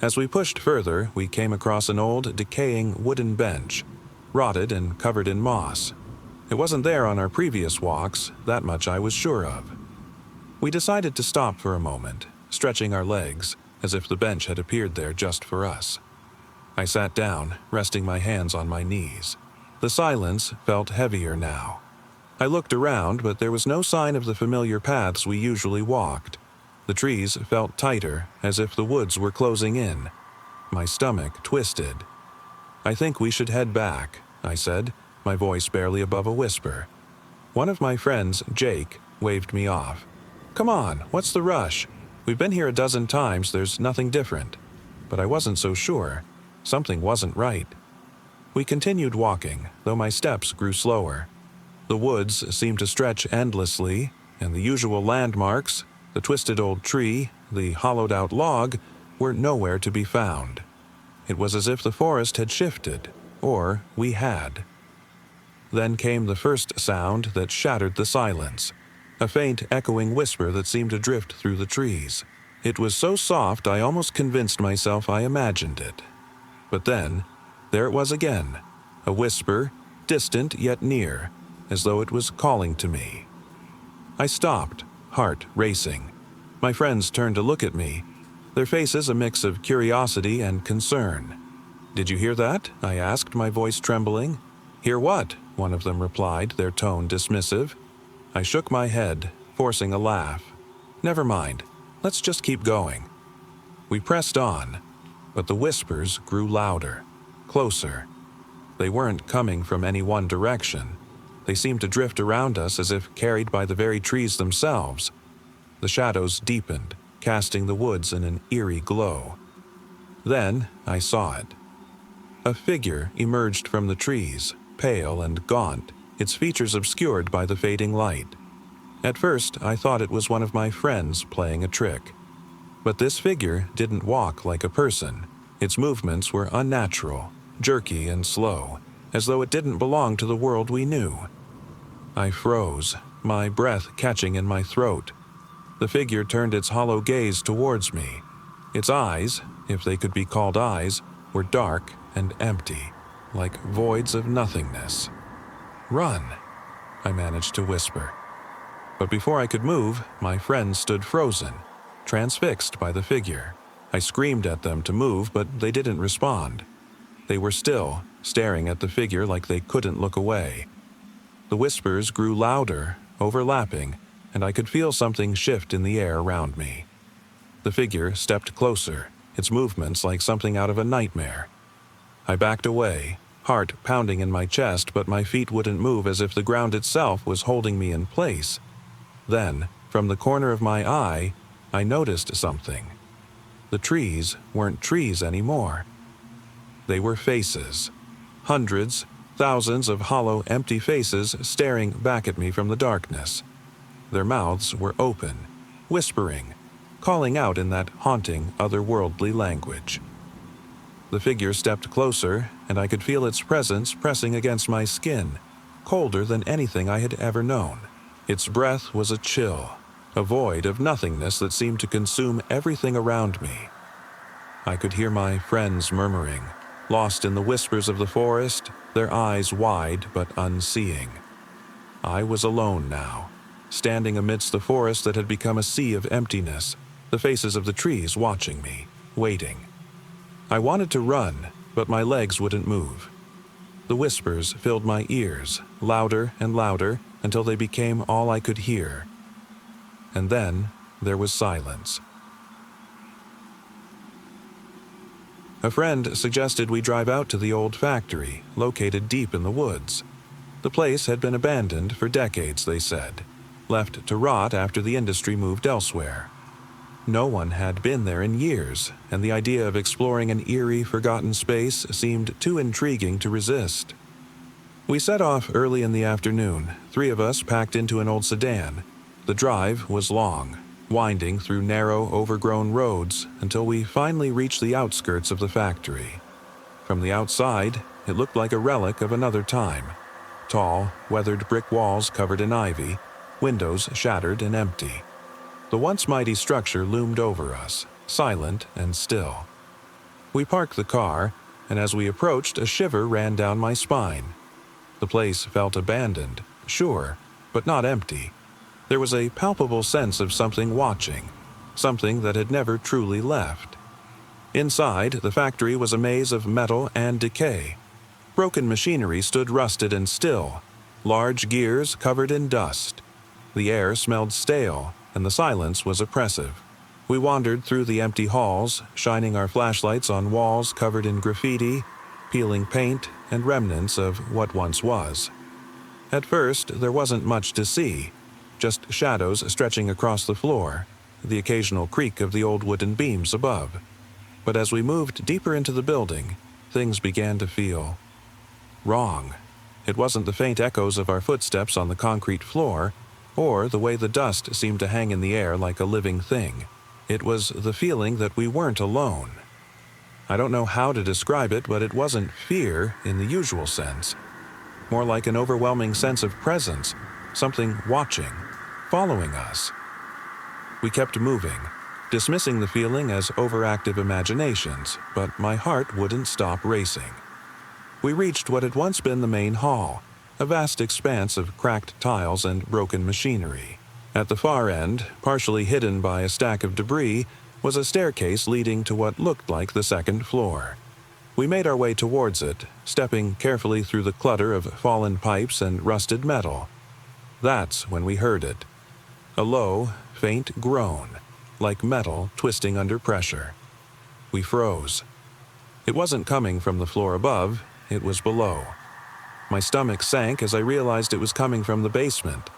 As we pushed further, we came across an old, decaying wooden bench, rotted and covered in moss. It wasn't there on our previous walks, that much I was sure of. We decided to stop for a moment, stretching our legs, as if the bench had appeared there just for us. I sat down, resting my hands on my knees. The silence felt heavier now. I looked around, but there was no sign of the familiar paths we usually walked. The trees felt tighter, as if the woods were closing in. My stomach twisted. "I think we should head back," I said, my voice barely above a whisper. One of my friends, Jake, waved me off. "Come on, what's the rush? We've been here a dozen times, there's nothing different." But I wasn't so sure. Something wasn't right. We continued walking, though my steps grew slower. The woods seemed to stretch endlessly, and the usual landmarks, the twisted old tree, the hollowed-out log, were nowhere to be found. It was as if the forest had shifted, or we had. Then came the first sound that shattered the silence, a faint echoing whisper that seemed to drift through the trees. It was so soft I almost convinced myself I imagined it. But then, there it was again, a whisper, distant yet near, as though it was calling to me. I stopped, heart racing. My friends turned to look at me, their faces a mix of curiosity and concern. "Did you hear that?" I asked, my voice trembling. "Hear what?" one of them replied, their tone dismissive. I shook my head, forcing a laugh. "Never mind. Let's just keep going." We pressed on, but the whispers grew louder, closer. They weren't coming from any one direction. They seemed to drift around us as if carried by the very trees themselves. The shadows deepened, casting the woods in an eerie glow. Then I saw it. A figure emerged from the trees, pale and gaunt, its features obscured by the fading light. At first, I thought it was one of my friends playing a trick. But this figure didn't walk like a person. Its movements were unnatural, jerky and slow, as though it didn't belong to the world we knew. I froze, my breath catching in my throat. The figure turned its hollow gaze towards me. Its eyes, if they could be called eyes, were dark and empty, like voids of nothingness. "Run," I managed to whisper. But before I could move, my friends stood frozen, transfixed by the figure. I screamed at them to move, but they didn't respond. They were still, staring at the figure like they couldn't look away. The whispers grew louder, overlapping, and I could feel something shift in the air around me. The figure stepped closer, its movements like something out of a nightmare. I backed away, heart pounding in my chest, but my feet wouldn't move, as if the ground itself was holding me in place. Then, from the corner of my eye, I noticed something. The trees weren't trees anymore. They were faces. Hundreds, thousands of hollow, empty faces staring back at me from the darkness. Their mouths were open, whispering, calling out in that haunting, otherworldly language. The figure stepped closer, and I could feel its presence pressing against my skin, colder than anything I had ever known. Its breath was a chill, a void of nothingness that seemed to consume everything around me. I could hear my friends murmuring, lost in the whispers of the forest, their eyes wide but unseeing. I was alone now, standing amidst the forest that had become a sea of emptiness, the faces of the trees watching me, waiting. I wanted to run, but my legs wouldn't move. The whispers filled my ears, louder and louder, until they became all I could hear. And then there was silence. A friend suggested we drive out to the old factory, located deep in the woods. The place had been abandoned for decades, they said, left to rot after the industry moved elsewhere. No one had been there in years, and the idea of exploring an eerie, forgotten space seemed too intriguing to resist. We set off early in the afternoon, 3 of us packed into an old sedan. The drive was long, winding through narrow, overgrown roads until we finally reached the outskirts of the factory. From the outside, it looked like a relic of another time. Tall, weathered brick walls covered in ivy, windows shattered and empty. The once mighty structure loomed over us, silent and still. We parked the car, and as we approached, a shiver ran down my spine. The place felt abandoned, sure, but not empty. There was a palpable sense of something watching, something that had never truly left. Inside, the factory was a maze of metal and decay. Broken machinery stood rusted and still, large gears covered in dust. The air smelled stale, and the silence was oppressive. We wandered through the empty halls, shining our flashlights on walls covered in graffiti, peeling paint, and remnants of what once was. At first, there wasn't much to see, just shadows stretching across the floor, the occasional creak of the old wooden beams above. But as we moved deeper into the building, things began to feel wrong. It wasn't the faint echoes of our footsteps on the concrete floor, or the way the dust seemed to hang in the air like a living thing. It was the feeling that we weren't alone. I don't know how to describe it, but it wasn't fear in the usual sense. More like an overwhelming sense of presence, something watching, following us. We kept moving, dismissing the feeling as overactive imaginations, but my heart wouldn't stop racing. We reached what had once been the main hall, a vast expanse of cracked tiles and broken machinery. At the far end, partially hidden by a stack of debris, was a staircase leading to what looked like the second floor. We made our way towards it, stepping carefully through the clutter of fallen pipes and rusted metal. That's when we heard it. A low, faint groan, like metal twisting under pressure. We froze. It wasn't coming from the floor above, it was below. My stomach sank as I realized it was coming from the basement.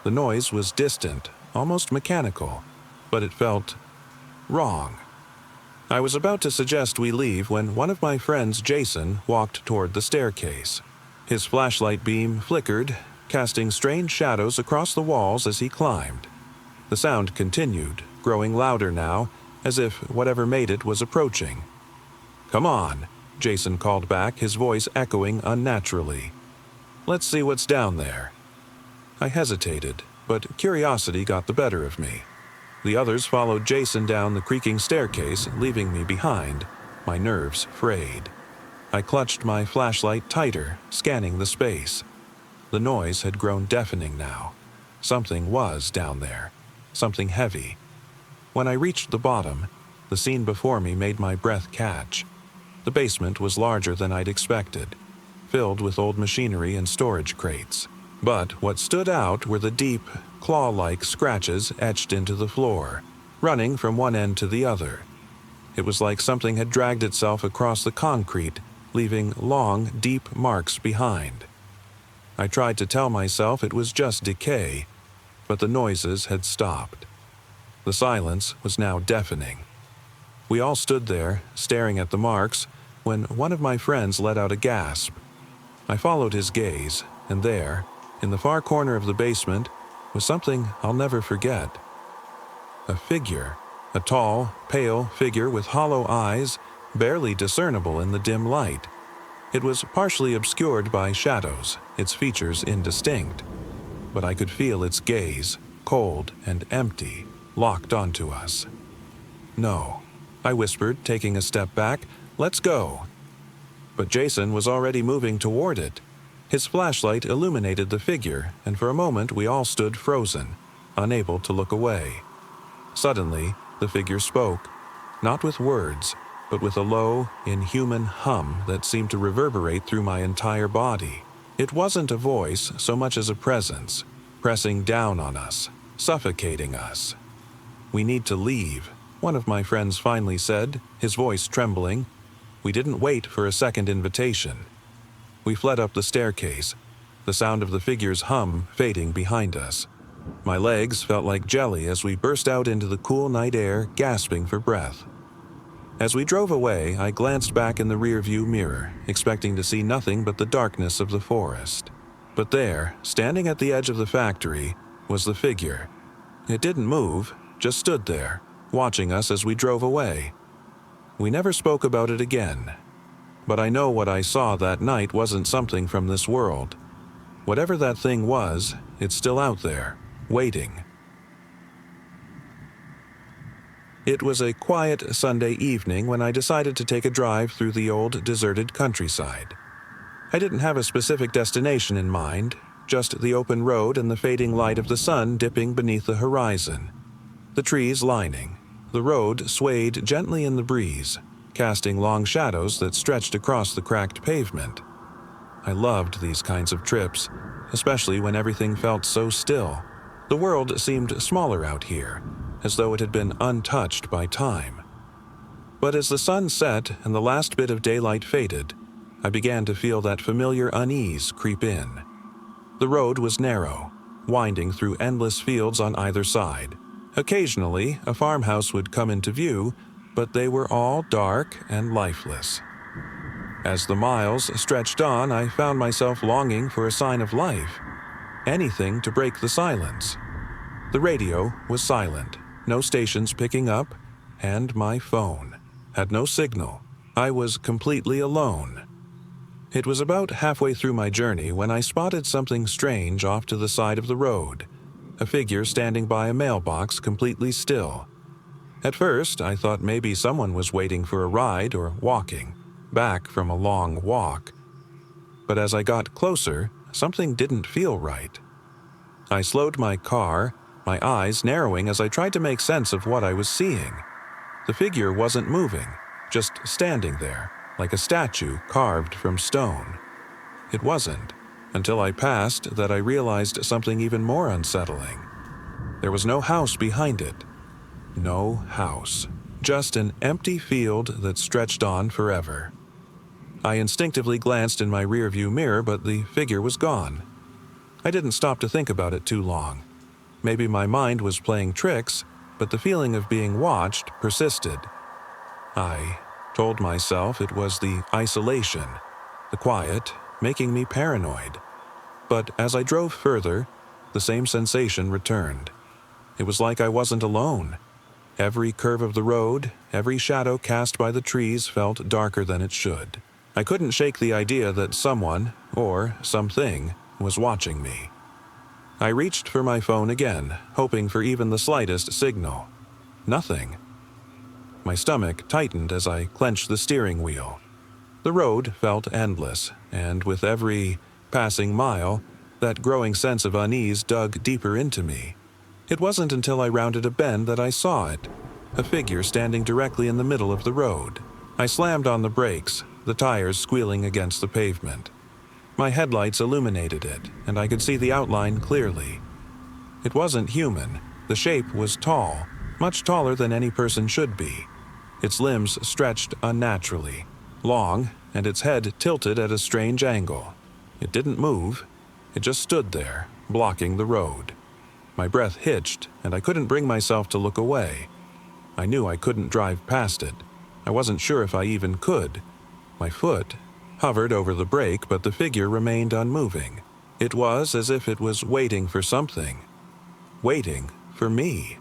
The noise was distant, almost mechanical, but it felt wrong. I was about to suggest we leave when one of my friends, Jason, walked toward the staircase. His flashlight beam flickered, casting strange shadows across the walls as he climbed. The sound continued, growing louder now, as if whatever made it was approaching. "Come on," Jason called back, his voice echoing unnaturally. "Let's see what's down there." I hesitated, but curiosity got the better of me. The others followed Jason down the creaking staircase, leaving me behind, my nerves frayed. I clutched my flashlight tighter, scanning the space. The noise had grown deafening now. Something was down there, something heavy. When I reached the bottom, the scene before me made my breath catch. The basement was larger than I'd expected, filled with old machinery and storage crates. But what stood out were the deep, claw-like scratches etched into the floor, running from one end to the other. It was like something had dragged itself across the concrete, leaving long, deep marks behind. I tried to tell myself it was just decay, but the noises had stopped. The silence was now deafening. We all stood there, staring at the marks, when one of my friends let out a gasp. I followed his gaze, and there, in the far corner of the basement, was something I'll never forget. A figure, a tall, pale figure with hollow eyes, barely discernible in the dim light. It was partially obscured by shadows, its features indistinct, but I could feel its gaze, cold and empty, locked onto us. "No," I whispered, taking a step back. "Let's go." But Jason was already moving toward it. His flashlight illuminated the figure, and for a moment we all stood frozen, unable to look away. Suddenly, the figure spoke, not with words, but with a low, inhuman hum that seemed to reverberate through my entire body. It wasn't a voice so much as a presence, pressing down on us, suffocating us. "We need to leave," one of my friends finally said, his voice trembling. We didn't wait for a second invitation. We fled up the staircase, the sound of the figure's hum fading behind us. My legs felt like jelly as we burst out into the cool night air, gasping for breath. As we drove away, I glanced back in the rearview mirror, expecting to see nothing but the darkness of the forest. But there, standing at the edge of the factory, was the figure. It didn't move, just stood there, watching us as we drove away. We never spoke about it again. But I know what I saw that night wasn't something from this world. Whatever that thing was, it's still out there, waiting. It was a quiet Sunday evening when I decided to take a drive through the old, deserted countryside. I didn't have a specific destination in mind, just the open road and the fading light of the sun dipping beneath the horizon. The trees lining. The road swayed gently in the breeze, casting long shadows that stretched across the cracked pavement. I loved these kinds of trips, especially when everything felt so still. The world seemed smaller out here, as though it had been untouched by time. But as the sun set and the last bit of daylight faded, I began to feel that familiar unease creep in. The road was narrow, winding through endless fields on either side. Occasionally, a farmhouse would come into view, but they were all dark and lifeless. As the miles stretched on, I found myself longing for a sign of life, anything to break the silence. The radio was silent, no stations picking up, and my phone had no signal. I was completely alone. It was about halfway through my journey when I spotted something strange off to the side of the road, a figure standing by a mailbox completely still. At first, I thought maybe someone was waiting for a ride or walking, back from a long walk. But as I got closer, something didn't feel right. I slowed my car, my eyes narrowing as I tried to make sense of what I was seeing. The figure wasn't moving, just standing there, like a statue carved from stone. It wasn't, until I passed, that I realized something even more unsettling. There was no house behind it. No house. Just an empty field that stretched on forever. I instinctively glanced in my rearview mirror, but the figure was gone. I didn't stop to think about it too long. Maybe my mind was playing tricks, but the feeling of being watched persisted. I told myself it was the isolation, the quiet, making me paranoid. But as I drove further, the same sensation returned. It was like I wasn't alone. Every curve of the road, every shadow cast by the trees felt darker than it should. I couldn't shake the idea that someone, or something, was watching me. I reached for my phone again, hoping for even the slightest signal. Nothing. My stomach tightened as I clenched the steering wheel. The road felt endless, and with every passing mile, that growing sense of unease dug deeper into me. It wasn't until I rounded a bend that I saw it, a figure standing directly in the middle of the road. I slammed on the brakes, the tires squealing against the pavement. My headlights illuminated it, and I could see the outline clearly. It wasn't human. The shape was tall, much taller than any person should be. Its limbs stretched unnaturally, long, and its head tilted at a strange angle. It didn't move. It just stood there, blocking the road. My breath hitched, and I couldn't bring myself to look away. I knew I couldn't drive past it. I wasn't sure if I even could. My foot hovered over the brake, but the figure remained unmoving. It was as if it was waiting for something. Waiting for me.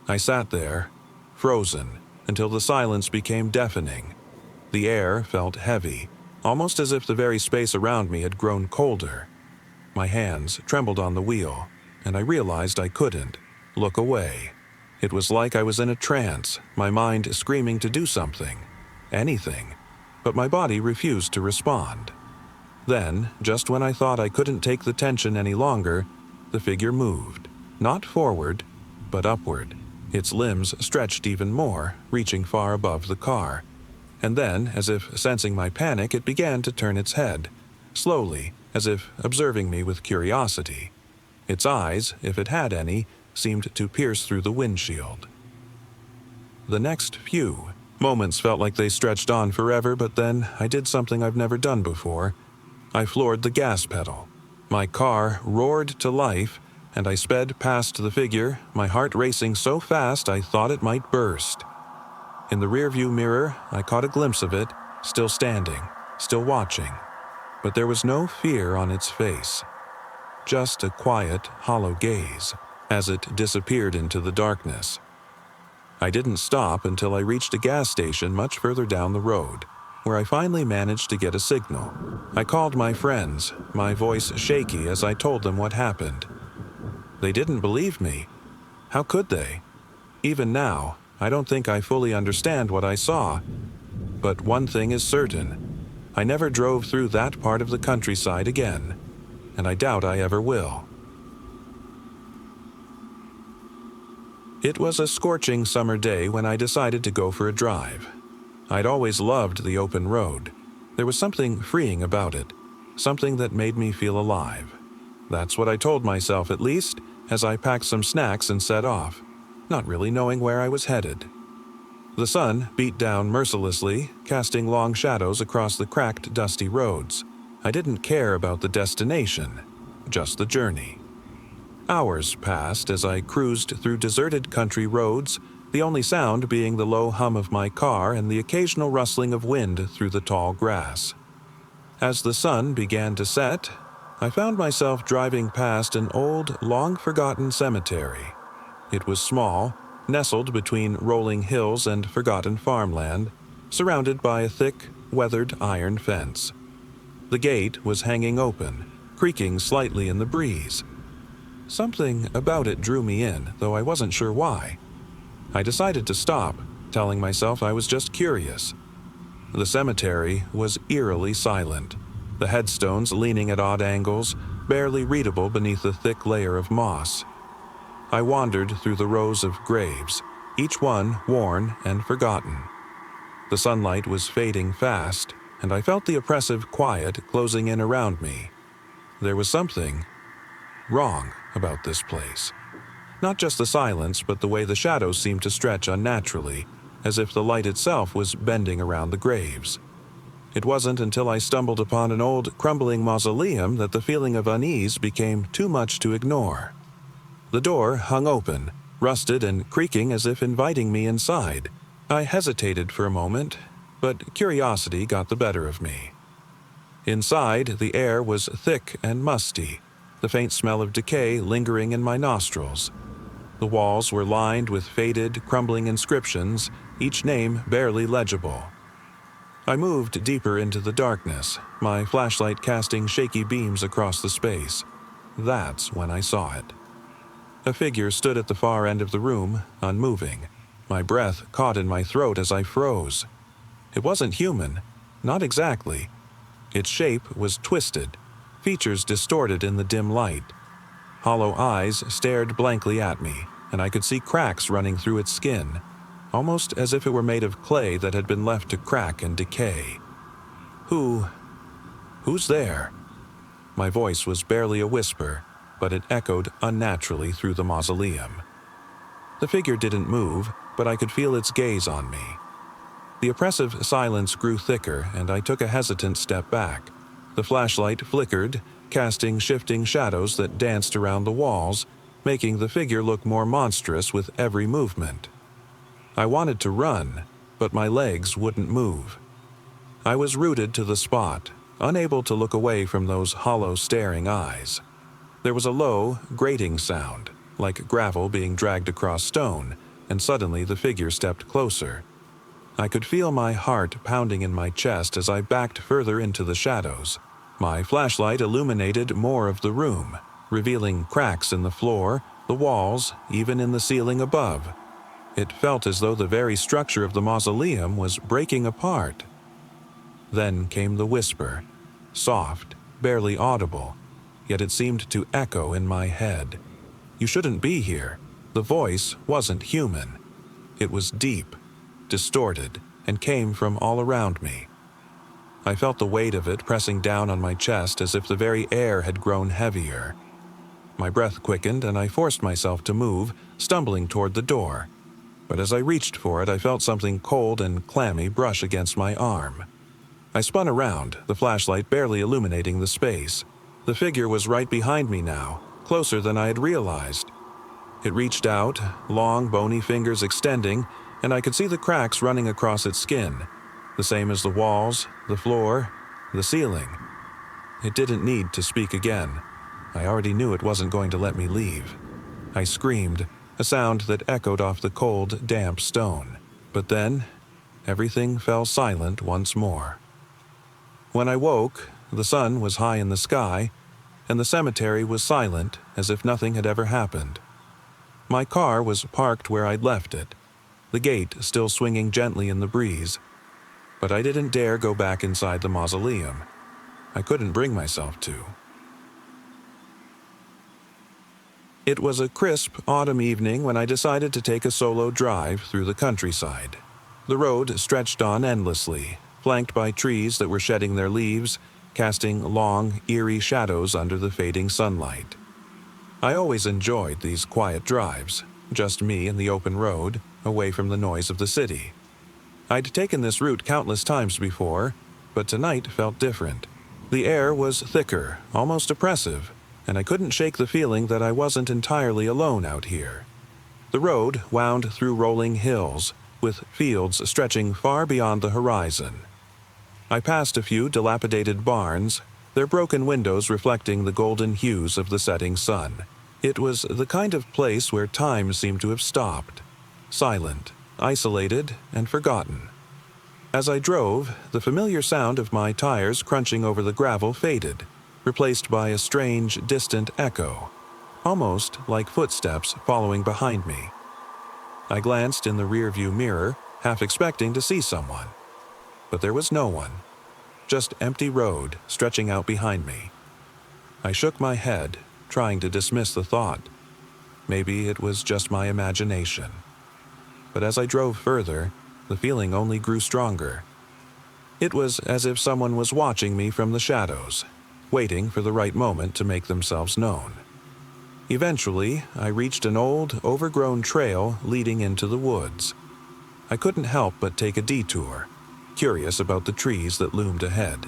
I sat there, frozen, until the silence became deafening. The air felt heavy, almost as if the very space around me had grown colder. My hands trembled on the wheel, and I realized I couldn't look away. It was like I was in a trance, my mind screaming to do something, anything, but my body refused to respond. Then, just when I thought I couldn't take the tension any longer, the figure moved, not forward, but upward. Its limbs stretched even more, reaching far above the car. And then, as if sensing my panic, it began to turn its head, slowly, as if observing me with curiosity. Its eyes, if it had any, seemed to pierce through the windshield. The next few moments felt like they stretched on forever, but then I did something I've never done before. I floored the gas pedal. My car roared to life, and I sped past the figure, my heart racing so fast I thought it might burst. In the rearview mirror, I caught a glimpse of it, still standing, still watching. But there was no fear on its face, just a quiet, hollow gaze, as it disappeared into the darkness. I didn't stop until I reached a gas station much further down the road, where I finally managed to get a signal. I called my friends, my voice shaky as I told them what happened. They didn't believe me. How could they? Even now, I don't think I fully understand what I saw. But one thing is certain. I never drove through that part of the countryside again, and I doubt I ever will. It was a scorching summer day when I decided to go for a drive. I'd always loved the open road. There was something freeing about it, something that made me feel alive. That's what I told myself, at least, as I packed some snacks and set off, not really knowing where I was headed. The sun beat down mercilessly, casting long shadows across the cracked, dusty roads. I didn't care about the destination, just the journey. Hours passed as I cruised through deserted country roads, the only sound being the low hum of my car and the occasional rustling of wind through the tall grass. As the sun began to set, I found myself driving past an old, long-forgotten cemetery. It was small, nestled between rolling hills and forgotten farmland, surrounded by a thick, weathered iron fence. The gate was hanging open, creaking slightly in the breeze. Something about it drew me in, though I wasn't sure why. I decided to stop, telling myself I was just curious. The cemetery was eerily silent, the headstones leaning at odd angles, barely readable beneath a thick layer of moss. I wandered through the rows of graves, each one worn and forgotten. The sunlight was fading fast, and I felt the oppressive quiet closing in around me. There was something wrong about this place. Not just the silence, but the way the shadows seemed to stretch unnaturally, as if the light itself was bending around the graves. It wasn't until I stumbled upon an old, crumbling mausoleum that the feeling of unease became too much to ignore. The door hung open, rusted and creaking as if inviting me inside. I hesitated for a moment, but curiosity got the better of me. Inside, the air was thick and musty, the faint smell of decay lingering in my nostrils. The walls were lined with faded, crumbling inscriptions, each name barely legible. I moved deeper into the darkness, my flashlight casting shaky beams across the space. That's when I saw it. A figure stood at the far end of the room, unmoving. My breath caught in my throat as I froze. It wasn't human, not exactly. Its shape was twisted, features distorted in the dim light. Hollow eyes stared blankly at me, and I could see cracks running through its skin, almost as if it were made of clay that had been left to crack and decay. Who's there? My voice was barely a whisper, but it echoed unnaturally through the mausoleum. The figure didn't move, but I could feel its gaze on me. The oppressive silence grew thicker, and I took a hesitant step back. The flashlight flickered, casting shifting shadows that danced around the walls, making the figure look more monstrous with every movement. I wanted to run, but my legs wouldn't move. I was rooted to the spot, unable to look away from those hollow, staring eyes. There was a low, grating sound, like gravel being dragged across stone, and suddenly the figure stepped closer. I could feel my heart pounding in my chest as I backed further into the shadows. My flashlight illuminated more of the room, revealing cracks in the floor, the walls, even in the ceiling above. It felt as though the very structure of the mausoleum was breaking apart. Then came the whisper, soft, barely audible, yet it seemed to echo in my head. You shouldn't be here. The voice wasn't human. It was deep, distorted, and came from all around me. I felt the weight of it pressing down on my chest as if the very air had grown heavier. My breath quickened and I forced myself to move, stumbling toward the door. But as I reached for it, I felt something cold and clammy brush against my arm. I spun around, the flashlight barely illuminating the space. The figure was right behind me now, closer than I had realized. It reached out, long, bony fingers extending, and I could see the cracks running across its skin, the same as the walls, the floor, the ceiling. It didn't need to speak again. I already knew it wasn't going to let me leave. I screamed, a sound that echoed off the cold, damp stone. But then, everything fell silent once more. When I woke, the sun was high in the sky, and the cemetery was silent as if nothing had ever happened. My car was parked where I'd left it, the gate still swinging gently in the breeze. But I didn't dare go back inside the mausoleum. I couldn't bring myself to. It was a crisp autumn evening when I decided to take a solo drive through the countryside. The road stretched on endlessly, flanked by trees that were shedding their leaves, casting long, eerie shadows under the fading sunlight. I always enjoyed these quiet drives, just me and the open road, away from the noise of the city. I'd taken this route countless times before, but tonight felt different. The air was thicker, almost oppressive, and I couldn't shake the feeling that I wasn't entirely alone out here. The road wound through rolling hills, with fields stretching far beyond the horizon. I passed a few dilapidated barns, their broken windows reflecting the golden hues of the setting sun. It was the kind of place where time seemed to have stopped, silent, isolated, and forgotten. As I drove, the familiar sound of my tires crunching over the gravel faded, replaced by a strange, distant echo, almost like footsteps following behind me. I glanced in the rearview mirror, half expecting to see someone. But there was no one, just empty road stretching out behind me. I shook my head, trying to dismiss the thought. Maybe it was just my imagination. But as I drove further, the feeling only grew stronger. It was as if someone was watching me from the shadows, waiting for the right moment to make themselves known. Eventually, I reached an old, overgrown trail leading into the woods. I couldn't help but take a detour, curious about the trees that loomed ahead.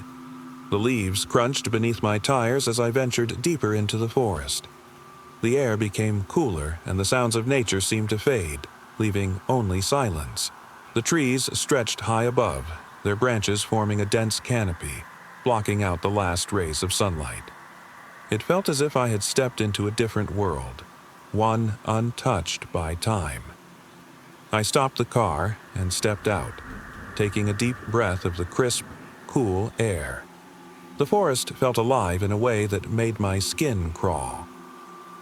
The leaves crunched beneath my tires as I ventured deeper into the forest. The air became cooler and the sounds of nature seemed to fade, leaving only silence. The trees stretched high above, their branches forming a dense canopy. blocking out the last rays of sunlight. It felt as if I had stepped into a different world, one untouched by time. I stopped the car and stepped out, taking a deep breath of the crisp, cool air. The forest felt alive in a way that made my skin crawl.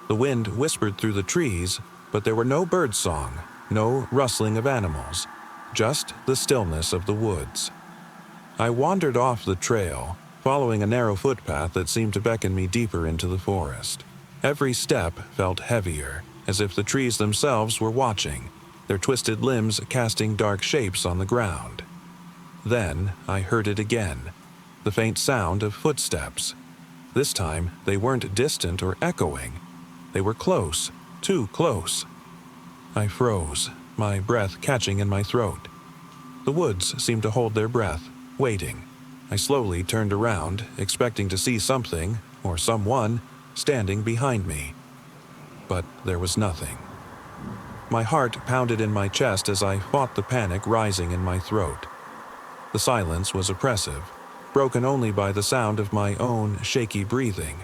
The wind whispered through the trees, but there were no birdsong, no rustling of animals, just the stillness of the woods. I wandered off the trail, following a narrow footpath that seemed to beckon me deeper into the forest. Every step felt heavier, as if the trees themselves were watching, their twisted limbs casting dark shapes on the ground. Then I heard it again, the faint sound of footsteps. This time, they weren't distant or echoing. They were close, too close. I froze, my breath catching in my throat. The woods seemed to hold their breath, waiting. I slowly turned around, expecting to see something, or someone, standing behind me. But there was nothing. My heart pounded in my chest as I fought the panic rising in my throat. The silence was oppressive, broken only by the sound of my own shaky breathing.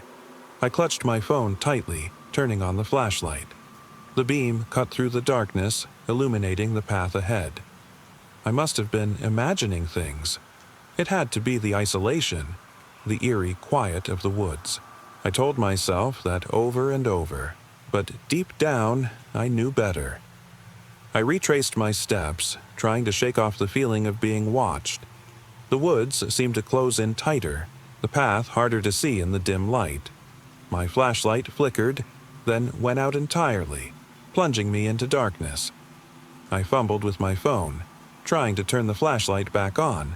I clutched my phone tightly, turning on the flashlight. The beam cut through the darkness, illuminating the path ahead. I must have been imagining things. It had to be the isolation, the eerie quiet of the woods. I told myself that over and over, but deep down, I knew better. I retraced my steps, trying to shake off the feeling of being watched. The woods seemed to close in tighter, the path harder to see in the dim light. My flashlight flickered, then went out entirely, plunging me into darkness. I fumbled with my phone, trying to turn the flashlight back on,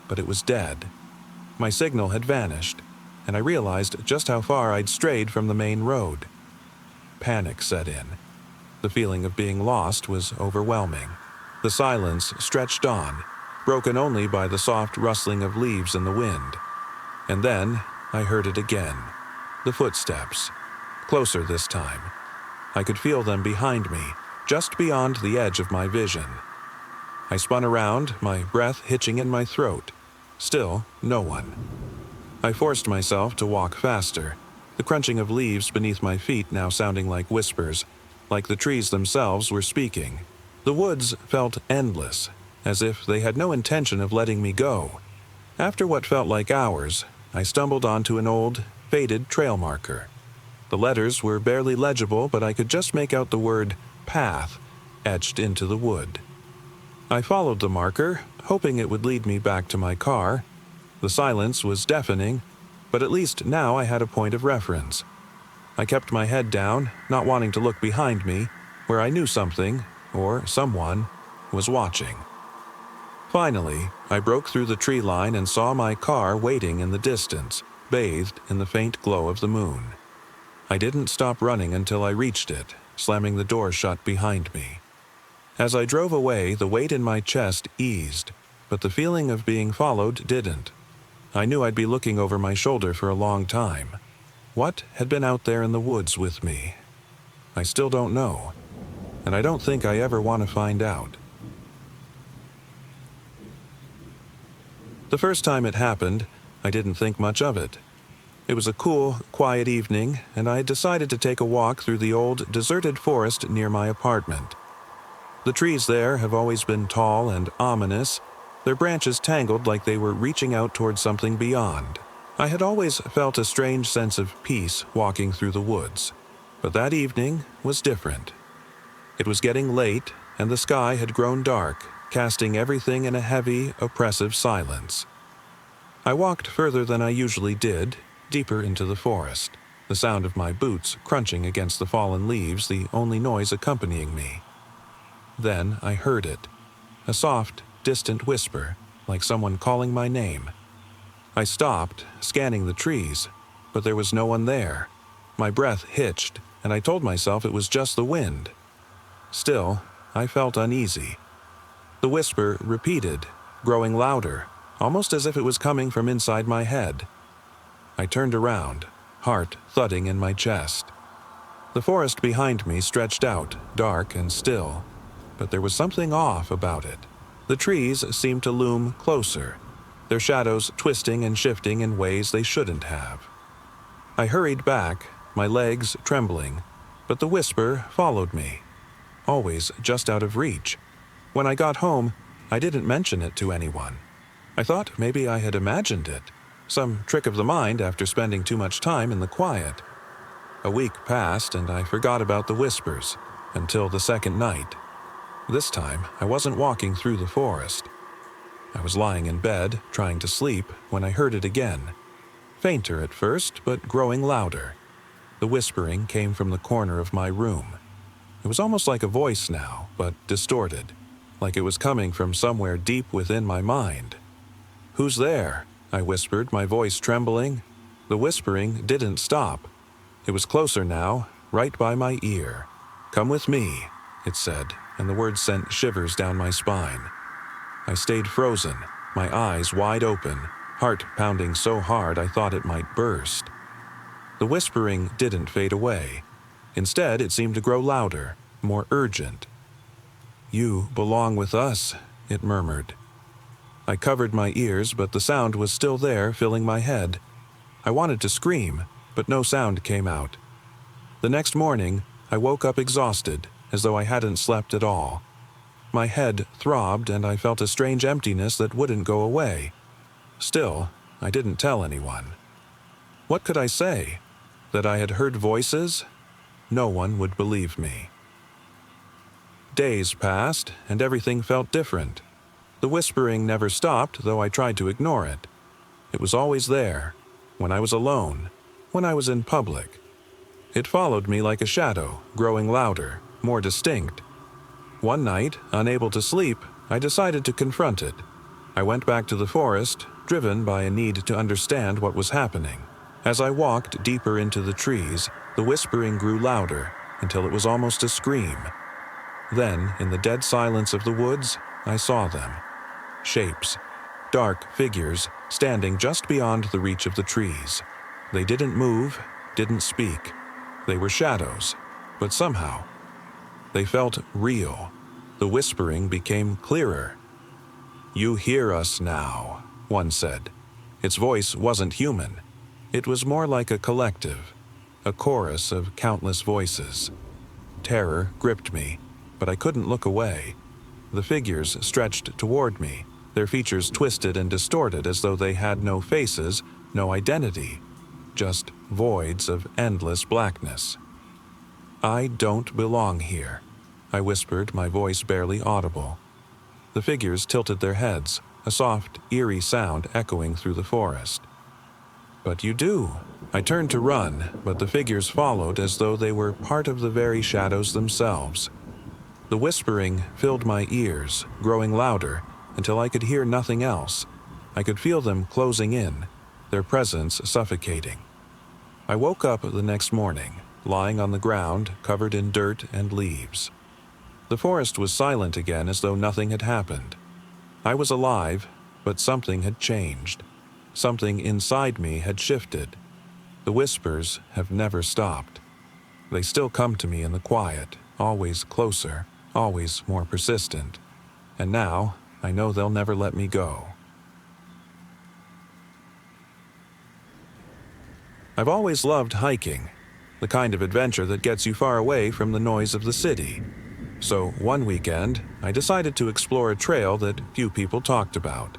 but it was dead. My signal had vanished, and I realized just how far I'd strayed from the main road. Panic set in. The feeling of being lost was overwhelming. The silence stretched on, broken only by the soft rustling of leaves in the wind. And then I heard it again. The footsteps. Closer this time. I could feel them behind me, just beyond the edge of my vision. I spun around, my breath hitching in my throat. Still, no one. I forced myself to walk faster, the crunching of leaves beneath my feet now sounding like whispers, like the trees themselves were speaking. The woods felt endless, as if they had no intention of letting me go. After what felt like hours, I stumbled onto an old, faded trail marker. The letters were barely legible, but I could just make out the word path etched into the wood. I followed the marker, hoping it would lead me back to my car. The silence was deafening, but at least now I had a point of reference. I kept my head down, not wanting to look behind me, where I knew something, or someone, was watching. Finally, I broke through the tree line and saw my car waiting in the distance, bathed in the faint glow of the moon. I didn't stop running until I reached it, slamming the door shut behind me. As I drove away, the weight in my chest eased, but the feeling of being followed didn't. I knew I'd be looking over my shoulder for a long time. What had been out there in the woods with me? I still don't know, and I don't think I ever want to find out. The first time it happened, I didn't think much of it. It was a cool, quiet evening, and I decided to take a walk through the old, deserted forest near my apartment. The trees there have always been tall and ominous, their branches tangled like they were reaching out toward something beyond. I had always felt a strange sense of peace walking through the woods, but that evening was different. It was getting late, and the sky had grown dark, casting everything in a heavy, oppressive silence. I walked further than I usually did, deeper into the forest, the sound of my boots crunching against the fallen leaves the only noise accompanying me. Then I heard it, a soft, distant whisper, like someone calling my name. I stopped, scanning the trees, but there was no one there. My breath hitched, and I told myself it was just the wind. Still, I felt uneasy. The whisper repeated, growing louder, almost as if it was coming from inside my head. I turned around, heart thudding in my chest. The forest behind me stretched out, dark and still, but there was something off about it. The trees seemed to loom closer, their shadows twisting and shifting in ways they shouldn't have. I hurried back, my legs trembling, but the whisper followed me, always just out of reach. When I got home, I didn't mention it to anyone. I thought maybe I had imagined it, some trick of the mind after spending too much time in the quiet. A week passed and I forgot about the whispers until the second night. This time, I wasn't walking through the forest. I was lying in bed, trying to sleep, when I heard it again. Fainter at first, but growing louder. The whispering came from the corner of my room. It was almost like a voice now, but distorted, like it was coming from somewhere deep within my mind. "Who's there?" I whispered, my voice trembling. The whispering didn't stop. It was closer now, right by my ear. "Come with me," it said, and the words sent shivers down my spine. I stayed frozen, my eyes wide open, heart pounding so hard I thought it might burst. The whispering didn't fade away. Instead, it seemed to grow louder, more urgent. "You belong with us," it murmured. I covered my ears, but the sound was still there, filling my head. I wanted to scream, but no sound came out. The next morning, I woke up exhausted, as though I hadn't slept at all. My head throbbed and I felt a strange emptiness that wouldn't go away. Still, I didn't tell anyone. What could I say? That I had heard voices? No one would believe me. Days passed, and everything felt different. The whispering never stopped, though I tried to ignore it. It was always there, when I was alone, when I was in public. It followed me like a shadow, growing louder, more distinct. One night, unable to sleep, I decided to confront it. I went back to the forest, driven by a need to understand what was happening. As I walked deeper into the trees, the whispering grew louder, until it was almost a scream. Then, in the dead silence of the woods, I saw them. Shapes, dark figures, standing just beyond the reach of the trees. They didn't move, didn't speak. They were shadows, but somehow, they felt real. The whispering became clearer. "You hear us now," one said. Its voice wasn't human. It was more like a collective, a chorus of countless voices. Terror gripped me, but I couldn't look away. The figures stretched toward me, their features twisted and distorted as though they had no faces, no identity, just voids of endless blackness. "I don't belong here," I whispered, my voice barely audible. The figures tilted their heads, a soft, eerie sound echoing through the forest. "But you do." I turned to run, but the figures followed as though they were part of the very shadows themselves. The whispering filled my ears, growing louder, until I could hear nothing else. I could feel them closing in, their presence suffocating. I woke up the next morning, lying on the ground, covered in dirt and leaves. The forest was silent again, as though nothing had happened. I was alive, but something had changed. Something inside me had shifted. The whispers have never stopped. They still come to me in the quiet, always closer, always more persistent. And now, I know they'll never let me go. I've always loved hiking, the kind of adventure that gets you far away from the noise of the city. So one weekend, I decided to explore a trail that few people talked about.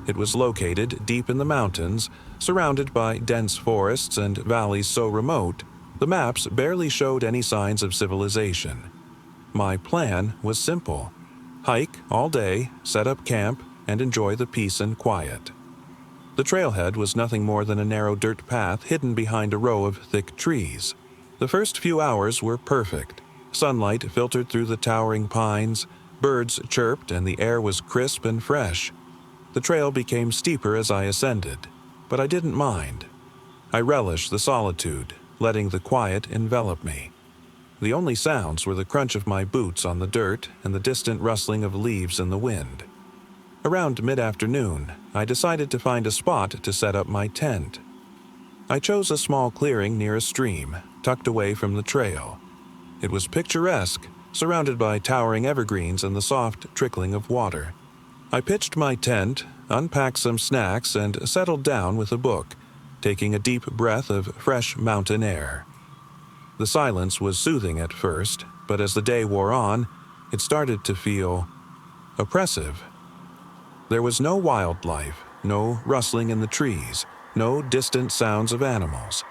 It was located deep in the mountains, surrounded by dense forests and valleys so remote, the maps barely showed any signs of civilization. My plan was simple: hike all day, set up camp, and enjoy the peace and quiet. The trailhead was nothing more than a narrow dirt path hidden behind a row of thick trees. The first few hours were perfect. Sunlight filtered through the towering pines, birds chirped, and the air was crisp and fresh. The trail became steeper as I ascended, but I didn't mind. I relished the solitude, letting the quiet envelop me. The only sounds were the crunch of my boots on the dirt and the distant rustling of leaves in the wind. Around mid-afternoon, I decided to find a spot to set up my tent. I chose a small clearing near a stream, tucked away from the trail. It was picturesque, surrounded by towering evergreens and the soft trickling of water. I pitched my tent, unpacked some snacks, and settled down with a book, taking a deep breath of fresh mountain air. The silence was soothing at first, but as the day wore on, it started to feel oppressive. There was no wildlife, no rustling in the trees, no distant sounds of animals.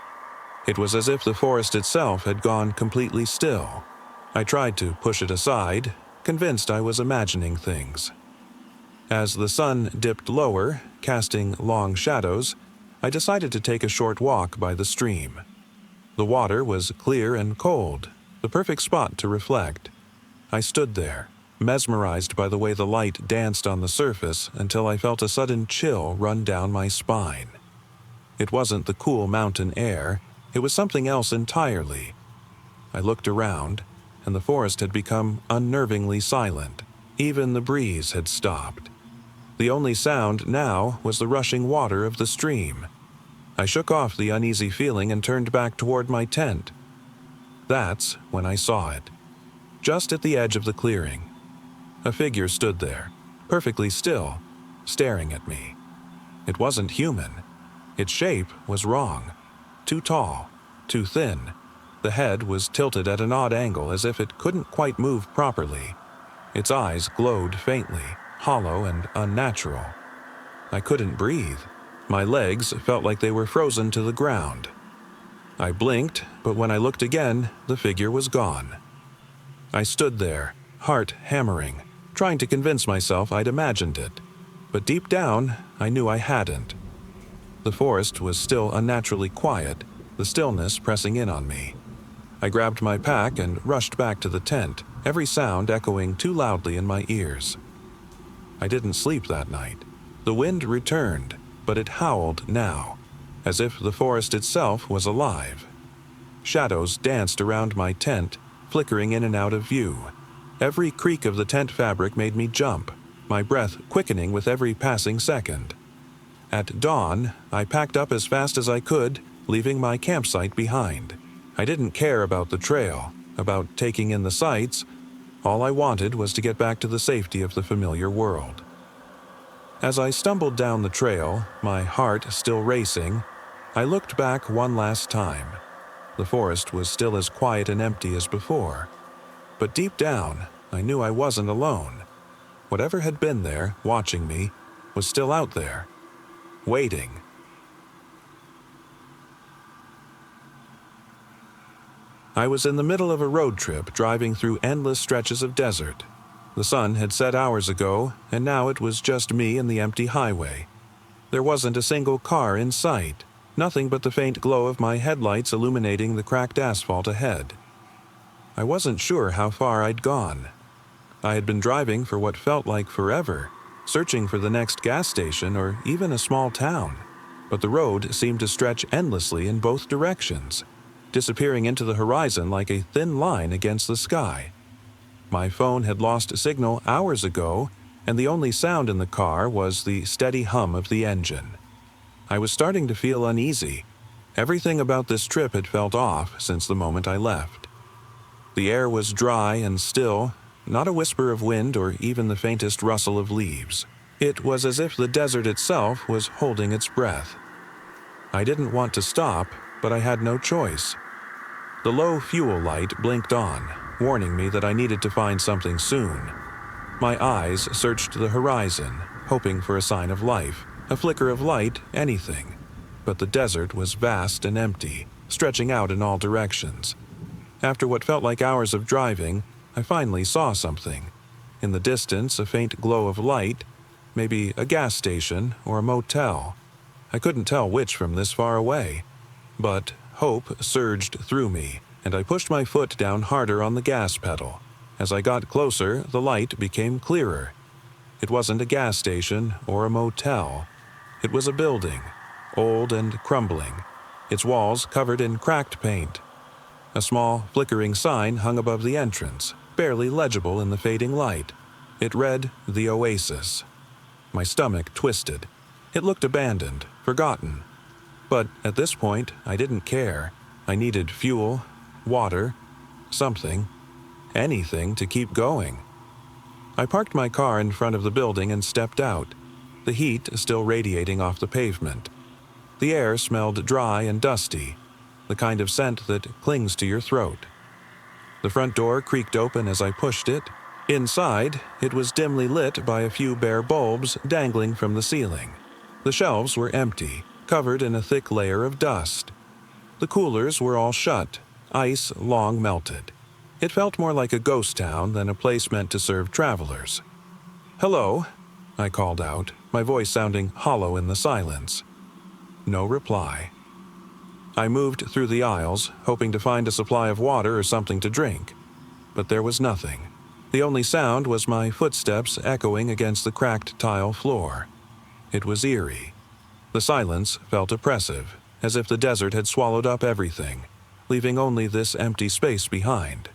It was as if the forest itself had gone completely still. I tried to push it aside, convinced I was imagining things. As the sun dipped lower, casting long shadows, I decided to take a short walk by the stream. The water was clear and cold, the perfect spot to reflect. I stood there, mesmerized by the way the light danced on the surface until I felt a sudden chill run down my spine. It wasn't the cool mountain air, it was something else entirely. I looked around, and the forest had become unnervingly silent. Even the breeze had stopped. The only sound now was the rushing water of the stream. I shook off the uneasy feeling and turned back toward my tent. That's when I saw it. Just at the edge of the clearing, a figure stood there, perfectly still, staring at me. It wasn't human. Its shape was wrong. Too tall, too thin. The head was tilted at an odd angle as if it couldn't quite move properly. Its eyes glowed faintly, hollow and unnatural. I couldn't breathe. My legs felt like they were frozen to the ground. I blinked, but when I looked again, the figure was gone. I stood there, heart hammering, trying to convince myself I'd imagined it. But deep down, I knew I hadn't. The forest was still unnaturally quiet, the stillness pressing in on me. I grabbed my pack and rushed back to the tent, every sound echoing too loudly in my ears. I didn't sleep that night. The wind returned, but it howled now, as if the forest itself was alive. Shadows danced around my tent, flickering in and out of view. Every creak of the tent fabric made me jump, my breath quickening with every passing second. At dawn, I packed up as fast as I could, leaving my campsite behind. I didn't care about the trail, about taking in the sights. All I wanted was to get back to the safety of the familiar world. As I stumbled down the trail, my heart still racing, I looked back one last time. The forest was still as quiet and empty as before. But deep down, I knew I wasn't alone. Whatever had been there, watching me, was still out there, waiting. I was in the middle of a road trip driving through endless stretches of desert. The sun had set hours ago, and now it was just me and the empty highway. There wasn't a single car in sight, nothing but the faint glow of my headlights illuminating the cracked asphalt ahead. I wasn't sure how far I'd gone. I had been driving for what felt like forever, searching for the next gas station or even a small town. But the road seemed to stretch endlessly in both directions, disappearing into the horizon like a thin line against the sky. My phone had lost signal hours ago, and the only sound in the car was the steady hum of the engine. I was starting to feel uneasy. Everything about this trip had felt off since the moment I left. The air was dry and still, not a whisper of wind or even the faintest rustle of leaves. It was as if the desert itself was holding its breath. I didn't want to stop, but I had no choice. The low fuel light blinked on, warning me that I needed to find something soon. My eyes searched the horizon, hoping for a sign of life, a flicker of light, anything. But the desert was vast and empty, stretching out in all directions. After what felt like hours of driving, I finally saw something. In the distance, a faint glow of light, maybe a gas station or a motel. I couldn't tell which from this far away. But hope surged through me, and I pushed my foot down harder on the gas pedal. As I got closer, the light became clearer. It wasn't a gas station or a motel. It was a building, old and crumbling, its walls covered in cracked paint. A small, flickering sign hung above the entrance, barely legible in the fading light. It read, "The Oasis." My stomach twisted. It looked abandoned, forgotten. But at this point, I didn't care. I needed fuel, water, something, anything to keep going. I parked my car in front of the building and stepped out. the heat still radiating off the pavement. The air smelled dry and dusty, the kind of scent that clings to your throat. The front door creaked open as I pushed it. Inside, it was dimly lit by a few bare bulbs dangling from the ceiling. The shelves were empty, covered in a thick layer of dust. The coolers were all shut, ice long melted. It felt more like a ghost town than a place meant to serve travelers. "Hello," I called out, my voice sounding hollow in the silence. No reply. I moved through the aisles, hoping to find a supply of water or something to drink. But there was nothing. The only sound was my footsteps echoing against the cracked tile floor. It was eerie. The silence felt oppressive, as if the desert had swallowed up everything, leaving only this empty space behind.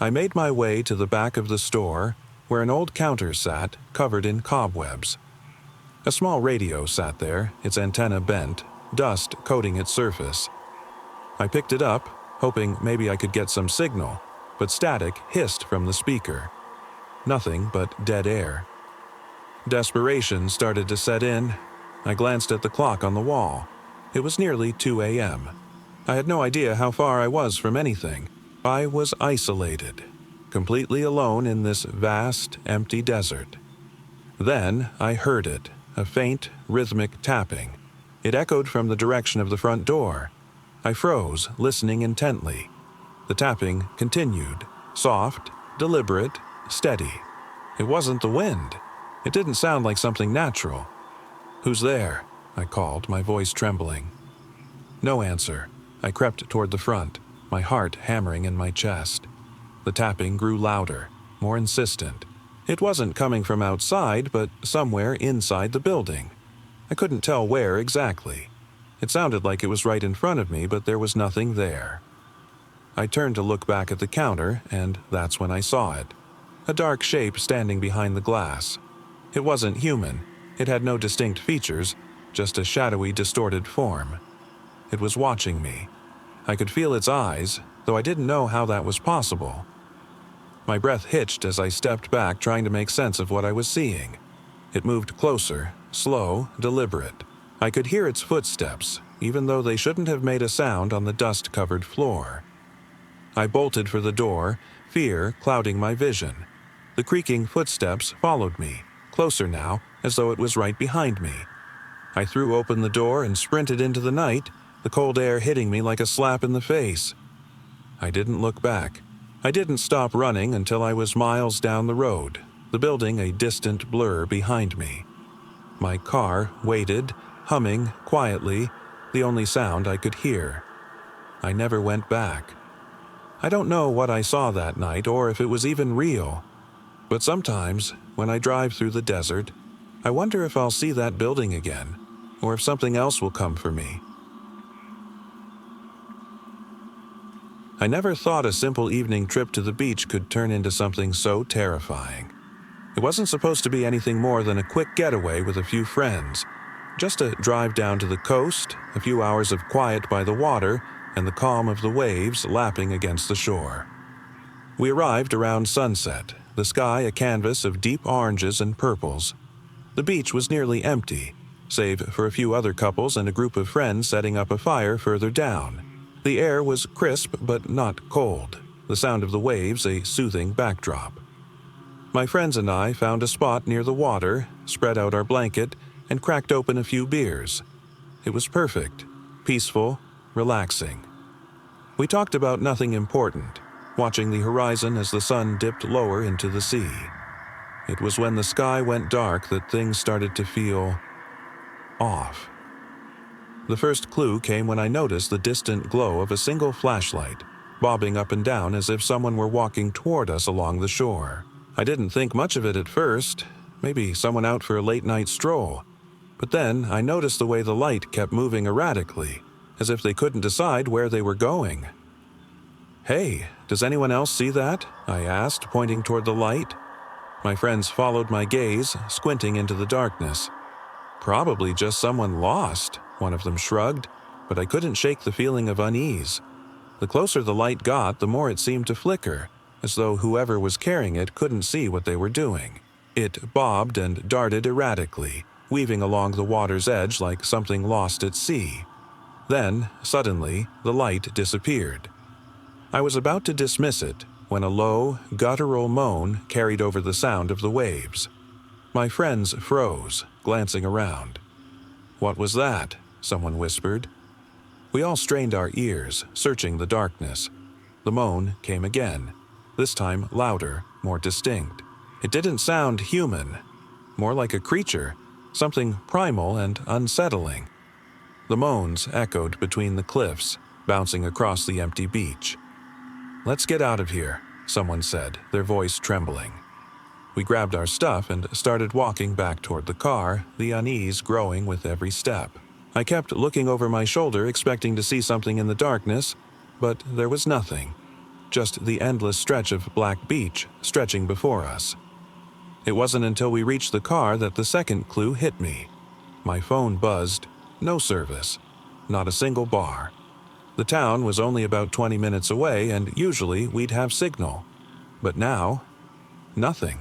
I made my way to the back of the store, where an old counter sat, covered in cobwebs. A small radio sat there, its antenna bent, dust coating its surface. I picked it up, hoping maybe I could get some signal, but static hissed from the speaker. Nothing but dead air. Desperation started to set in. I glanced at the clock on the wall. It was nearly 2 a.m. I had no idea how far I was from anything. I was isolated, completely alone in this vast, empty desert. Then I heard it, a faint, rhythmic tapping. It echoed from the direction of the front door. I froze, listening intently. The tapping continued, soft, deliberate, steady. It wasn't the wind. It didn't sound like something natural. "Who's there?" I called, my voice trembling. No answer. I crept toward the front, my heart hammering in my chest. The tapping grew louder, more insistent. It wasn't coming from outside, but somewhere inside the building. I couldn't tell where exactly. It sounded like it was right in front of me, but there was nothing there. I turned to look back at the counter, and that's when I saw it. A dark shape standing behind the glass. It wasn't human. It had no distinct features, just a shadowy, distorted form. It was watching me. I could feel its eyes, though I didn't know how that was possible. My breath hitched as I stepped back, trying to make sense of what I was seeing. It moved closer, slow, deliberate. I could hear its footsteps, even though they shouldn't have made a sound on the dust-covered floor. I bolted for the door, fear clouding my vision. The creaking footsteps followed me, closer now, as though it was right behind me. I threw open the door and sprinted into the night, the cold air hitting me like a slap in the face. I didn't look back. I didn't stop running until I was miles down the road, the building a distant blur behind me. My car waited, humming quietly, the only sound I could hear. I never went back. I don't know what I saw that night or if it was even real, but sometimes, when I drive through the desert, I wonder if I'll see that building again, or if something else will come for me. I never thought a simple evening trip to the beach could turn into something so terrifying. It wasn't supposed to be anything more than a quick getaway with a few friends. Just a drive down to the coast, a few hours of quiet by the water, and the calm of the waves lapping against the shore. We arrived around sunset, the sky a canvas of deep oranges and purples. The beach was nearly empty, save for a few other couples and a group of friends setting up a fire further down. The air was crisp but not cold, the sound of the waves a soothing backdrop. My friends and I found a spot near the water, spread out our blanket, and cracked open a few beers. It was perfect, peaceful, relaxing. We talked about nothing important, watching the horizon as the sun dipped lower into the sea. It was when the sky went dark that things started to feel off. The first clue came when I noticed the distant glow of a single flashlight, bobbing up and down as if someone were walking toward us along the shore. I didn't think much of it at first, maybe someone out for a late-night stroll. But then I noticed the way the light kept moving erratically, as if they couldn't decide where they were going. "Hey, does anyone else see that?" I asked, pointing toward the light. My friends followed my gaze, squinting into the darkness. "Probably just someone lost," one of them shrugged, but I couldn't shake the feeling of unease. The closer the light got, the more it seemed to flicker, as though whoever was carrying it couldn't see what they were doing. It bobbed and darted erratically, weaving along the water's edge like something lost at sea. Then, suddenly, the light disappeared. I was about to dismiss it when a low, guttural moan carried over the sound of the waves. My friends froze, glancing around. "What was that?" someone whispered. We all strained our ears, searching the darkness. The moan came again, this time louder, more distinct. It didn't sound human, more like a creature, something primal and unsettling. The moans echoed between the cliffs, bouncing across the empty beach. "Let's get out of here," someone said, their voice trembling. We grabbed our stuff and started walking back toward the car, the unease growing with every step. I kept looking over my shoulder, expecting to see something in the darkness, but there was nothing, just the endless stretch of black beach stretching before us. It wasn't until we reached the car that the second clue hit me. My phone buzzed. No service. Not a single bar. The town was only about 20 minutes away, and usually we'd have signal. But now, nothing.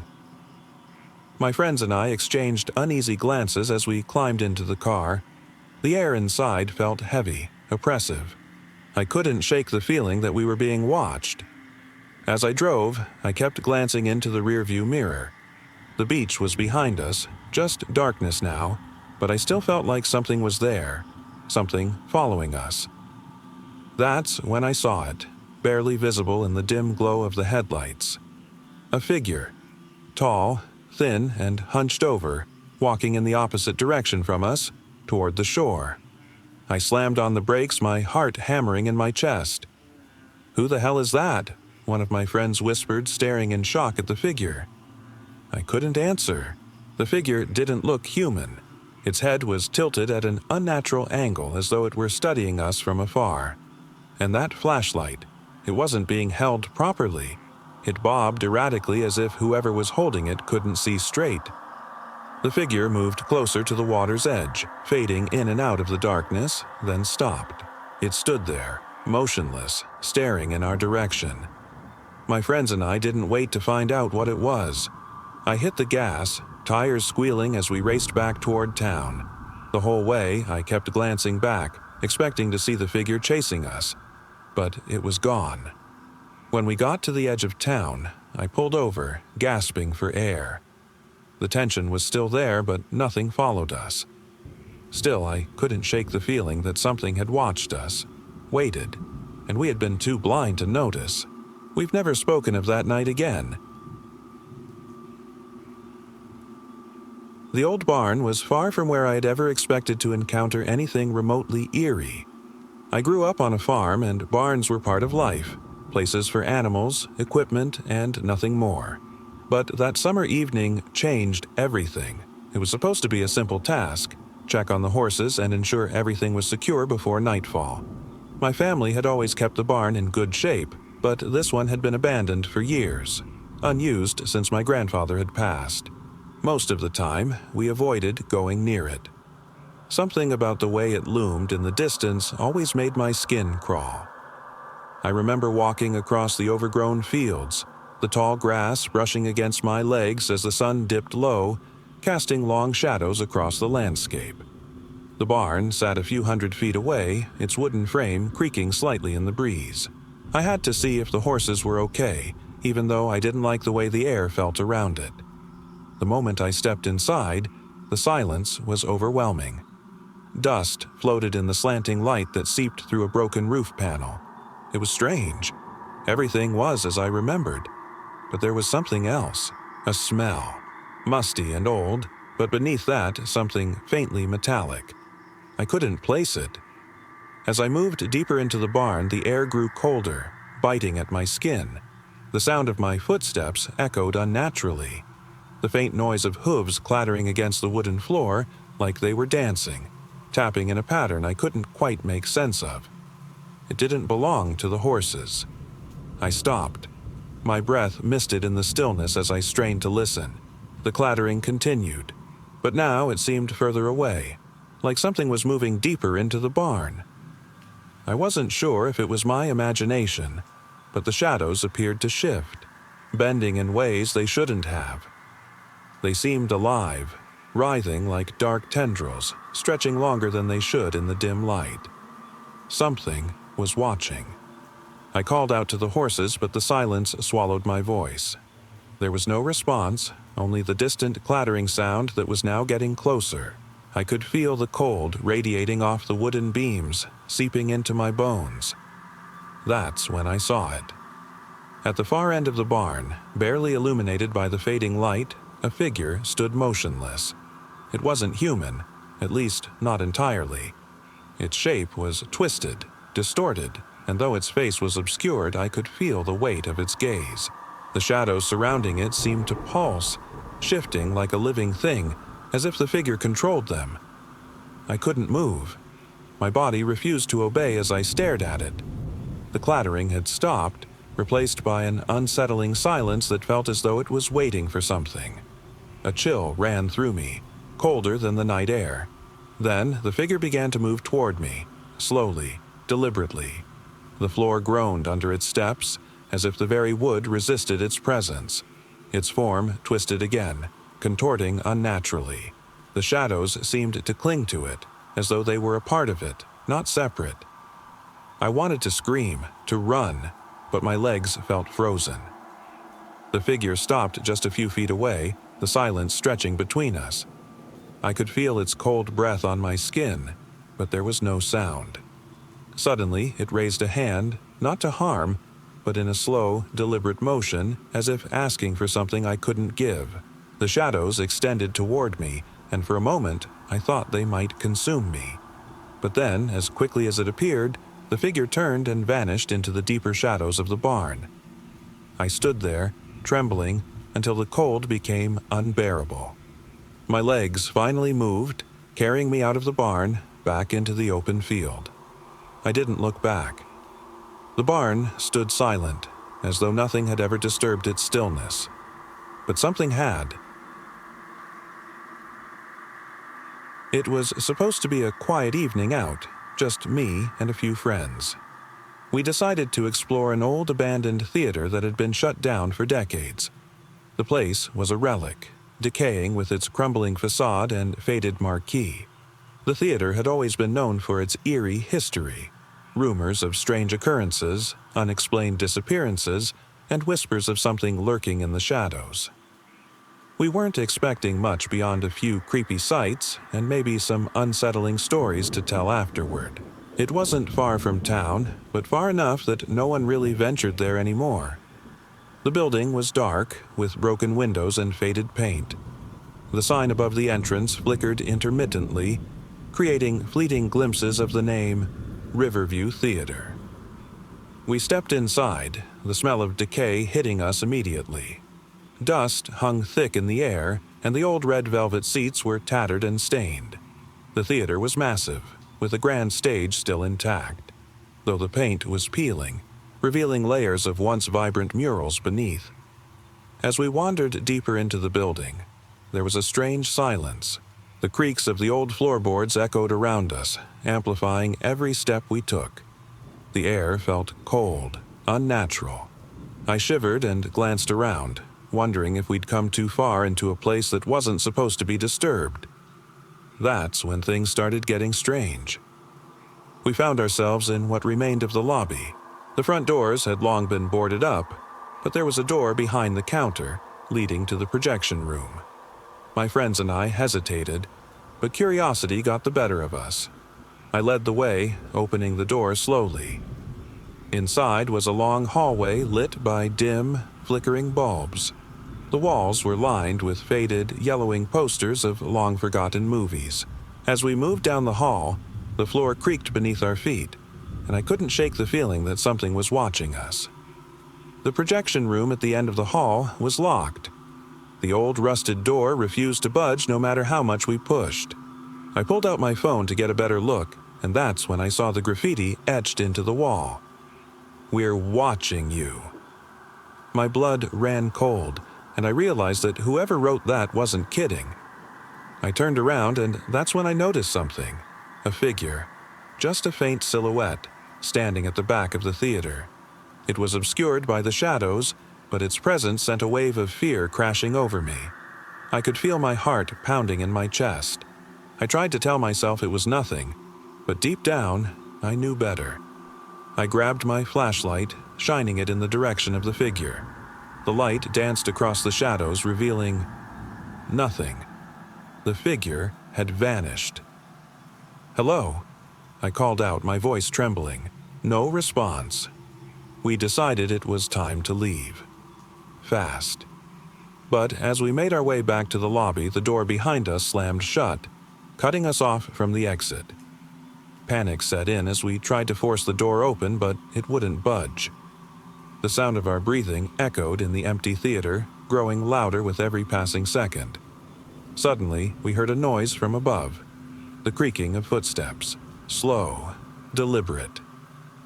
My friends and I exchanged uneasy glances as we climbed into the car. The air inside felt heavy, oppressive. I couldn't shake the feeling that we were being watched. As I drove, I kept glancing into the rearview mirror. The beach was behind us, just darkness now, but I still felt like something was there, something following us. That's when I saw it, barely visible in the dim glow of the headlights. A figure, tall, thin, and hunched over, walking in the opposite direction from us, toward the shore. I slammed on the brakes, my heart hammering in my chest. "Who the hell is that?" one of my friends whispered, staring in shock at the figure. I couldn't answer. The figure didn't look human. Its head was tilted at an unnatural angle, as though it were studying us from afar. And that flashlight, it wasn't being held properly. It bobbed erratically as if whoever was holding it couldn't see straight. The figure moved closer to the water's edge, fading in and out of the darkness, then stopped. It stood there, motionless, staring in our direction. My friends and I didn't wait to find out what it was. I hit the gas, tires squealing as we raced back toward town. The whole way, I kept glancing back, expecting to see the figure chasing us. But it was gone. When we got to the edge of town, I pulled over, gasping for air. The tension was still there, but nothing followed us. Still, I couldn't shake the feeling that something had watched us, waited, and we had been too blind to notice. We've never spoken of that night again. The old barn was far from where I had ever expected to encounter anything remotely eerie. I grew up on a farm, and barns were part of life, places for animals, equipment, and nothing more. But that summer evening changed everything. It was supposed to be a simple task: check on the horses and ensure everything was secure before nightfall. My family had always kept the barn in good shape, but this one had been abandoned for years, unused since my grandfather had passed. Most of the time, we avoided going near it. Something about the way it loomed in the distance always made my skin crawl. I remember walking across the overgrown fields, the tall grass brushing against my legs as the sun dipped low, casting long shadows across the landscape. The barn sat a few hundred feet away, its wooden frame creaking slightly in the breeze. I had to see if the horses were okay, even though I didn't like the way the air felt around it. The moment I stepped inside, the silence was overwhelming. Dust floated in the slanting light that seeped through a broken roof panel. It was strange. Everything was as I remembered. But there was something else, a smell, musty and old, but beneath that, something faintly metallic. I couldn't place it. As I moved deeper into the barn, the air grew colder, biting at my skin. The sound of my footsteps echoed unnaturally. The faint noise of hooves clattering against the wooden floor like they were dancing, tapping in a pattern I couldn't quite make sense of. It didn't belong to the horses. I stopped. My breath misted in the stillness as I strained to listen. The clattering continued, but now it seemed further away, like something was moving deeper into the barn. I wasn't sure if it was my imagination, but the shadows appeared to shift, bending in ways they shouldn't have. They seemed alive, writhing like dark tendrils, stretching longer than they should in the dim light. Something was watching. I called out to the horses, but the silence swallowed my voice. There was no response, only the distant clattering sound that was now getting closer. I could feel the cold radiating off the wooden beams, seeping into my bones. That's when I saw it. At the far end of the barn, barely illuminated by the fading light, a figure stood motionless. It wasn't human, at least not entirely. Its shape was twisted, distorted, and though its face was obscured, I could feel the weight of its gaze. The shadows surrounding it seemed to pulse, shifting like a living thing, as if the figure controlled them. I couldn't move. My body refused to obey as I stared at it. The clattering had stopped, replaced by an unsettling silence that felt as though it was waiting for something. A chill ran through me, colder than the night air. Then the figure began to move toward me, slowly, deliberately. The floor groaned under its steps, as if the very wood resisted its presence. Its form twisted again, contorting unnaturally. The shadows seemed to cling to it, as though they were a part of it, not separate. I wanted to scream, to run, but my legs felt frozen. The figure stopped just a few feet away, the silence stretching between us. I could feel its cold breath on my skin, but there was no sound. Suddenly, it raised a hand, not to harm, but in a slow, deliberate motion, as if asking for something I couldn't give. The shadows extended toward me, and for a moment, I thought they might consume me. But then, as quickly as it appeared, the figure turned and vanished into the deeper shadows of the barn. I stood there, trembling, until the cold became unbearable. My legs finally moved, carrying me out of the barn, back into the open field. I didn't look back. The barn stood silent, as though nothing had ever disturbed its stillness. But something had. It was supposed to be a quiet evening out, just me and a few friends. We decided to explore an old abandoned theater that had been shut down for decades. The place was a relic, decaying with its crumbling facade and faded marquee. The theater had always been known for its eerie history, rumors of strange occurrences, unexplained disappearances, and whispers of something lurking in the shadows. We weren't expecting much beyond a few creepy sights and maybe some unsettling stories to tell afterward. It wasn't far from town, but far enough that no one really ventured there anymore. The building was dark, with broken windows and faded paint. The sign above the entrance flickered intermittently, creating fleeting glimpses of the name Riverview Theater. We stepped inside, the smell of decay hitting us immediately. Dust hung thick in the air, and the old red velvet seats were tattered and stained. The theater was massive, with the grand stage still intact, though the paint was peeling, revealing layers of once vibrant murals beneath. As we wandered deeper into the building, there was a strange silence. The creaks of the old floorboards echoed around us, amplifying every step we took. The air felt cold, unnatural. I shivered and glanced around, wondering if we'd come too far into a place that wasn't supposed to be disturbed. That's when things started getting strange. We found ourselves in what remained of the lobby. The front doors had long been boarded up, but there was a door behind the counter, leading to the projection room. My friends and I hesitated, but curiosity got the better of us. I led the way, opening the door slowly. Inside was a long hallway lit by dim, flickering bulbs. The walls were lined with faded, yellowing posters of long-forgotten movies. As we moved down the hall, the floor creaked beneath our feet, and I couldn't shake the feeling that something was watching us. The projection room at the end of the hall was locked. The old rusted door refused to budge no matter how much we pushed. I pulled out my phone to get a better look, and that's when I saw the graffiti etched into the wall. "We're watching you." My blood ran cold, and I realized that whoever wrote that wasn't kidding. I turned around, and that's when I noticed something. A figure, just a faint silhouette, standing at the back of the theater. It was obscured by the shadows, but its presence sent a wave of fear crashing over me. I could feel my heart pounding in my chest. I tried to tell myself it was nothing, but deep down, I knew better. I grabbed my flashlight, shining it in the direction of the figure. The light danced across the shadows, revealing nothing. The figure had vanished. "Hello?" I called out, my voice trembling. No response. We decided it was time to leave. Fast. But as we made our way back to the lobby, the door behind us slammed shut, cutting us off from the exit. Panic set in as we tried to force the door open, but it wouldn't budge. The sound of our breathing echoed in the empty theater, growing louder with every passing second. Suddenly, we heard a noise from above, the creaking of footsteps, slow, deliberate.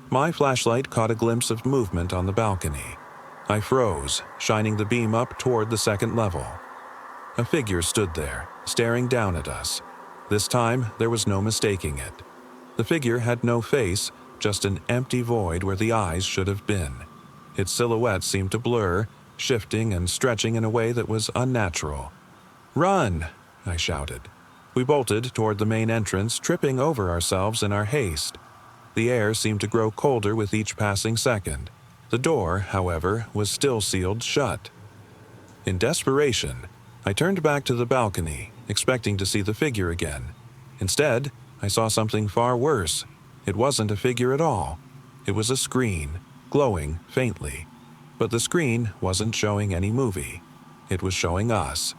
My flashlight caught a glimpse of movement on the balcony. I froze, shining the beam up toward the second level. A figure stood there, staring down at us. This time, there was no mistaking it. The figure had no face, just an empty void where the eyes should have been. Its silhouette seemed to blur, shifting and stretching in a way that was unnatural. "Run!" I shouted. We bolted toward the main entrance, tripping over ourselves in our haste. The air seemed to grow colder with each passing second. The door, however, was still sealed shut. In desperation, I turned back to the balcony, expecting to see the figure again. Instead, I saw something far worse. It wasn't a figure at all. It was a screen, glowing faintly. But the screen wasn't showing any movie. It was showing us.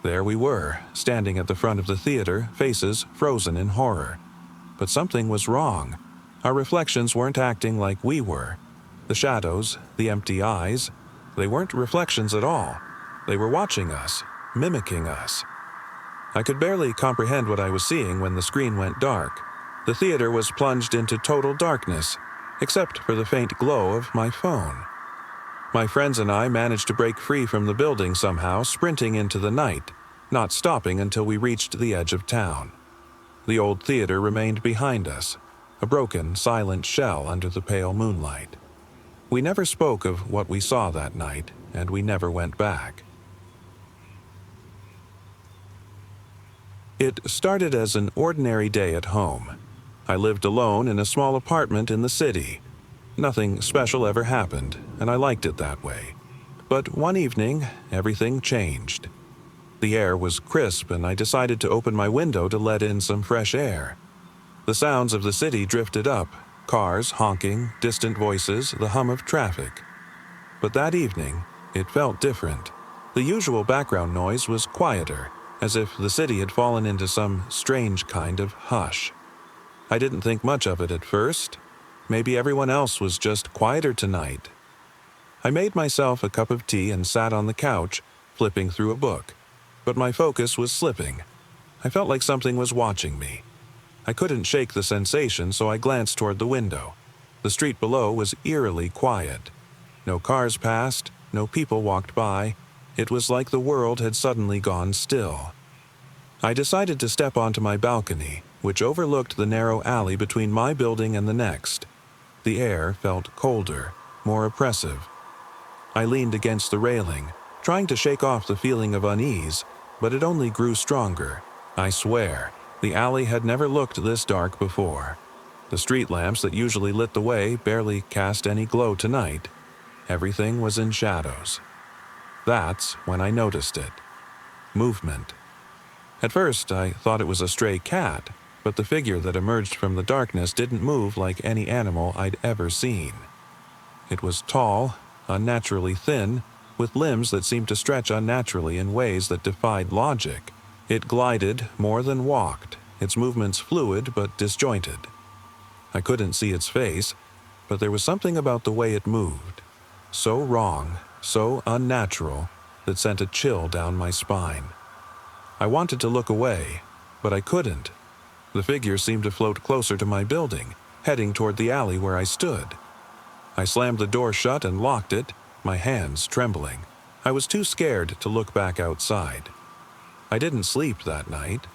There we were, standing at the front of the theater, faces frozen in horror. But something was wrong. Our reflections weren't acting like we were. The shadows, the empty eyes, they weren't reflections at all. They were watching us, mimicking us. I could barely comprehend what I was seeing when the screen went dark. The theater was plunged into total darkness, except for the faint glow of my phone. My friends and I managed to break free from the building somehow, sprinting into the night, not stopping until we reached the edge of town. The old theater remained behind us, a broken, silent shell under the pale moonlight. We never spoke of what we saw that night, and we never went back. It started as an ordinary day at home. I lived alone in a small apartment in the city. Nothing special ever happened, and I liked it that way. But one evening, everything changed. The air was crisp, and I decided to open my window to let in some fresh air. The sounds of the city drifted up, cars honking, distant voices, the hum of traffic. But that evening, it felt different. The usual background noise was quieter, as if the city had fallen into some strange kind of hush. I didn't think much of it at first. Maybe everyone else was just quieter tonight. I made myself a cup of tea and sat on the couch, flipping through a book. But my focus was slipping. I felt like something was watching me. I couldn't shake the sensation, so I glanced toward the window. The street below was eerily quiet. No cars passed, no people walked by. It was like the world had suddenly gone still. I decided to step onto my balcony, which overlooked the narrow alley between my building and the next. The air felt colder, more oppressive. I leaned against the railing, trying to shake off the feeling of unease, but it only grew stronger. I swear, the alley had never looked this dark before. The street lamps that usually lit the way barely cast any glow tonight. Everything was in shadows. That's when I noticed it. Movement. At first, I thought it was a stray cat, but the figure that emerged from the darkness didn't move like any animal I'd ever seen. It was tall, unnaturally thin, with limbs that seemed to stretch unnaturally in ways that defied logic. It glided more than walked, its movements fluid but disjointed. I couldn't see its face, but there was something about the way it moved. So wrong, so unnatural, that sent a chill down my spine. I wanted to look away, but I couldn't. The figure seemed to float closer to my building, heading toward the alley where I stood. I slammed the door shut and locked it, my hands trembling. I was too scared to look back outside. I didn't sleep that night.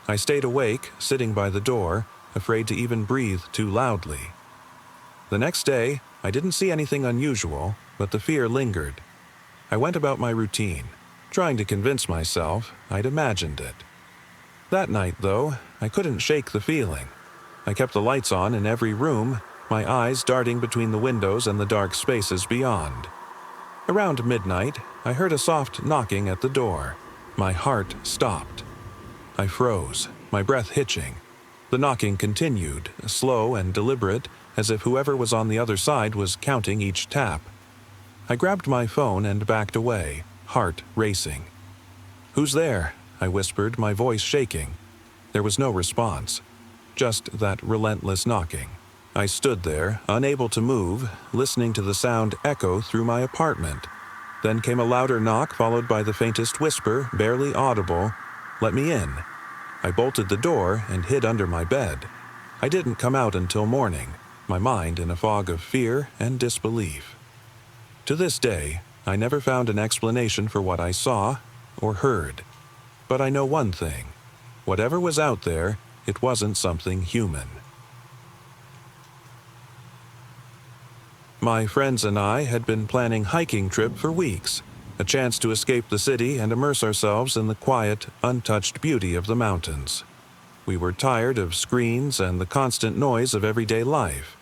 I stayed awake, sitting by the door, afraid to even breathe too loudly. The next day, I didn't see anything unusual, but the fear lingered. I went about my routine, trying to convince myself I'd imagined it. That night, though, I couldn't shake the feeling. I kept the lights on in every room, my eyes darting between the windows and the dark spaces beyond. Around midnight, I heard a soft knocking at the door. My heart stopped. I froze, my breath hitching. The knocking continued, slow and deliberate, as if whoever was on the other side was counting each tap. I grabbed my phone and backed away, heart racing. "Who's there?" I whispered, my voice shaking. There was no response, just that relentless knocking. I stood there, unable to move, listening to the sound echo through my apartment. Then came a louder knock, followed by the faintest whisper, barely audible, "Let me in." I bolted the door and hid under my bed. I didn't come out until morning, my mind in a fog of fear and disbelief. To this day, I never found an explanation for what I saw or heard. But I know one thing. Whatever was out there, it wasn't something human. My friends and I had been planning a hiking trip for weeks, a chance to escape the city and immerse ourselves in the quiet, untouched beauty of the mountains. We were tired of screens and the constant noise of everyday life.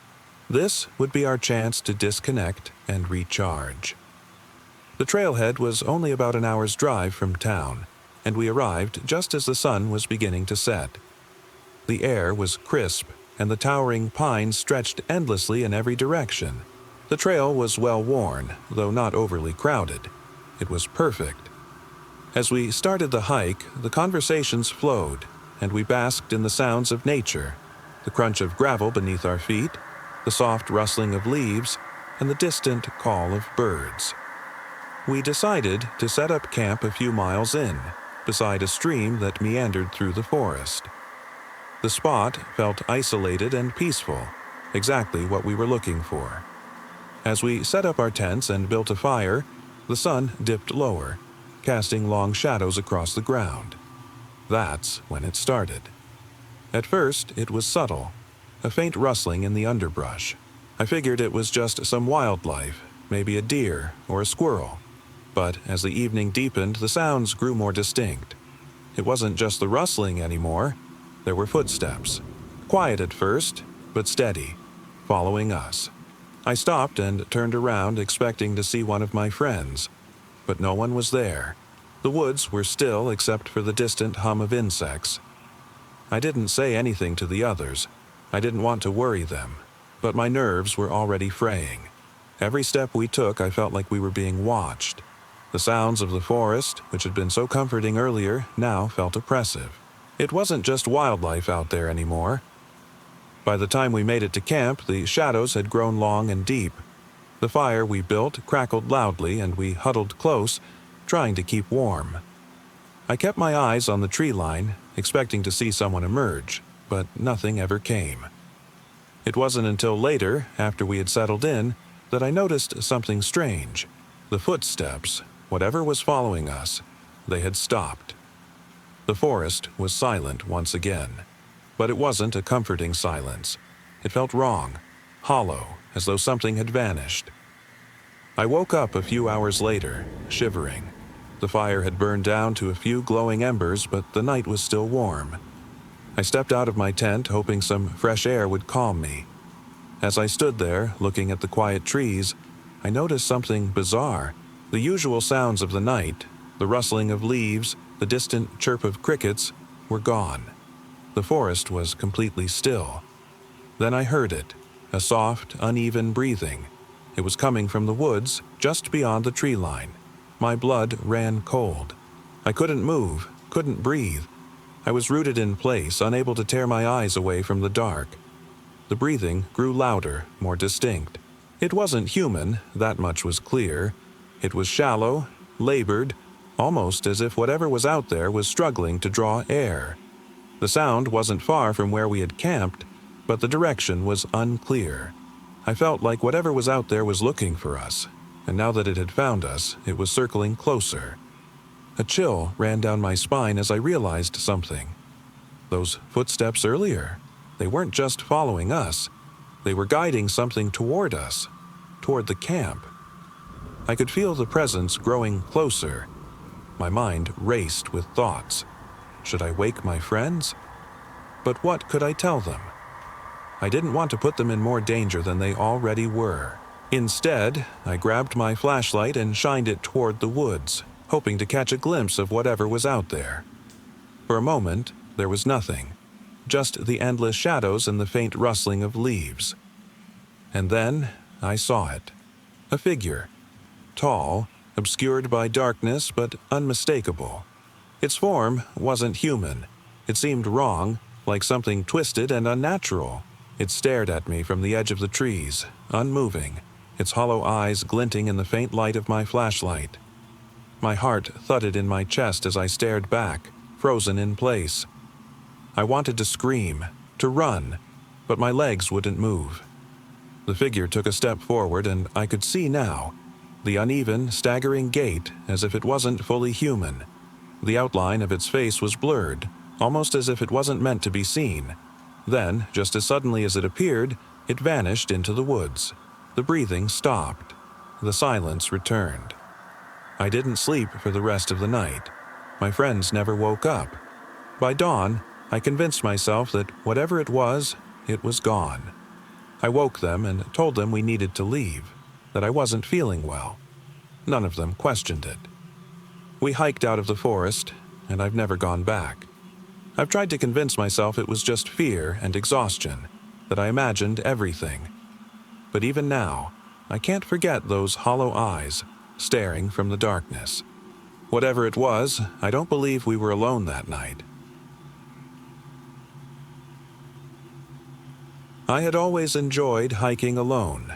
This would be our chance to disconnect and recharge. The trailhead was only about an hour's drive from town, and we arrived just as the sun was beginning to set. The air was crisp, and the towering pines stretched endlessly in every direction. The trail was well worn, though not overly crowded. It was perfect. As we started the hike, the conversations flowed, and we basked in the sounds of nature, the crunch of gravel beneath our feet, the soft rustling of leaves, and the distant call of birds. We decided to set up camp a few miles in, beside a stream that meandered through the forest. The spot felt isolated and peaceful, exactly what we were looking for. As we set up our tents and built a fire, the sun dipped lower, casting long shadows across the ground. That's when it started. At first, it was subtle, a faint rustling in the underbrush. I figured it was just some wildlife, maybe a deer or a squirrel. But as the evening deepened, the sounds grew more distinct. It wasn't just the rustling anymore. There were footsteps. Quiet at first, but steady, following us. I stopped and turned around, expecting to see one of my friends. But no one was there. The woods were still except for the distant hum of insects. I didn't say anything to the others. I didn't want to worry them. But my nerves were already fraying. Every step we took, I felt like we were being watched. The sounds of the forest, which had been so comforting earlier, now felt oppressive. It wasn't just wildlife out there anymore. By the time we made it to camp, the shadows had grown long and deep. The fire we built crackled loudly, and we huddled close, trying to keep warm. I kept my eyes on the tree line, expecting to see someone emerge, but nothing ever came. It wasn't until later, after we had settled in, that I noticed something strange. The footsteps, whatever was following us, they had stopped. The forest was silent once again. But it wasn't a comforting silence. It felt wrong, hollow, as though something had vanished. I woke up a few hours later, shivering. The fire had burned down to a few glowing embers, but the night was still warm. I stepped out of my tent, hoping some fresh air would calm me. As I stood there, looking at the quiet trees, I noticed something bizarre. The usual sounds of the night, the rustling of leaves, the distant chirp of crickets, were gone. The forest was completely still. Then I heard it, a soft, uneven breathing. It was coming from the woods, just beyond the tree line. My blood ran cold. I couldn't move, couldn't breathe. I was rooted in place, unable to tear my eyes away from the dark. The breathing grew louder, more distinct. It wasn't human, that much was clear. It was shallow, labored, almost as if whatever was out there was struggling to draw air. The sound wasn't far from where we had camped, but the direction was unclear. I felt like whatever was out there was looking for us, and now that it had found us, it was circling closer. A chill ran down my spine as I realized something. Those footsteps earlier, they weren't just following us. They were guiding something toward us, toward the camp. I could feel the presence growing closer. My mind raced with thoughts. Should I wake my friends? But what could I tell them? I didn't want to put them in more danger than they already were. Instead, I grabbed my flashlight and shined it toward the woods, hoping to catch a glimpse of whatever was out there. For a moment, there was nothing, just the endless shadows and the faint rustling of leaves. And then I saw it. A figure. Tall, obscured by darkness but unmistakable. Its form wasn't human. It seemed wrong, like something twisted and unnatural. It stared at me from the edge of the trees, unmoving, its hollow eyes glinting in the faint light of my flashlight. My heart thudded in my chest as I stared back, frozen in place. I wanted to scream, to run, but my legs wouldn't move. The figure took a step forward, and I could see now, the uneven, staggering gait as if it wasn't fully human. The outline of its face was blurred, almost as if it wasn't meant to be seen. Then, just as suddenly as it appeared, it vanished into the woods. The breathing stopped. The silence returned. I didn't sleep for the rest of the night. My friends never woke up. By dawn, I convinced myself that whatever it was gone. I woke them and told them we needed to leave, that I wasn't feeling well. None of them questioned it. We hiked out of the forest, and I've never gone back. I've tried to convince myself it was just fear and exhaustion, that I imagined everything. But even now, I can't forget those hollow eyes, staring from the darkness. Whatever it was, I don't believe we were alone that night. I had always enjoyed hiking alone.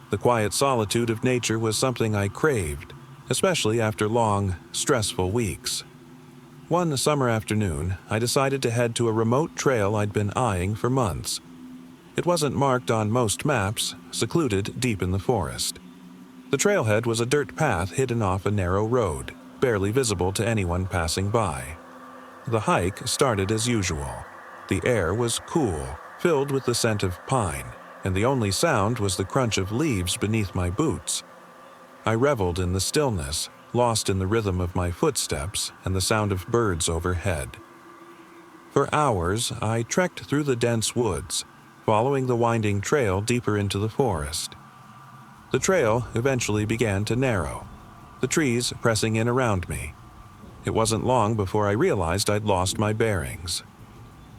The quiet solitude of nature was something I craved, especially after long, stressful weeks. One summer afternoon, I decided to head to a remote trail I'd been eyeing for months. It wasn't marked on most maps, secluded deep in the forest. The trailhead was a dirt path hidden off a narrow road, barely visible to anyone passing by. The hike started as usual. The air was cool, filled with the scent of pine, and the only sound was the crunch of leaves beneath my boots. I reveled in the stillness, lost in the rhythm of my footsteps and the sound of birds overhead. For hours, I trekked through the dense woods, following the winding trail deeper into the forest. The trail eventually began to narrow, the trees pressing in around me. It wasn't long before I realized I'd lost my bearings.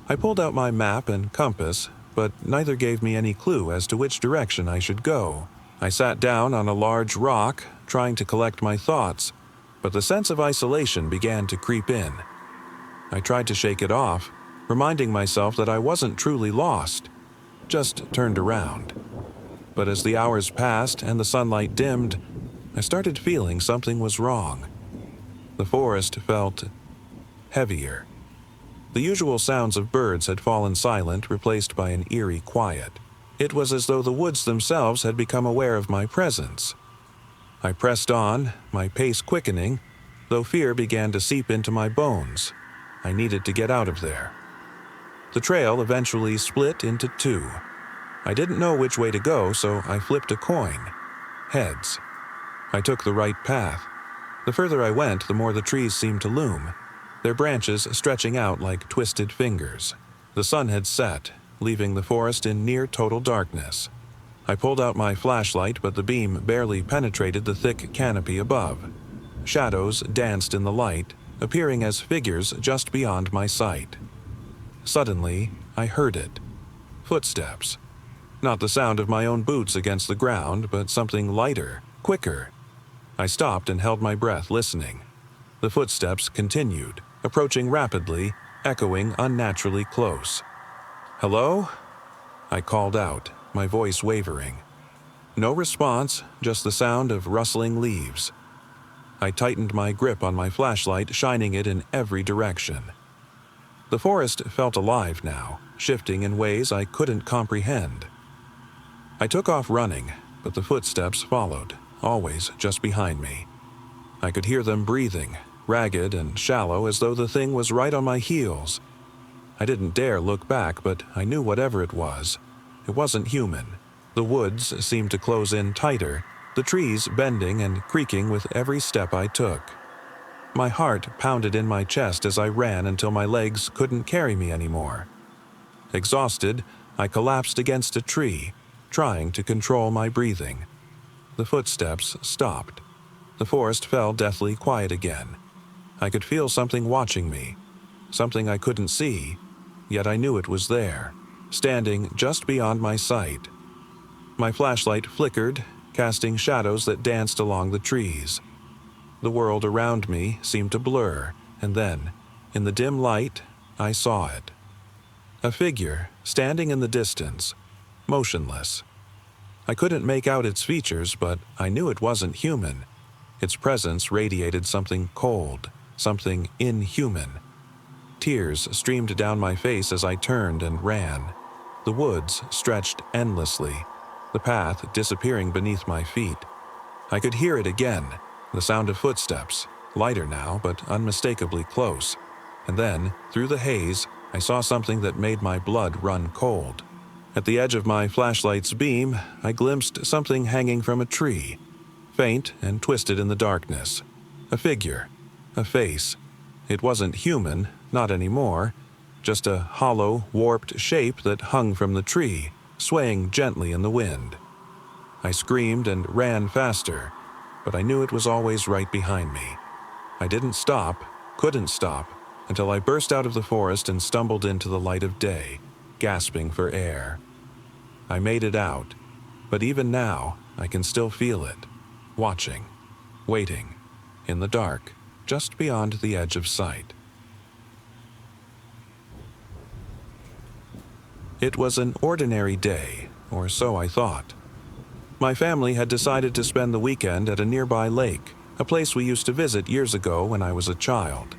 I pulled out my map and compass, but neither gave me any clue as to which direction I should go. I sat down on a large rock, trying to collect my thoughts, but the sense of isolation began to creep in. I tried to shake it off, reminding myself that I wasn't truly lost, just turned around. But as the hours passed and the sunlight dimmed, I started feeling something was wrong. The forest felt heavier. The usual sounds of birds had fallen silent, replaced by an eerie quiet. It was as though the woods themselves had become aware of my presence. I pressed on, my pace quickening, though fear began to seep into my bones. I needed to get out of there. The trail eventually split into two. I didn't know which way to go, so I flipped a coin. Heads. I took the right path. The further I went, the more the trees seemed to loom, their branches stretching out like twisted fingers. The sun had set, leaving the forest in near total darkness. I pulled out my flashlight, but the beam barely penetrated the thick canopy above. Shadows danced in the light, appearing as figures just beyond my sight. Suddenly, I heard it. Footsteps. Not the sound of my own boots against the ground, but something lighter, quicker. I stopped and held my breath, listening. The footsteps continued, approaching rapidly, echoing unnaturally close. "Hello?" I called out, my voice wavering. No response, just the sound of rustling leaves. I tightened my grip on my flashlight, shining it in every direction. The forest felt alive now, shifting in ways I couldn't comprehend. I took off running, but the footsteps followed, always just behind me. I could hear them breathing, ragged and shallow, as though the thing was right on my heels. I didn't dare look back, but I knew whatever it wasn't human. The woods seemed to close in tighter, the trees bending and creaking with every step I took. My heart pounded in my chest as I ran until my legs couldn't carry me anymore. Exhausted, I collapsed against a tree, trying to control my breathing. The footsteps stopped. The forest fell deathly quiet again. I could feel something watching me, something I couldn't see, yet I knew it was there, standing just beyond my sight. My flashlight flickered, casting shadows that danced along the trees. The world around me seemed to blur, and then, in the dim light, I saw it. A figure, standing in the distance, motionless. I couldn't make out its features, but I knew it wasn't human. Its presence radiated something cold, something inhuman. Tears streamed down my face as I turned and ran. The woods stretched endlessly, the path disappearing beneath my feet. I could hear it again, the sound of footsteps, lighter now but unmistakably close. And then, through the haze, I saw something that made my blood run cold. At the edge of my flashlight's beam, I glimpsed something hanging from a tree, faint and twisted in the darkness. A figure, a face. It wasn't human, not anymore, just a hollow, warped shape that hung from the tree, swaying gently in the wind. I screamed and ran faster, but I knew it was always right behind me. I didn't stop, couldn't stop, until I burst out of the forest and stumbled into the light of day, gasping for air. I made it out, but even now, I can still feel it, watching, waiting, in the dark, just beyond the edge of sight. It was an ordinary day, or so I thought. My family had decided to spend the weekend at a nearby lake, a place we used to visit years ago when I was a child.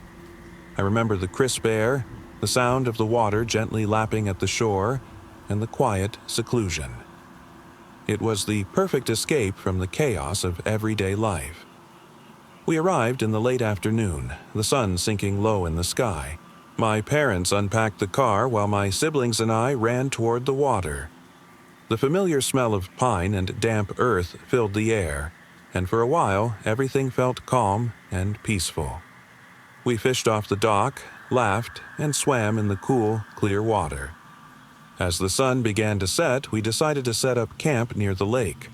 I remember the crisp air, the sound of the water gently lapping at the shore, and the quiet seclusion. It was the perfect escape from the chaos of everyday life. We arrived in the late afternoon, the sun sinking low in the sky. My parents unpacked the car while my siblings and I ran toward the water. The familiar smell of pine and damp earth filled the air, and for a while everything felt calm and peaceful. We fished off the dock, laughed, and swam in the cool, clear water. As the sun began to set, we decided to set up camp near the lake.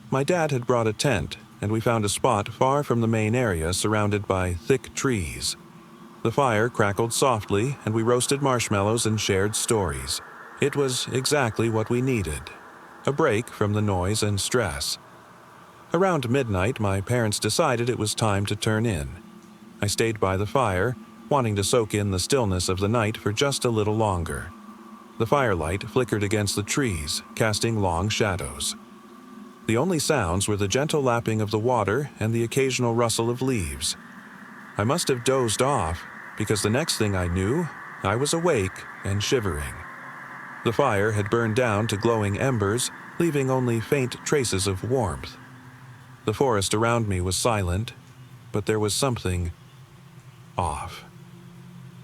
My dad had brought a tent, and we found a spot far from the main area surrounded by thick trees. The fire crackled softly, and we roasted marshmallows and shared stories. It was exactly what we needed, a break from the noise and stress. Around midnight, my parents decided it was time to turn in. I stayed by the fire, wanting to soak in the stillness of the night for just a little longer. The firelight flickered against the trees, casting long shadows. The only sounds were the gentle lapping of the water and the occasional rustle of leaves. I must have dozed off, because the next thing I knew, I was awake and shivering. The fire had burned down to glowing embers, leaving only faint traces of warmth. The forest around me was silent, but there was something off.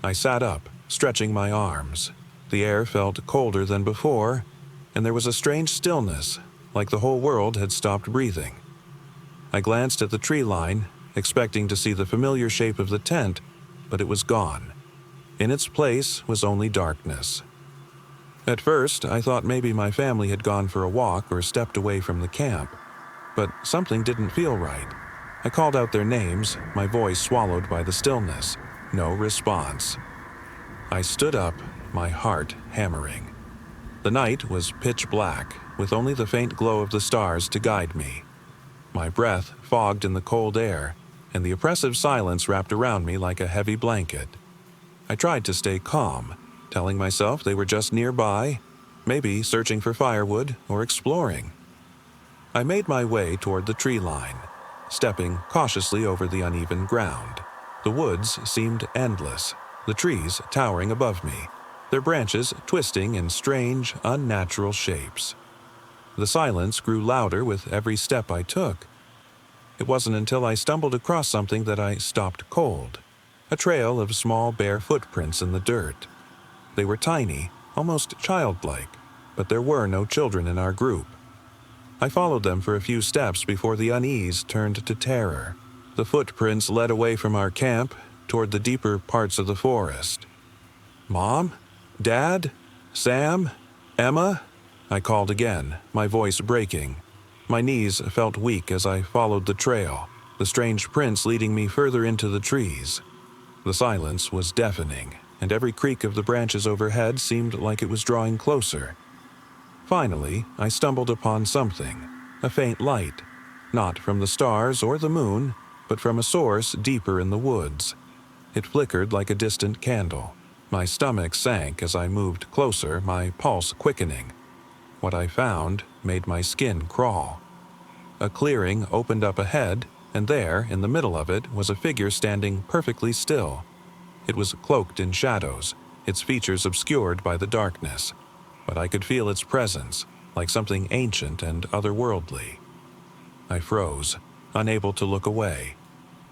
I sat up, stretching my arms. The air felt colder than before, and there was a strange stillness, like the whole world had stopped breathing. I glanced at the tree line, expecting to see the familiar shape of the tent, but it was gone. In its place was only darkness. At first, I thought maybe my family had gone for a walk or stepped away from the camp, but something didn't feel right. I called out their names, my voice swallowed by the stillness. No response. I stood up, my heart hammering. The night was pitch black, with only the faint glow of the stars to guide me. My breath fogged in the cold air, and the oppressive silence wrapped around me like a heavy blanket. I tried to stay calm, telling myself they were just nearby, maybe searching for firewood or exploring. I made my way toward the tree line, stepping cautiously over the uneven ground. The woods seemed endless, the trees towering above me, their branches twisting in strange, unnatural shapes. The silence grew louder with every step I took. It wasn't until I stumbled across something that I stopped cold, a trail of small bare footprints in the dirt. They were tiny, almost childlike, but there were no children in our group. I followed them for a few steps before the unease turned to terror. The footprints led away from our camp toward the deeper parts of the forest. "Mom? Dad? Sam? Emma?" I called again, my voice breaking. My knees felt weak as I followed the trail, the strange prints leading me further into the trees. The silence was deafening, and every creak of the branches overhead seemed like it was drawing closer. Finally, I stumbled upon something, a faint light, not from the stars or the moon, but from a source deeper in the woods. It flickered like a distant candle. My stomach sank as I moved closer, my pulse quickening. What I found made my skin crawl. A clearing opened up ahead, and there, in the middle of it, was a figure standing perfectly still. It was cloaked in shadows, its features obscured by the darkness, but I could feel its presence, like something ancient and otherworldly. I froze, unable to look away.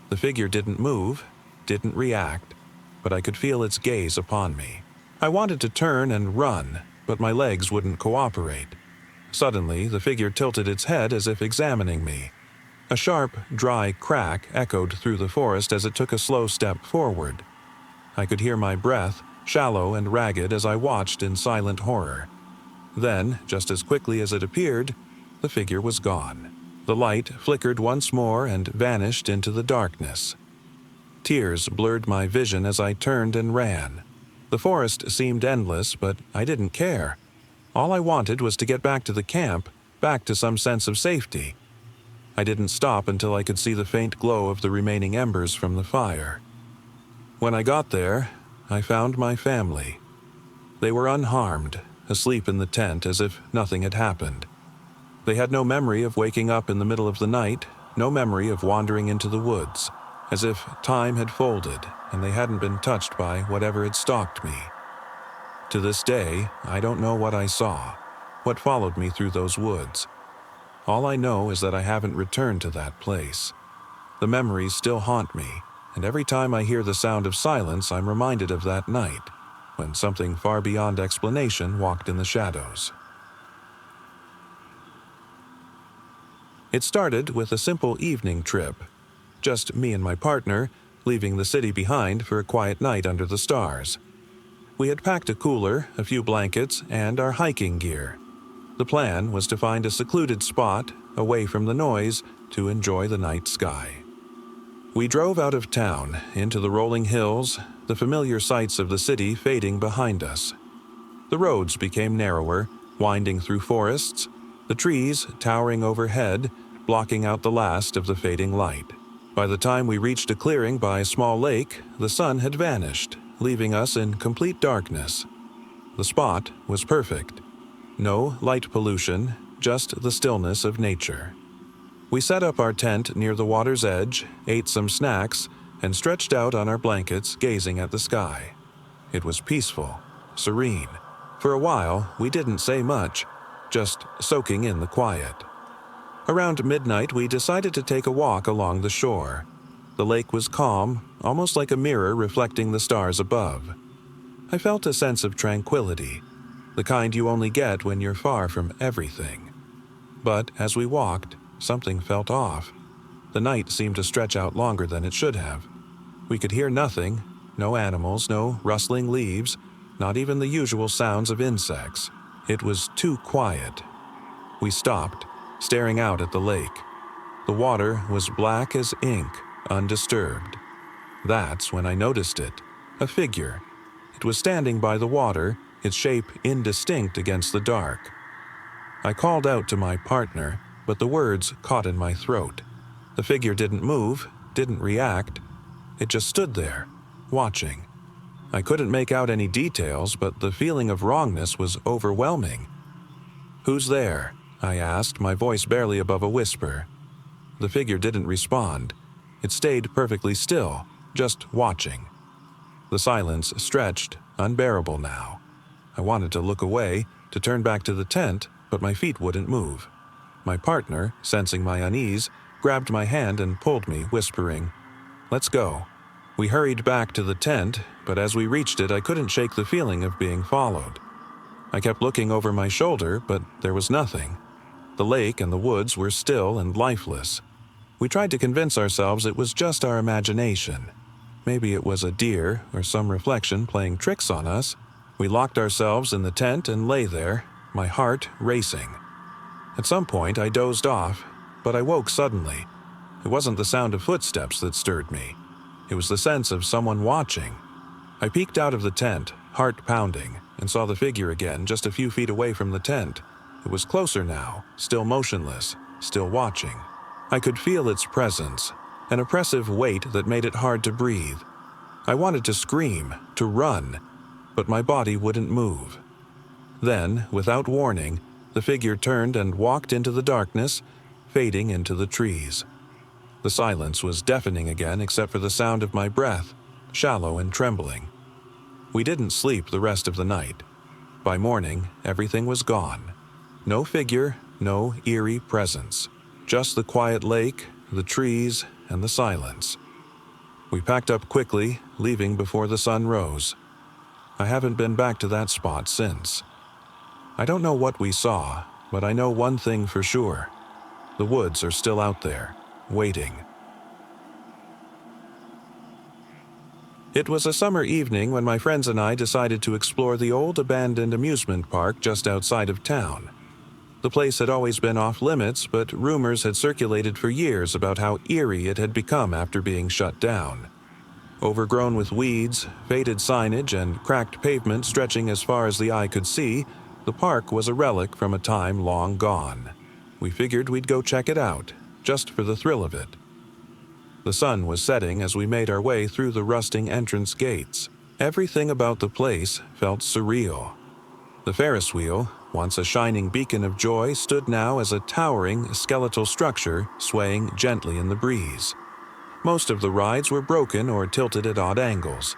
The figure didn't move, didn't react, but I could feel its gaze upon me. I wanted to turn and run, but my legs wouldn't cooperate. Suddenly, the figure tilted its head as if examining me. A sharp, dry crack echoed through the forest as it took a slow step forward. I could hear my breath, shallow and ragged, as I watched in silent horror. Then, just as quickly as it appeared, the figure was gone. The light flickered once more and vanished into the darkness. Tears blurred my vision as I turned and ran. The forest seemed endless, but I didn't care. All I wanted was to get back to the camp, back to some sense of safety. I didn't stop until I could see the faint glow of the remaining embers from the fire. When I got there, I found my family. They were unharmed, asleep in the tent as if nothing had happened. They had no memory of waking up in the middle of the night, no memory of wandering into the woods, as if time had folded and they hadn't been touched by whatever had stalked me. To this day, I don't know what I saw, what followed me through those woods. All I know is that I haven't returned to that place. The memories still haunt me, and every time I hear the sound of silence, I'm reminded of that night, when something far beyond explanation walked in the shadows. It started with a simple evening trip, just me and my partner, leaving the city behind for a quiet night under the stars. We had packed a cooler, a few blankets, and our hiking gear. The plan was to find a secluded spot, away from the noise, to enjoy the night sky. We drove out of town, into the rolling hills, the familiar sights of the city fading behind us. The roads became narrower, winding through forests, the trees towering overhead, blocking out the last of the fading light. By the time we reached a clearing by a small lake, the sun had vanished, leaving us in complete darkness. The spot was perfect. No light pollution, just the stillness of nature. We set up our tent near the water's edge, ate some snacks, and stretched out on our blankets, gazing at the sky. It was peaceful, serene. For a while, we didn't say much, just soaking in the quiet. Around midnight, we decided to take a walk along the shore. The lake was calm, almost like a mirror reflecting the stars above. I felt a sense of tranquility, the kind you only get when you're far from everything. But as we walked, something felt off. The night seemed to stretch out longer than it should have. We could hear nothing, no animals, no rustling leaves, not even the usual sounds of insects. It was too quiet. We stopped, staring out at the lake. The water was black as ink, undisturbed. That's when I noticed it, a figure. It was standing by the water, its shape indistinct against the dark. I called out to my partner, but the words caught in my throat. The figure didn't move, didn't react. It just stood there, watching. I couldn't make out any details, but the feeling of wrongness was overwhelming. "Who's there?" I asked, my voice barely above a whisper. The figure didn't respond. It stayed perfectly still, just watching. The silence stretched, unbearable now. I wanted to look away, to turn back to the tent, but my feet wouldn't move. My partner, sensing my unease, grabbed my hand and pulled me, whispering, "Let's go." We hurried back to the tent, but as we reached it, I couldn't shake the feeling of being followed. I kept looking over my shoulder, but there was nothing. The lake and the woods were still and lifeless. We tried to convince ourselves it was just our imagination. Maybe it was a deer or some reflection playing tricks on us. We locked ourselves in the tent and lay there, my heart racing. At some point, I dozed off, but I woke suddenly. It wasn't the sound of footsteps that stirred me. It was the sense of someone watching. I peeked out of the tent, heart pounding, and saw the figure again just a few feet away from the tent. It was closer now, still motionless, still watching. I could feel its presence, an oppressive weight that made it hard to breathe. I wanted to scream, to run, but my body wouldn't move. Then, without warning, the figure turned and walked into the darkness, fading into the trees. The silence was deafening again except for the sound of my breath, shallow and trembling. We didn't sleep the rest of the night. By morning, everything was gone. No figure, no eerie presence. Just the quiet lake, the trees, and the silence. We packed up quickly, leaving before the sun rose. I haven't been back to that spot since. I don't know what we saw, but I know one thing for sure. The woods are still out there, waiting. It was a summer evening when my friends and I decided to explore the old abandoned amusement park just outside of town. The place had always been off limits, but rumors had circulated for years about how eerie it had become after being shut down. Overgrown with weeds, faded signage, and cracked pavement stretching as far as the eye could see, the park was a relic from a time long gone. We figured we'd go check it out, just for the thrill of it. The sun was setting as we made our way through the rusting entrance gates. Everything about the place felt surreal. The Ferris wheel, once a shining beacon of joy, stood now as a towering, skeletal structure swaying gently in the breeze. Most of the rides were broken or tilted at odd angles,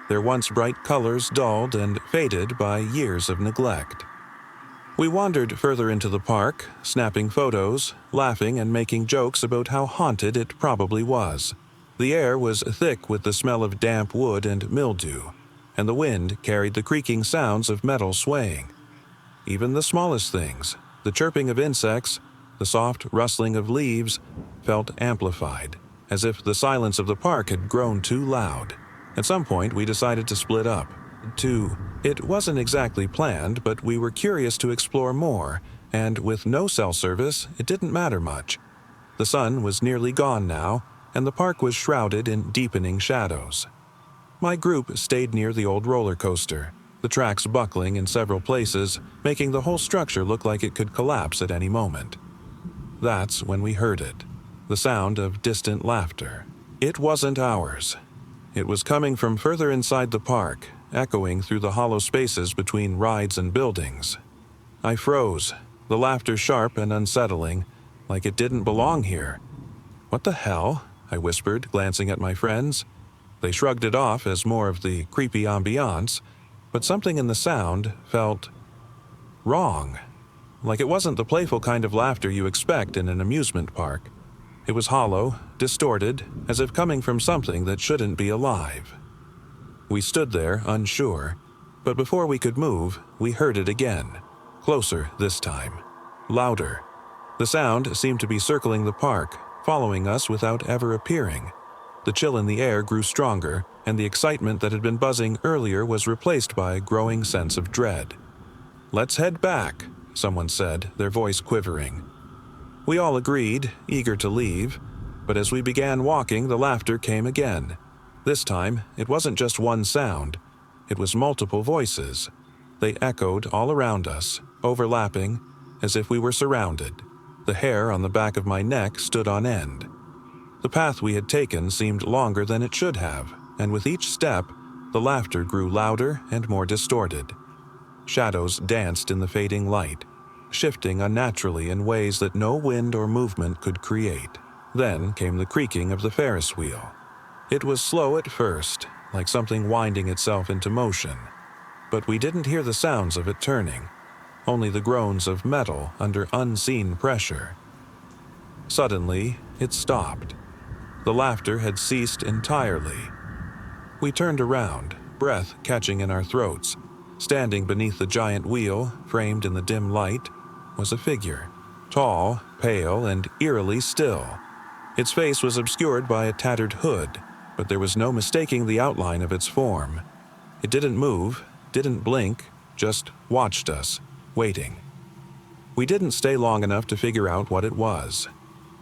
their once bright colors dulled and faded by years of neglect. We wandered further into the park, snapping photos, laughing and making jokes about how haunted it probably was. The air was thick with the smell of damp wood and mildew, and the wind carried the creaking sounds of metal swaying. Even the smallest things, the chirping of insects, the soft rustling of leaves, felt amplified, as if the silence of the park had grown too loud. At some point, we decided to split up. It wasn't exactly planned, but we were curious to explore more, and with no cell service, it didn't matter much. The sun was nearly gone now, and the park was shrouded in deepening shadows. My group stayed near the old roller coaster, the tracks buckling in several places, making the whole structure look like it could collapse at any moment. That's when we heard it, the sound of distant laughter. It wasn't ours. It was coming from further inside the park, echoing through the hollow spaces between rides and buildings. I froze, the laughter sharp and unsettling, like it didn't belong here. "What the hell?" I whispered, glancing at my friends. They shrugged it off as more of the creepy ambiance, but something in the sound felt wrong, like it wasn't the playful kind of laughter you expect in an amusement park. It was hollow, distorted, as if coming from something that shouldn't be alive. We stood there, unsure, but before we could move, we heard it again. Closer this time. Louder. The sound seemed to be circling the park, following us without ever appearing. The chill in the air grew stronger, and the excitement that had been buzzing earlier was replaced by a growing sense of dread. "Let's head back," someone said, their voice quivering. We all agreed, eager to leave, but as we began walking, the laughter came again. This time, it wasn't just one sound. It was multiple voices. They echoed all around us, overlapping, as if we were surrounded. The hair on the back of my neck stood on end. The path we had taken seemed longer than it should have, and with each step, the laughter grew louder and more distorted. Shadows danced in the fading light, shifting unnaturally in ways that no wind or movement could create. Then came the creaking of the Ferris wheel. It was slow at first, like something winding itself into motion, but we didn't hear the sounds of it turning, only the groans of metal under unseen pressure. Suddenly, it stopped. The laughter had ceased entirely. We turned around, breath catching in our throats. Standing beneath the giant wheel, framed in the dim light, was a figure, tall, pale, and eerily still. Its face was obscured by a tattered hood, but there was no mistaking the outline of its form. It didn't move, didn't blink, just watched us, waiting. We didn't stay long enough to figure out what it was.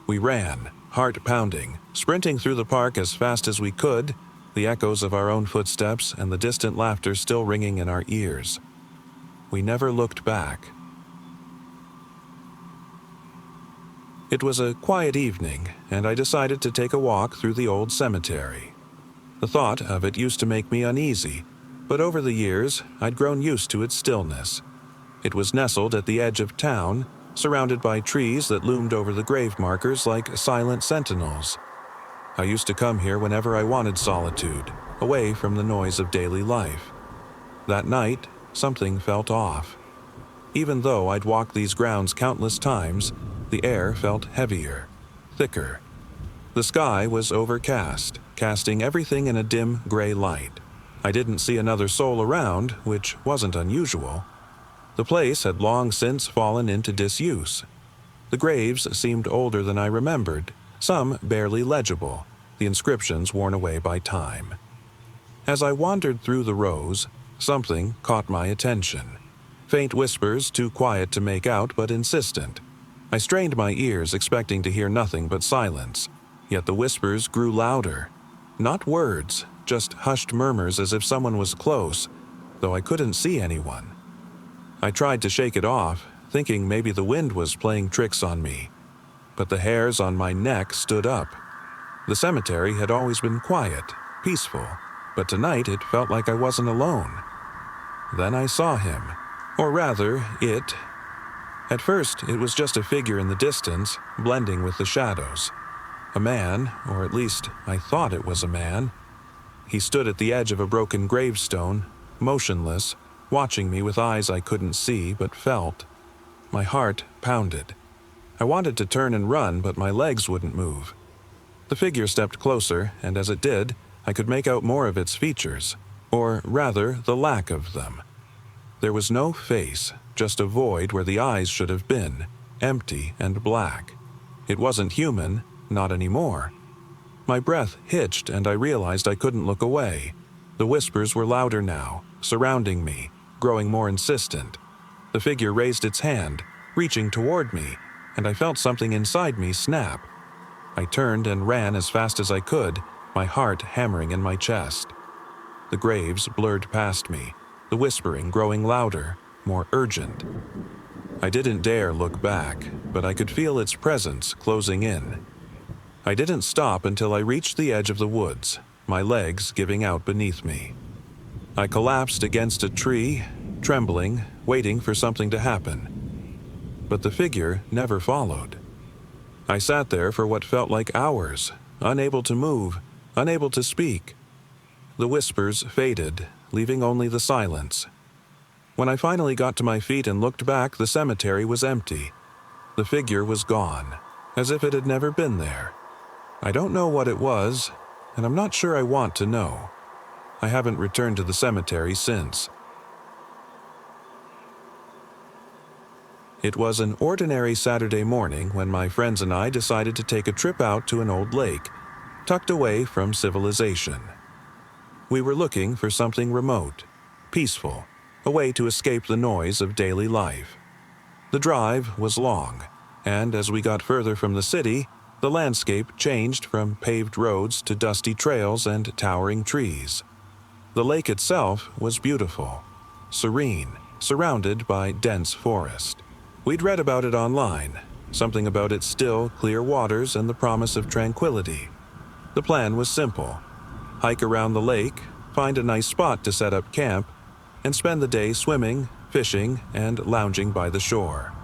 We ran, heart pounding, sprinting through the park as fast as we could, the echoes of our own footsteps and the distant laughter still ringing in our ears. We never looked back. It was a quiet evening, and I decided to take a walk through the old cemetery. The thought of it used to make me uneasy, but over the years, I'd grown used to its stillness. It was nestled at the edge of town, surrounded by trees that loomed over the grave markers like silent sentinels. I used to come here whenever I wanted solitude, away from the noise of daily life. That night, something felt off. Even though I'd walked these grounds countless times, the air felt heavier, thicker. The sky was overcast, casting everything in a dim gray light. I didn't see another soul around, which wasn't unusual. The place had long since fallen into disuse. The graves seemed older than I remembered, some barely legible, the inscriptions worn away by time. As I wandered through the rows, something caught my attention. Faint whispers, too quiet to make out but insistent. I strained my ears, expecting to hear nothing but silence, yet the whispers grew louder. Not words, just hushed murmurs as if someone was close, though I couldn't see anyone. I tried to shake it off, thinking maybe the wind was playing tricks on me. But the hairs on my neck stood up. The cemetery had always been quiet, peaceful, but tonight it felt like I wasn't alone. Then I saw him, or rather, it. At first, it was just a figure in the distance, blending with the shadows. A man, or at least I thought it was a man. He stood at the edge of a broken gravestone, motionless, watching me with eyes I couldn't see but felt. My heart pounded. I wanted to turn and run, but my legs wouldn't move. The figure stepped closer, and as it did, I could make out more of its features, or rather, the lack of them. There was no face, just a void where the eyes should have been, empty and black. It wasn't human, not anymore. My breath hitched, and I realized I couldn't look away. The whispers were louder now, surrounding me, growing more insistent. The figure raised its hand, reaching toward me, and I felt something inside me snap. I turned and ran as fast as I could, my heart hammering in my chest. The graves blurred past me, the whispering growing louder, more urgent. I didn't dare look back, but I could feel its presence closing in. I didn't stop until I reached the edge of the woods, my legs giving out beneath me. I collapsed against a tree, trembling, waiting for something to happen. But the figure never followed. I sat there for what felt like hours, unable to move, unable to speak. The whispers faded, leaving only the silence. When I finally got to my feet and looked back, the cemetery was empty. The figure was gone, as if it had never been there. I don't know what it was, and I'm not sure I want to know. I haven't returned to the cemetery since. It was an ordinary Saturday morning when my friends and I decided to take a trip out to an old lake, tucked away from civilization. We were looking for something remote, peaceful, a way to escape the noise of daily life. The drive was long, and as we got further from the city, the landscape changed from paved roads to dusty trails and towering trees. The lake itself was beautiful, serene, surrounded by dense forest. We'd read about it online, something about its still, clear waters and the promise of tranquility. The plan was simple: hike around the lake, find a nice spot to set up camp, and spend the day swimming, fishing, and lounging by the shore.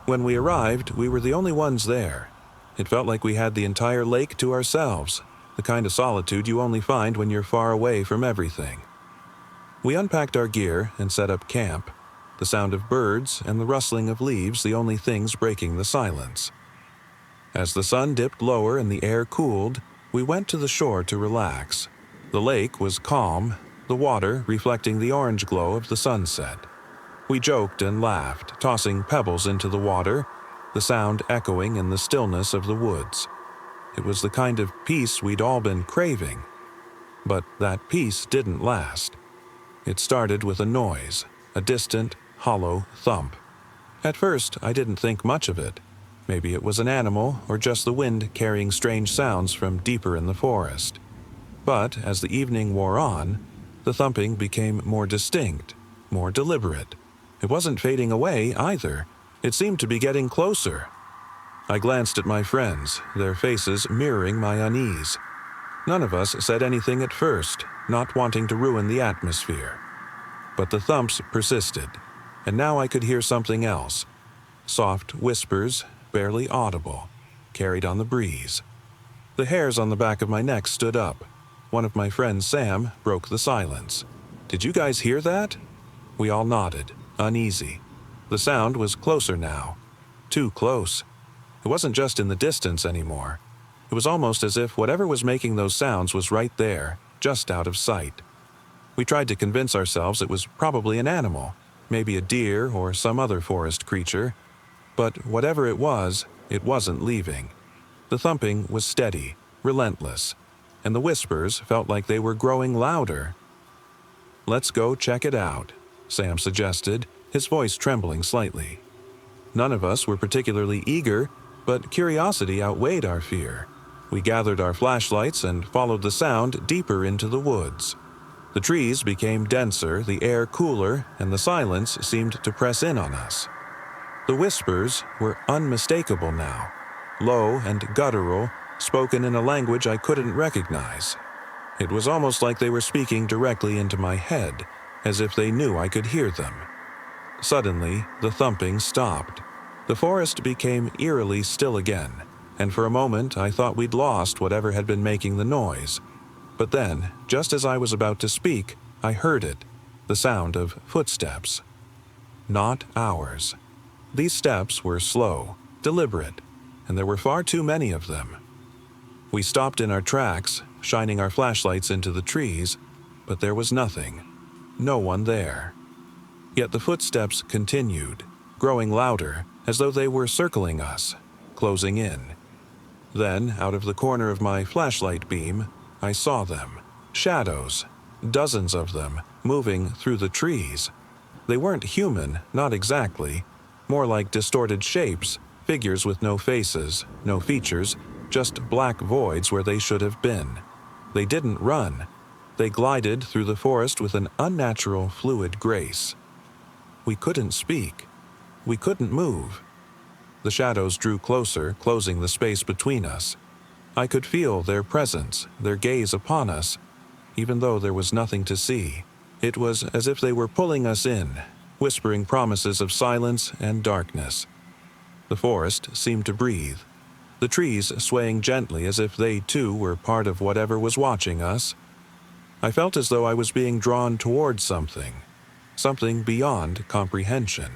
When we arrived, we were the only ones there. It felt like we had the entire lake to ourselves, the kind of solitude you only find when you're far away from everything. We unpacked our gear and set up camp, the sound of birds and the rustling of leaves the only things breaking the silence. As the sun dipped lower and the air cooled, we went to the shore to relax. The lake was calm, the water reflecting the orange glow of the sunset. We joked and laughed, tossing pebbles into the water, the sound echoing in the stillness of the woods. It was the kind of peace we'd all been craving. But that peace didn't last. It started with a noise, a distant, hollow thump. At first, I didn't think much of it. Maybe it was an animal or just the wind carrying strange sounds from deeper in the forest. But as the evening wore on, the thumping became more distinct, more deliberate. It wasn't fading away either. It seemed to be getting closer. I glanced at my friends, their faces mirroring my unease. None of us said anything at first, not wanting to ruin the atmosphere. But the thumps persisted, and now I could hear something else. Soft whispers, barely audible, carried on the breeze. The hairs on the back of my neck stood up. One of my friends, Sam, broke the silence. "Did you guys hear that?" We all nodded, uneasy. The sound was closer now. Too close. It wasn't just in the distance anymore. It was almost as if whatever was making those sounds was right there, just out of sight. We tried to convince ourselves it was probably an animal, maybe a deer or some other forest creature. But whatever it wasn't leaving. The thumping was steady, relentless, and the whispers felt like they were growing louder. "Let's go check it out," Sam suggested, his voice trembling slightly. None of us were particularly eager, but curiosity outweighed our fear. We gathered our flashlights and followed the sound deeper into the woods. The trees became denser, the air cooler, and the silence seemed to press in on us. The whispers were unmistakable now, low and guttural, spoken in a language I couldn't recognize. It was almost like they were speaking directly into my head, as if they knew I could hear them. Suddenly, the thumping stopped. The forest became eerily still again, and for a moment I thought we'd lost whatever had been making the noise. But then, just as I was about to speak, I heard it, the sound of footsteps. Not ours. These steps were slow, deliberate, and there were far too many of them. We stopped in our tracks, shining our flashlights into the trees, but there was nothing. No one there. Yet the footsteps continued, growing louder, as though they were circling us, closing in. Then, out of the corner of my flashlight beam, I saw them. Shadows, dozens of them, moving through the trees. They weren't human, not exactly. More like distorted shapes, figures with no faces, no features, just black voids where they should have been. They didn't run. They glided through the forest with an unnatural, fluid grace. We couldn't speak. We couldn't move. The shadows drew closer, closing the space between us. I could feel their presence, their gaze upon us, even though there was nothing to see. It was as if they were pulling us in, whispering promises of silence and darkness. The forest seemed to breathe, the trees swaying gently as if they too were part of whatever was watching us. I felt as though I was being drawn towards something beyond comprehension.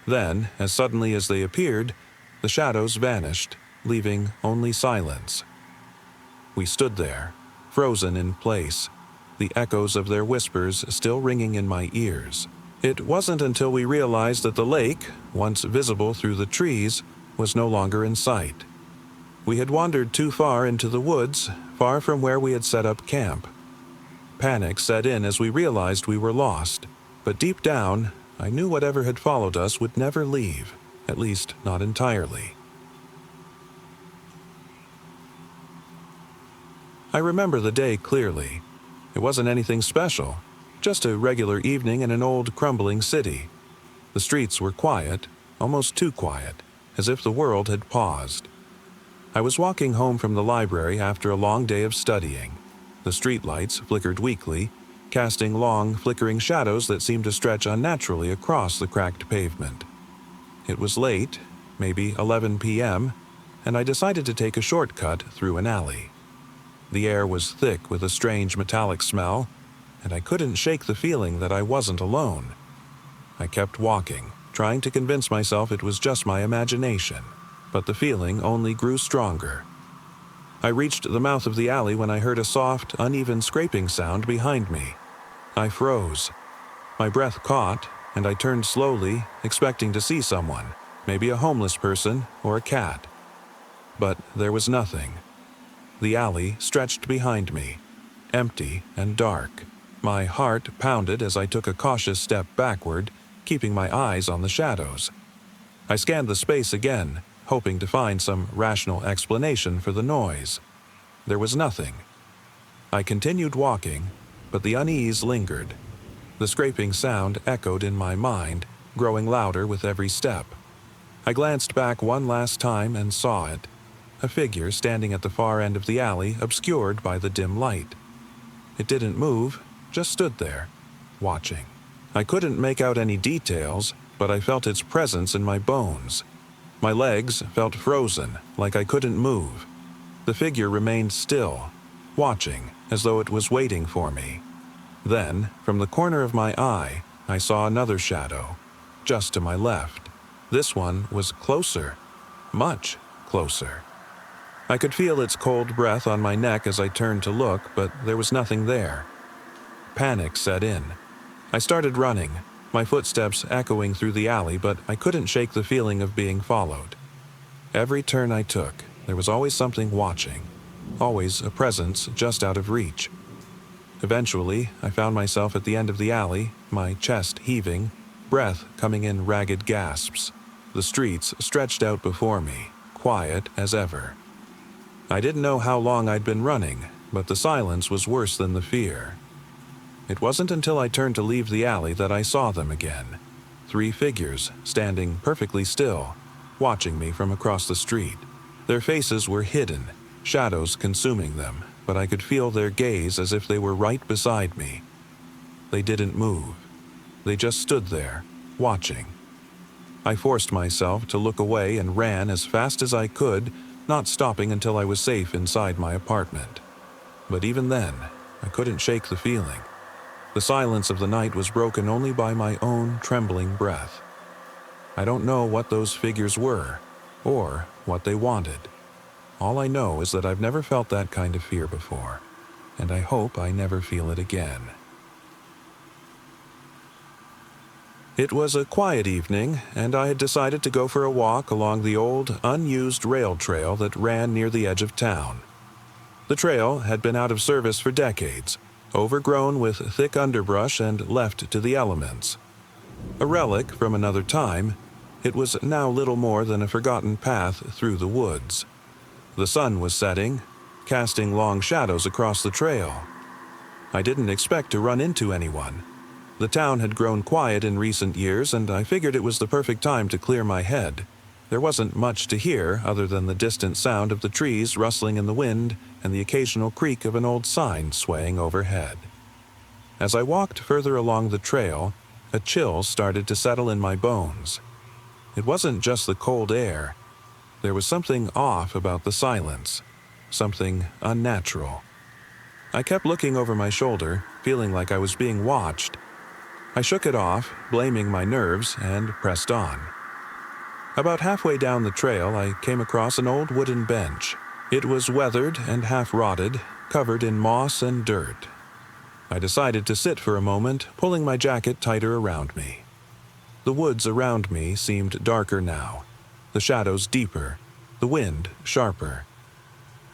Then, as suddenly as they appeared, the shadows vanished, leaving only silence. We stood there, frozen in place, the echoes of their whispers still ringing in my ears. It wasn't until we realized that the lake, once visible through the trees, was no longer in sight. We had wandered too far into the woods, far from where we had set up camp. Panic set in as we realized we were lost, but deep down, I knew whatever had followed us would never leave, at least not entirely. I remember the day clearly. It wasn't anything special, just a regular evening in an old, crumbling city. The streets were quiet, almost too quiet, as if the world had paused. I was walking home from the library after a long day of studying. The streetlights flickered weakly, casting long, flickering shadows that seemed to stretch unnaturally across the cracked pavement. It was late, maybe 11 p.m., and I decided to take a shortcut through an alley. The air was thick with a strange metallic smell, and I couldn't shake the feeling that I wasn't alone. I kept walking, trying to convince myself it was just my imagination, but the feeling only grew stronger. I reached the mouth of the alley when I heard a soft, uneven scraping sound behind me. I froze. My breath caught, and I turned slowly, expecting to see someone, maybe a homeless person or a cat. but there was nothing. The alley stretched behind me, empty and dark. My heart pounded as I took a cautious step backward, keeping my eyes on the shadows. I scanned the space again, hoping to find some rational explanation for the noise. There was nothing. I continued walking, but the unease lingered. The scraping sound echoed in my mind, growing louder with every step. I glanced back one last time and saw it, a figure standing at the far end of the alley, obscured by the dim light. It didn't move, just stood there, watching. I couldn't make out any details, but I felt its presence in my bones. My legs felt frozen, like I couldn't move. The figure remained still, watching, as though it was waiting for me. Then, from the corner of my eye, I saw another shadow, just to my left. This one was closer, much closer. I could feel its cold breath on my neck as I turned to look, but there was nothing there. Panic set in. I started running, my footsteps echoing through the alley, but I couldn't shake the feeling of being followed. Every turn I took, there was always something watching, always a presence just out of reach. Eventually, I found myself at the end of the alley, my chest heaving, breath coming in ragged gasps. The streets stretched out before me, quiet as ever. I didn't know how long I'd been running, but the silence was worse than the fear. It wasn't until I turned to leave the alley that I saw them again. 3 figures, standing perfectly still, watching me from across the street. Their faces were hidden, shadows consuming them, but I could feel their gaze as if they were right beside me. They didn't move. They just stood there, watching. I forced myself to look away and ran as fast as I could, not stopping until I was safe inside my apartment. But even then, I couldn't shake the feeling. The silence of the night was broken only by my own trembling breath. I don't know what those figures were, or what they wanted. All I know is that I've never felt that kind of fear before, and I hope I never feel it again. It was a quiet evening, and I had decided to go for a walk along the old, unused rail trail that ran near the edge of town. The trail had been out of service for decades, overgrown with thick underbrush and left to the elements. A relic from another time, it was now little more than a forgotten path through the woods. The sun was setting, casting long shadows across the trail. I didn't expect to run into anyone. The town had grown quiet in recent years, and I figured it was the perfect time to clear my head. There wasn't much to hear other than the distant sound of the trees rustling in the wind and the occasional creak of an old sign swaying overhead. As I walked further along the trail, a chill started to settle in my bones. It wasn't just the cold air. There was something off about the silence, something unnatural. I kept looking over my shoulder, feeling like I was being watched. I shook it off, blaming my nerves, and pressed on. About halfway down the trail, I came across an old wooden bench. It was weathered and half-rotted, covered in moss and dirt. I decided to sit for a moment, pulling my jacket tighter around me. The woods around me seemed darker now, the shadows deeper, the wind sharper.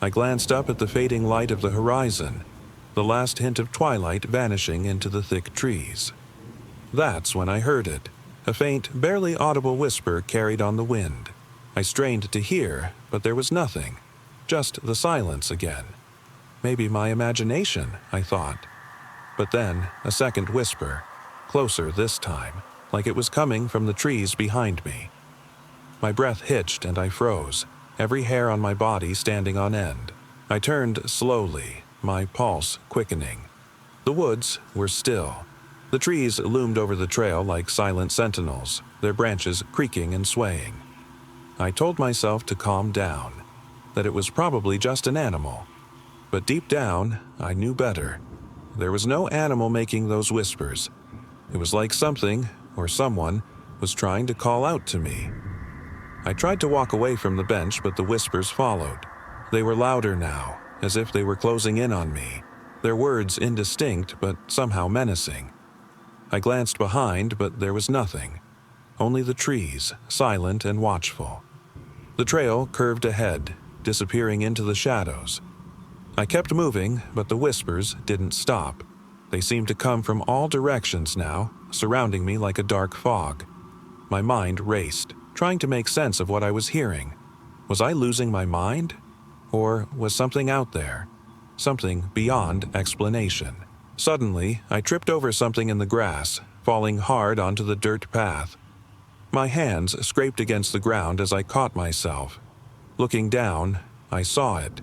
I glanced up at the fading light of the horizon, the last hint of twilight vanishing into the thick trees. That's when I heard it, a faint, barely audible whisper carried on the wind. I strained to hear, but there was nothing, just the silence again. Maybe my imagination, I thought. But then, a second whisper, closer this time, like it was coming from the trees behind me. My breath hitched and I froze, every hair on my body standing on end. I turned slowly, my pulse quickening. The woods were still. The trees loomed over the trail like silent sentinels, their branches creaking and swaying. I told myself to calm down, that it was probably just an animal. But deep down, I knew better. There was no animal making those whispers. It was like something, or someone, was trying to call out to me. I tried to walk away from the bench, but the whispers followed. They were louder now, as if they were closing in on me, their words indistinct but somehow menacing. I glanced behind, but there was nothing. Only the trees, silent and watchful. The trail curved ahead, disappearing into the shadows. I kept moving, but the whispers didn't stop. They seemed to come from all directions now, surrounding me like a dark fog. My mind raced, trying to make sense of what I was hearing. Was I losing my mind? Or was something out there? Something beyond explanation. Suddenly, I tripped over something in the grass, falling hard onto the dirt path. My hands scraped against the ground as I caught myself. Looking down, I saw it.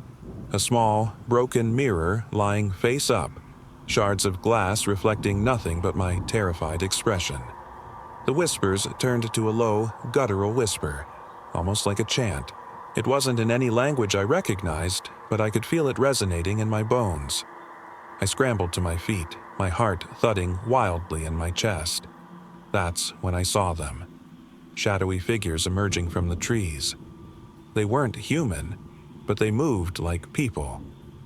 A small, broken mirror lying face up, shards of glass reflecting nothing but my terrified expression. The whispers turned to a low, guttural whisper, almost like a chant. It wasn't in any language I recognized, but I could feel it resonating in my bones. I scrambled to my feet, my heart thudding wildly in my chest. That's when I saw them. Shadowy figures emerging from the trees. They weren't human, but they moved like people.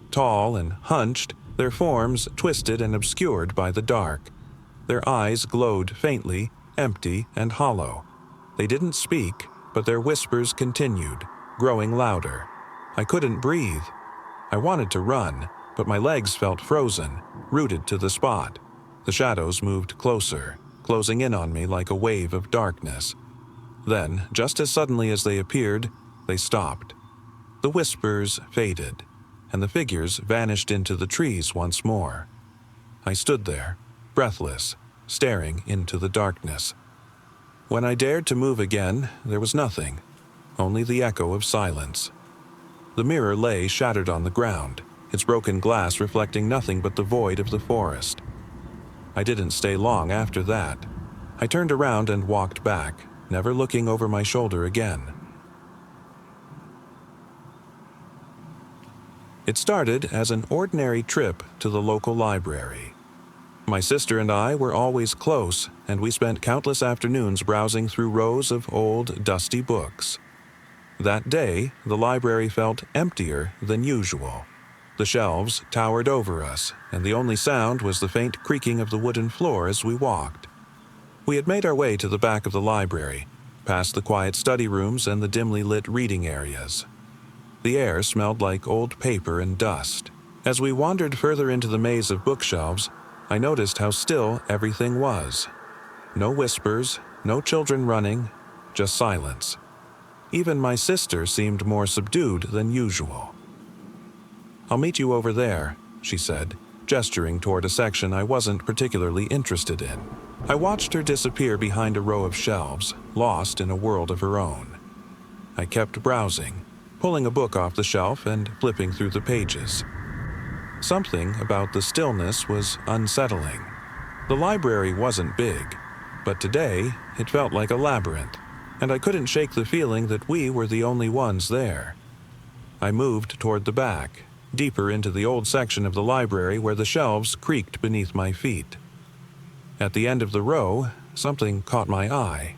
Tall and hunched, their forms twisted and obscured by the dark. Their eyes glowed faintly, empty and hollow. They didn't speak, but their whispers continued, growing louder. I couldn't breathe. I wanted to run, but my legs felt frozen, rooted to the spot. The shadows moved closer, closing in on me like a wave of darkness. Then, just as suddenly as they appeared, they stopped. The whispers faded, and the figures vanished into the trees once more. I stood there, breathless, staring into the darkness. When I dared to move again, there was nothing, only the echo of silence. The mirror lay shattered on the ground, its broken glass reflecting nothing but the void of the forest. I didn't stay long after that. I turned around and walked back, never looking over my shoulder again. It started as an ordinary trip to the local library. My sister and I were always close, and we spent countless afternoons browsing through rows of old, dusty books. That day, the library felt emptier than usual. The shelves towered over us, and the only sound was the faint creaking of the wooden floor as we walked. We had made our way to the back of the library, past the quiet study rooms and the dimly lit reading areas. The air smelled like old paper and dust. As we wandered further into the maze of bookshelves, I noticed how still everything was. No whispers, no children running, just silence. Even my sister seemed more subdued than usual. "I'll meet you over there," she said, gesturing toward a section I wasn't particularly interested in. I watched her disappear behind a row of shelves, lost in a world of her own. I kept browsing, pulling a book off the shelf and flipping through the pages. Something about the stillness was unsettling. The library wasn't big, but today it felt like a labyrinth, and I couldn't shake the feeling that we were the only ones there. I moved toward the back, deeper into the old section of the library where the shelves creaked beneath my feet. At the end of the row, something caught my eye.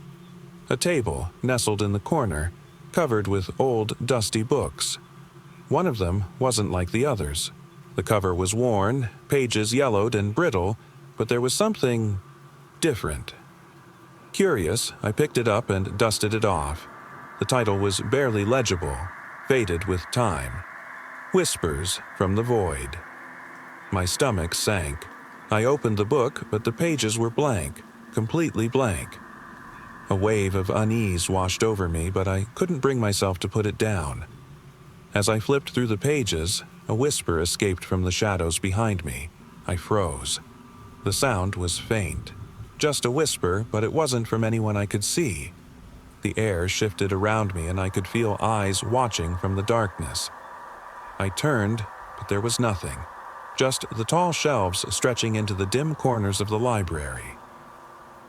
A table nestled in the corner, covered with old, dusty books. One of them wasn't like the others. The cover was worn, pages yellowed and brittle, but there was something different. Curious, I picked it up and dusted it off. The title was barely legible, faded with time. Whispers from the Void. My stomach sank. I opened the book, but the pages were blank, completely blank. A wave of unease washed over me, but I couldn't bring myself to put it down. As I flipped through the pages, a whisper escaped from the shadows behind me. I froze. The sound was faint. Just a whisper, but it wasn't from anyone I could see. The air shifted around me and I could feel eyes watching from the darkness. I turned, but there was nothing. Just the tall shelves stretching into the dim corners of the library.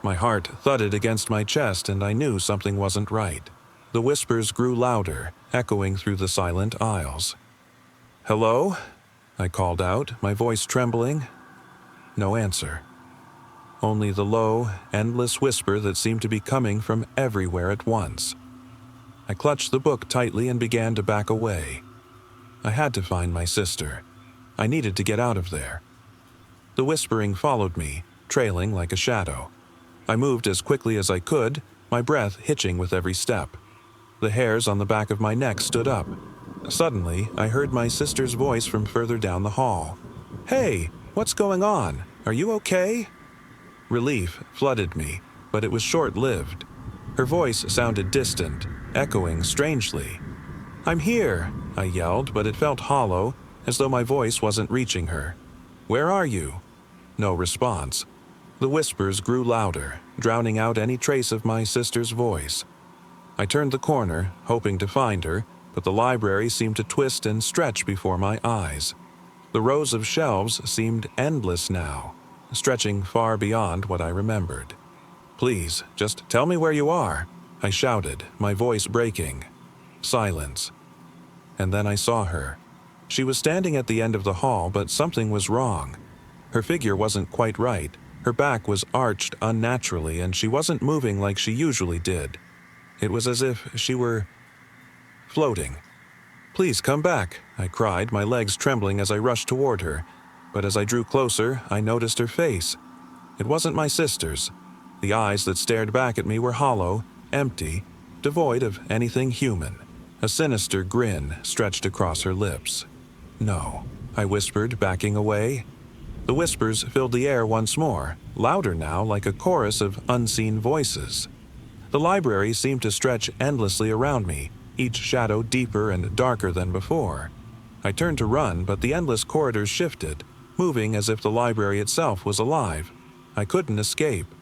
My heart thudded against my chest and I knew something wasn't right. The whispers grew louder, echoing through the silent aisles. "Hello?" I called out, my voice trembling. No answer. Only the low, endless whisper that seemed to be coming from everywhere at once. I clutched the book tightly and began to back away. I had to find my sister. I needed to get out of there. The whispering followed me, trailing like a shadow. I moved as quickly as I could, my breath hitching with every step. The hairs on the back of my neck stood up. Suddenly, I heard my sister's voice from further down the hall. "Hey, what's going on? Are you okay?" Relief flooded me, but it was short-lived. Her voice sounded distant, echoing strangely. "I'm here," I yelled, but it felt hollow, as though my voice wasn't reaching her. "Where are you?" No response. The whispers grew louder, drowning out any trace of my sister's voice. I turned the corner, hoping to find her, but the library seemed to twist and stretch before my eyes. The rows of shelves seemed endless now, stretching far beyond what I remembered. "Please, just tell me where you are," I shouted, my voice breaking. Silence. And then I saw her. She was standing at the end of the hall, but something was wrong. Her figure wasn't quite right. Her back was arched unnaturally, and she wasn't moving like she usually did. It was as if she were floating. "Please come back," I cried, my legs trembling as I rushed toward her. But as I drew closer, I noticed her face. It wasn't my sister's. The eyes that stared back at me were hollow, empty, devoid of anything human. A sinister grin stretched across her lips. "No," I whispered, backing away. The whispers filled the air once more, louder now, like a chorus of unseen voices. The library seemed to stretch endlessly around me, each shadow deeper and darker than before. I turned to run, but the endless corridors shifted, moving as if the library itself was alive. I couldn't escape.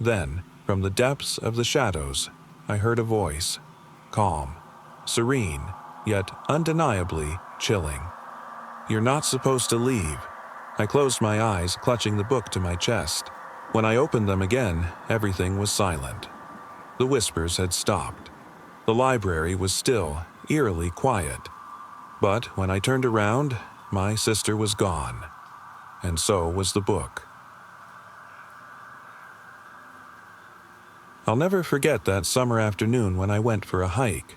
Then, from the depths of the shadows, I heard a voice, calm, serene, yet undeniably chilling. "You're not supposed to leave." I closed my eyes, clutching the book to my chest. When I opened them again, everything was silent. The whispers had stopped. The library was still, eerily quiet. But when I turned around, my sister was gone. And so was the book. I'll never forget that summer afternoon when I went for a hike.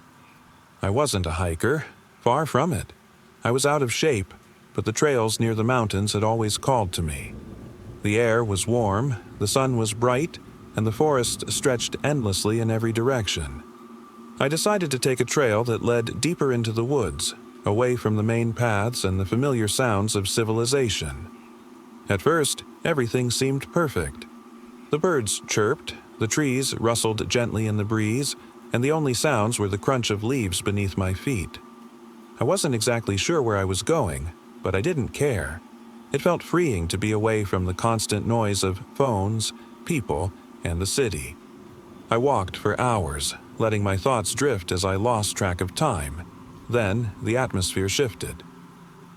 I wasn't a hiker, far from it. I was out of shape, but the trails near the mountains had always called to me. The air was warm, the sun was bright, and the forest stretched endlessly in every direction. I decided to take a trail that led deeper into the woods, away from the main paths and the familiar sounds of civilization. At first, everything seemed perfect. The birds chirped, the trees rustled gently in the breeze, and the only sounds were the crunch of leaves beneath my feet. I wasn't exactly sure where I was going, but I didn't care. It felt freeing to be away from the constant noise of phones, people, and the city. I walked for hours, letting my thoughts drift as I lost track of time. Then, the atmosphere shifted.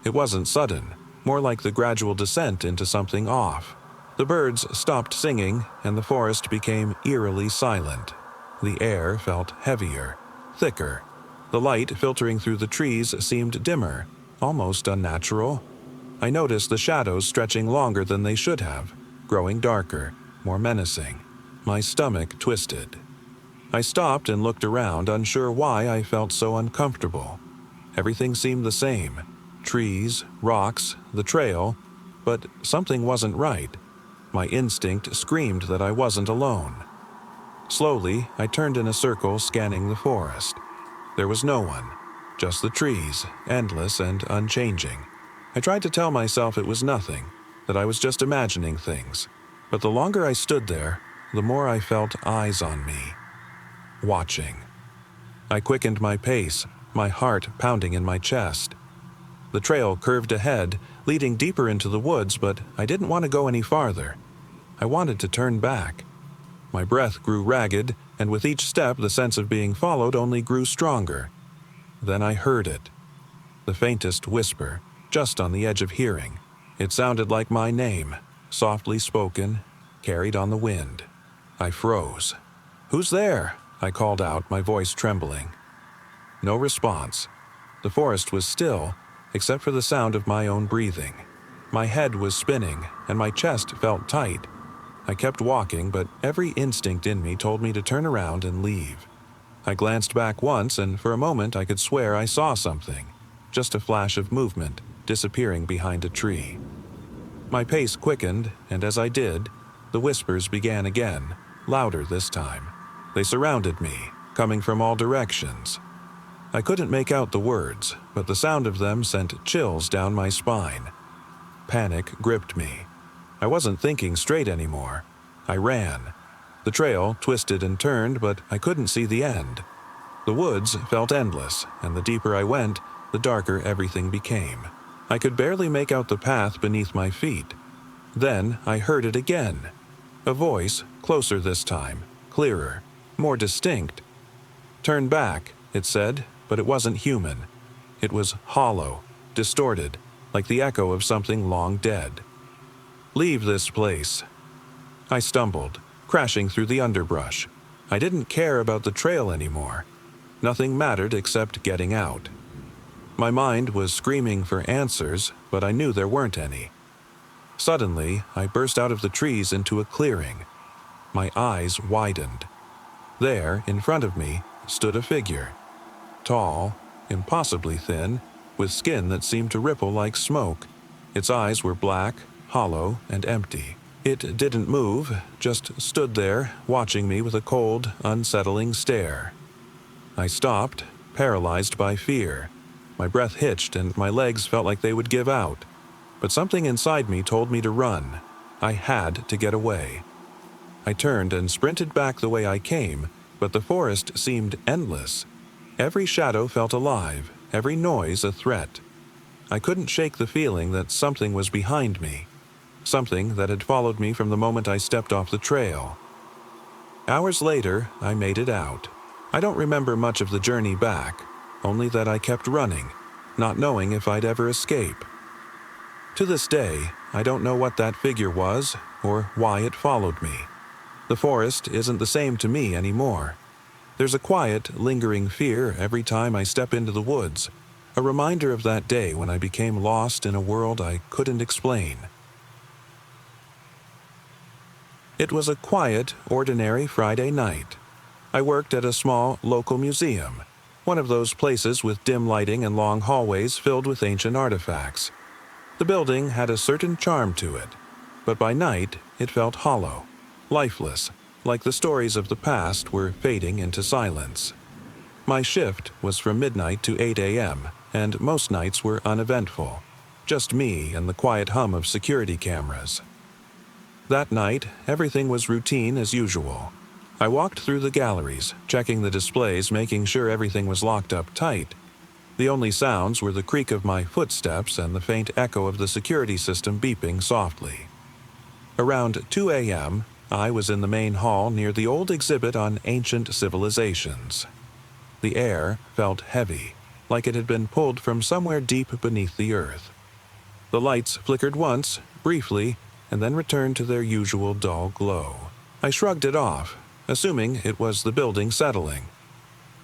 It wasn't sudden, more like the gradual descent into something off. The birds stopped singing, and the forest became eerily silent. The air felt heavier, thicker. The light filtering through the trees seemed dimmer, almost unnatural. I noticed the shadows stretching longer than they should have, growing darker, more menacing. My stomach twisted. I stopped and looked around, unsure why I felt so uncomfortable. Everything seemed the same. Trees, rocks, the trail, but something wasn't right. My instinct screamed that I wasn't alone. Slowly, I turned in a circle, scanning the forest. There was no one, just the trees, endless and unchanging. I tried to tell myself it was nothing, that I was just imagining things. But the longer I stood there, the more I felt eyes on me, watching. I quickened my pace, my heart pounding in my chest. The trail curved ahead, leading deeper into the woods, but I didn't want to go any farther. I wanted to turn back. My breath grew ragged, and with each step the sense of being followed only grew stronger. Then I heard it. The faintest whisper, just on the edge of hearing. It sounded like my name, softly spoken, carried on the wind. I froze. "Who's there?" I called out, my voice trembling. No response. The forest was still, except for the sound of my own breathing. My head was spinning, and my chest felt tight. I kept walking, but every instinct in me told me to turn around and leave. I glanced back once, and for a moment I could swear I saw something. Just a flash of movement, disappearing behind a tree. My pace quickened, and as I did, the whispers began again, louder this time. They surrounded me, coming from all directions. I couldn't make out the words, but the sound of them sent chills down my spine. Panic gripped me. I wasn't thinking straight anymore. I ran. The trail twisted and turned, but I couldn't see the end. The woods felt endless, and the deeper I went, the darker everything became. I could barely make out the path beneath my feet. Then I heard it again. A voice, closer this time, clearer, more distinct. "Turn back," it said, but it wasn't human. It was hollow, distorted, like the echo of something long dead. "Leave this place." I stumbled, crashing through the underbrush. I didn't care about the trail anymore. Nothing mattered except getting out. My mind was screaming for answers, but I knew there weren't any. Suddenly, I burst out of the trees into a clearing. My eyes widened. There, in front of me, stood a figure. Tall, impossibly thin, with skin that seemed to ripple like smoke. Its eyes were black, hollow, and empty. It didn't move, just stood there, watching me with a cold, unsettling stare. I stopped, paralyzed by fear. My breath hitched and my legs felt like they would give out. But something inside me told me to run. I had to get away. I turned and sprinted back the way I came, but the forest seemed endless. Every shadow felt alive, every noise a threat. I couldn't shake the feeling that something was behind me, something that had followed me from the moment I stepped off the trail. Hours later, I made it out. I don't remember much of the journey back, only that I kept running, not knowing if I'd ever escape. To this day, I don't know what that figure was or why it followed me. The forest isn't the same to me anymore. There's a quiet, lingering fear every time I step into the woods, a reminder of that day when I became lost in a world I couldn't explain. It was a quiet, ordinary Friday night. I worked at a small local museum, one of those places with dim lighting and long hallways filled with ancient artifacts. The building had a certain charm to it, but by night it felt hollow, lifeless, like the stories of the past were fading into silence. My shift was from midnight to 8 a.m., and most nights were uneventful, just me and the quiet hum of security cameras. That night, everything was routine as usual. I walked through the galleries, checking the displays, making sure everything was locked up tight. The only sounds were the creak of my footsteps and the faint echo of the security system beeping softly. Around 2 a.m., I was in the main hall near the old exhibit on ancient civilizations. The air felt heavy, like it had been pulled from somewhere deep beneath the earth. The lights flickered once, briefly, and then returned to their usual dull glow. I shrugged it off, assuming it was the building settling.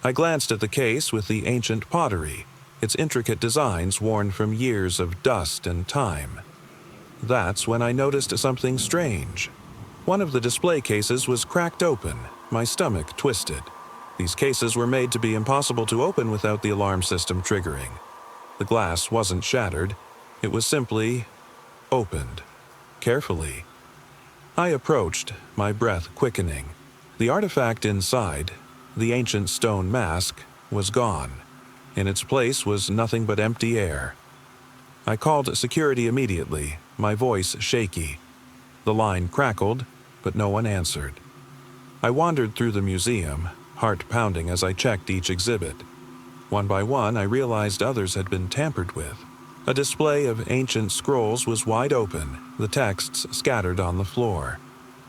I glanced at the case with the ancient pottery, its intricate designs worn from years of dust and time. That's when I noticed something strange. One of the display cases was cracked open, my stomach twisted. These cases were made to be impossible to open without the alarm system triggering. The glass wasn't shattered, it was simply opened, carefully. I approached, my breath quickening. The artifact inside, the ancient stone mask, was gone. In its place was nothing but empty air. I called security immediately, my voice shaky. The line crackled, but no one answered. I wandered through the museum, heart pounding as I checked each exhibit. One by one, I realized others had been tampered with. A display of ancient scrolls was wide open, the texts scattered on the floor.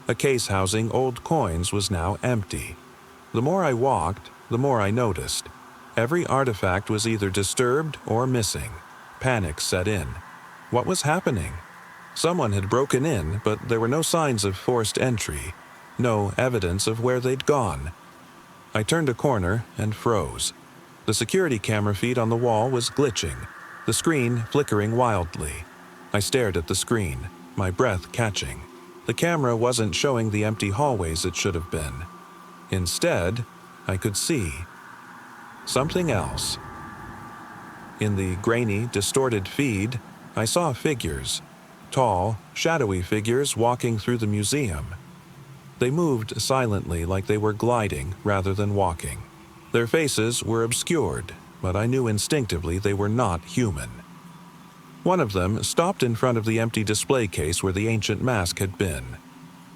A case housing old coins was now empty. The more I walked, the more I noticed. Every artifact was either disturbed or missing. Panic set in. What was happening? Someone had broken in, but there were no signs of forced entry, no evidence of where they'd gone. I turned a corner and froze. The security camera feed on the wall was glitching, the screen flickering wildly. I stared at the screen, my breath catching. The camera wasn't showing the empty hallways it should have been. Instead, I could see something else. In the grainy, distorted feed, I saw figures, tall, shadowy figures walking through the museum. They moved silently like they were gliding rather than walking. Their faces were obscured, but I knew instinctively they were not human. One of them stopped in front of the empty display case where the ancient mask had been.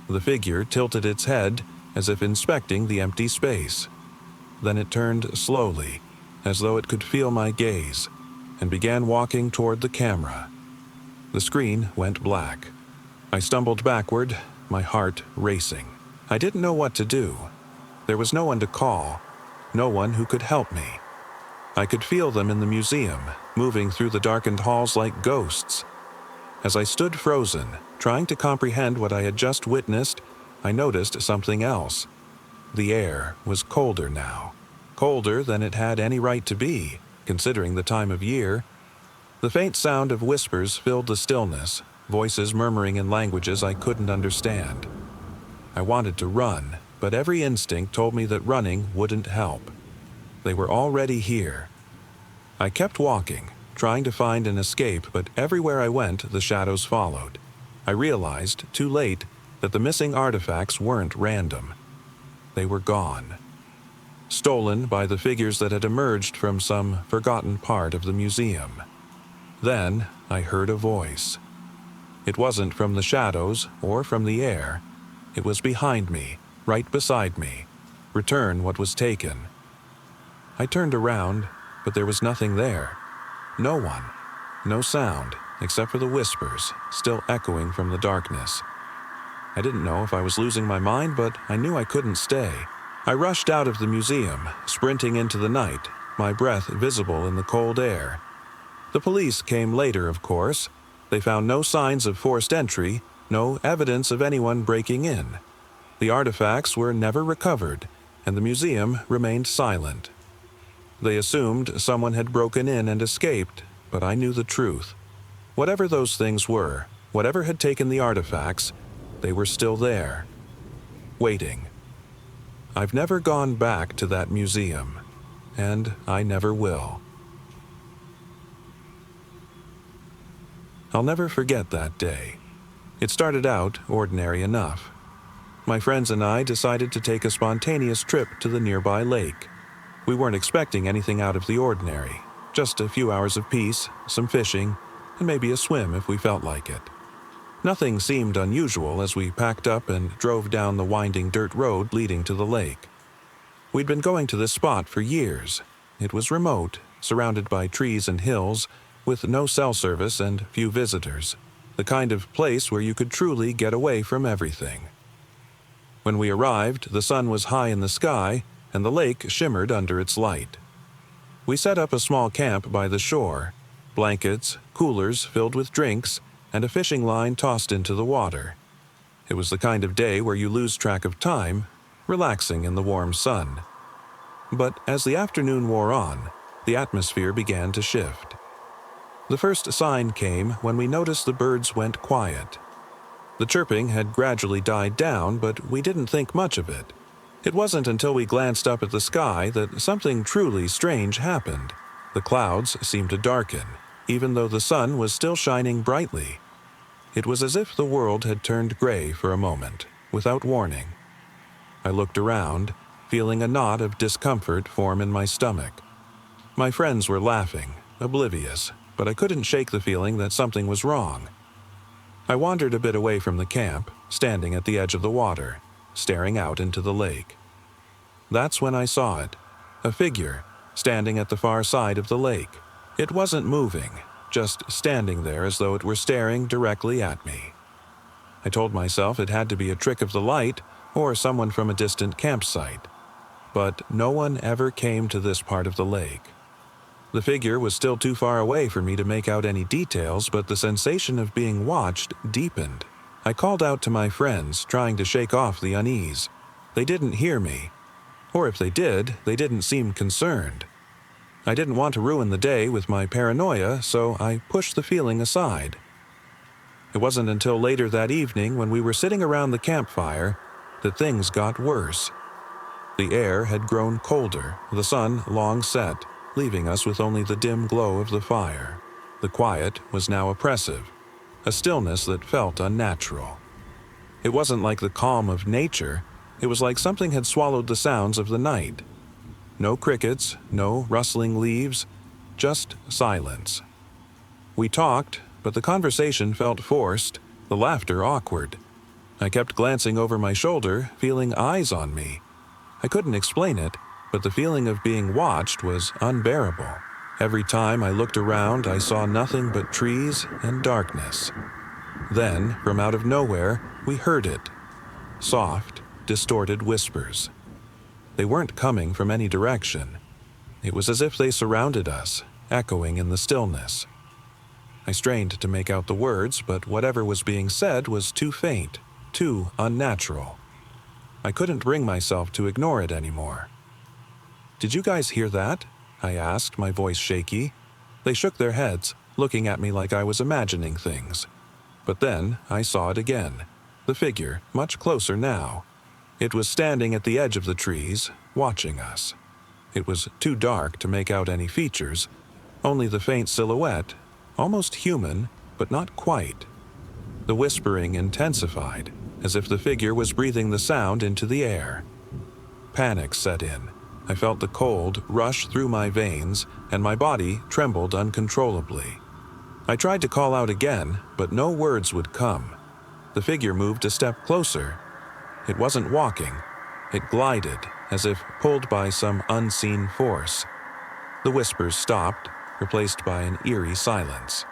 The figure tilted its head as if inspecting the empty space. Then it turned slowly, as though it could feel my gaze, and began walking toward the camera. The screen went black. I stumbled backward, my heart racing. I didn't know what to do. There was no one to call, no one who could help me. I could feel them in the museum, moving through the darkened halls like ghosts. As I stood frozen, trying to comprehend what I had just witnessed, I noticed something else. The air was colder now, colder than it had any right to be, considering the time of year. The faint sound of whispers filled the stillness, voices murmuring in languages I couldn't understand. I wanted to run, but every instinct told me that running wouldn't help. They were already here. I kept walking, trying to find an escape, but everywhere I went, the shadows followed. I realized, too late, that the missing artifacts weren't random. They were gone. Stolen by the figures that had emerged from some forgotten part of the museum. Then I heard a voice. It wasn't from the shadows or from the air. It was behind me, right beside me. Return what was taken. I turned around, but there was nothing there. No one. No sound, except for the whispers, still echoing from the darkness. I didn't know if I was losing my mind, but I knew I couldn't stay. I rushed out of the museum, sprinting into the night, my breath visible in the cold air. The police came later, of course. They found no signs of forced entry, no evidence of anyone breaking in. The artifacts were never recovered, and the museum remained silent. They assumed someone had broken in and escaped, but I knew the truth. Whatever those things were, whatever had taken the artifacts, they were still there, waiting. I've never gone back to that museum, and I never will. I'll never forget that day. It started out ordinary enough. My friends and I decided to take a spontaneous trip to the nearby lake. We weren't expecting anything out of the ordinary, just a few hours of peace, some fishing, and maybe a swim if we felt like it. Nothing seemed unusual as we packed up and drove down the winding dirt road leading to the lake. We'd been going to this spot for years. It was remote, surrounded by trees and hills, with no cell service and few visitors, the kind of place where you could truly get away from everything. When we arrived, the sun was high in the sky, and the lake shimmered under its light. We set up a small camp by the shore, blankets, coolers filled with drinks, and a fishing line tossed into the water. It was the kind of day where you lose track of time, relaxing in the warm sun. But as the afternoon wore on, the atmosphere began to shift. The first sign came when we noticed the birds went quiet. The chirping had gradually died down, but we didn't think much of it. It wasn't until we glanced up at the sky that something truly strange happened. The clouds seemed to darken, even though the sun was still shining brightly. It was as if the world had turned gray for a moment, without warning. I looked around, feeling a knot of discomfort form in my stomach. My friends were laughing, oblivious, but I couldn't shake the feeling that something was wrong. I wandered a bit away from the camp, standing at the edge of the water, staring out into the lake. That's when I saw it, a figure, standing at the far side of the lake. It wasn't moving, just standing there as though it were staring directly at me. I told myself it had to be a trick of the light or someone from a distant campsite. But no one ever came to this part of the lake. The figure was still too far away for me to make out any details, but the sensation of being watched deepened. I called out to my friends, trying to shake off the unease. They didn't hear me. Or if they did, they didn't seem concerned. I didn't want to ruin the day with my paranoia, so I pushed the feeling aside. It wasn't until later that evening, when we were sitting around the campfire, that things got worse. The air had grown colder, the sun long set, leaving us with only the dim glow of the fire. The quiet was now oppressive, a stillness that felt unnatural. It wasn't like the calm of nature, it was like something had swallowed the sounds of the night. No crickets, no rustling leaves, just silence. We talked, but the conversation felt forced, the laughter awkward. I kept glancing over my shoulder, feeling eyes on me. I couldn't explain it, but the feeling of being watched was unbearable. Every time I looked around, I saw nothing but trees and darkness. Then, from out of nowhere, we heard it. Soft, distorted whispers. They weren't coming from any direction. It was as if they surrounded us, echoing in the stillness. I strained to make out the words, but whatever was being said was too faint, too unnatural. I couldn't bring myself to ignore it anymore. "Did you guys hear that?" I asked, my voice shaky. They shook their heads, looking at me like I was imagining things. But then I saw it again, the figure, much closer now. It was standing at the edge of the trees, watching us. It was too dark to make out any features, only the faint silhouette, almost human, but not quite. The whispering intensified, as if the figure was breathing the sound into the air. Panic set in. I felt the cold rush through my veins, and my body trembled uncontrollably. I tried to call out again, but no words would come. The figure moved a step closer. It wasn't walking. It glided, as if pulled by some unseen force. The whispers stopped, replaced by an eerie silence.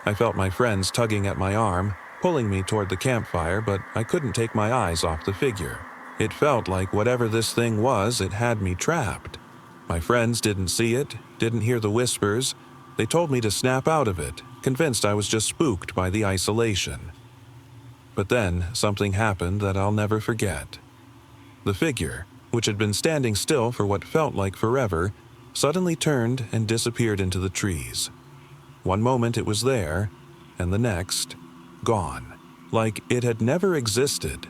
I felt my friends tugging at my arm, pulling me toward the campfire, but I couldn't take my eyes off the figure. It felt like whatever this thing was, it had me trapped. My friends didn't see it, didn't hear the whispers. They told me to snap out of it, convinced I was just spooked by the isolation. But then something happened that I'll never forget. The figure, which had been standing still for what felt like forever, suddenly turned and disappeared into the trees. One moment it was there, and the next, gone, like it had never existed.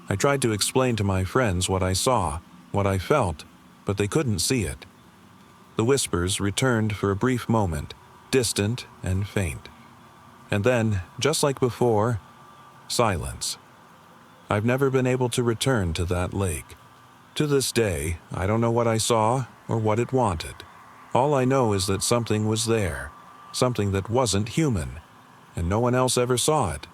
I tried to explain to my friends what I saw, what I felt, but they couldn't see it. The whispers returned for a brief moment, distant and faint. And then, just like before, silence. I've never been able to return to that lake. To this day, I don't know what I saw or what it wanted. All I know is that something was there, something that wasn't human, and no one else ever saw it.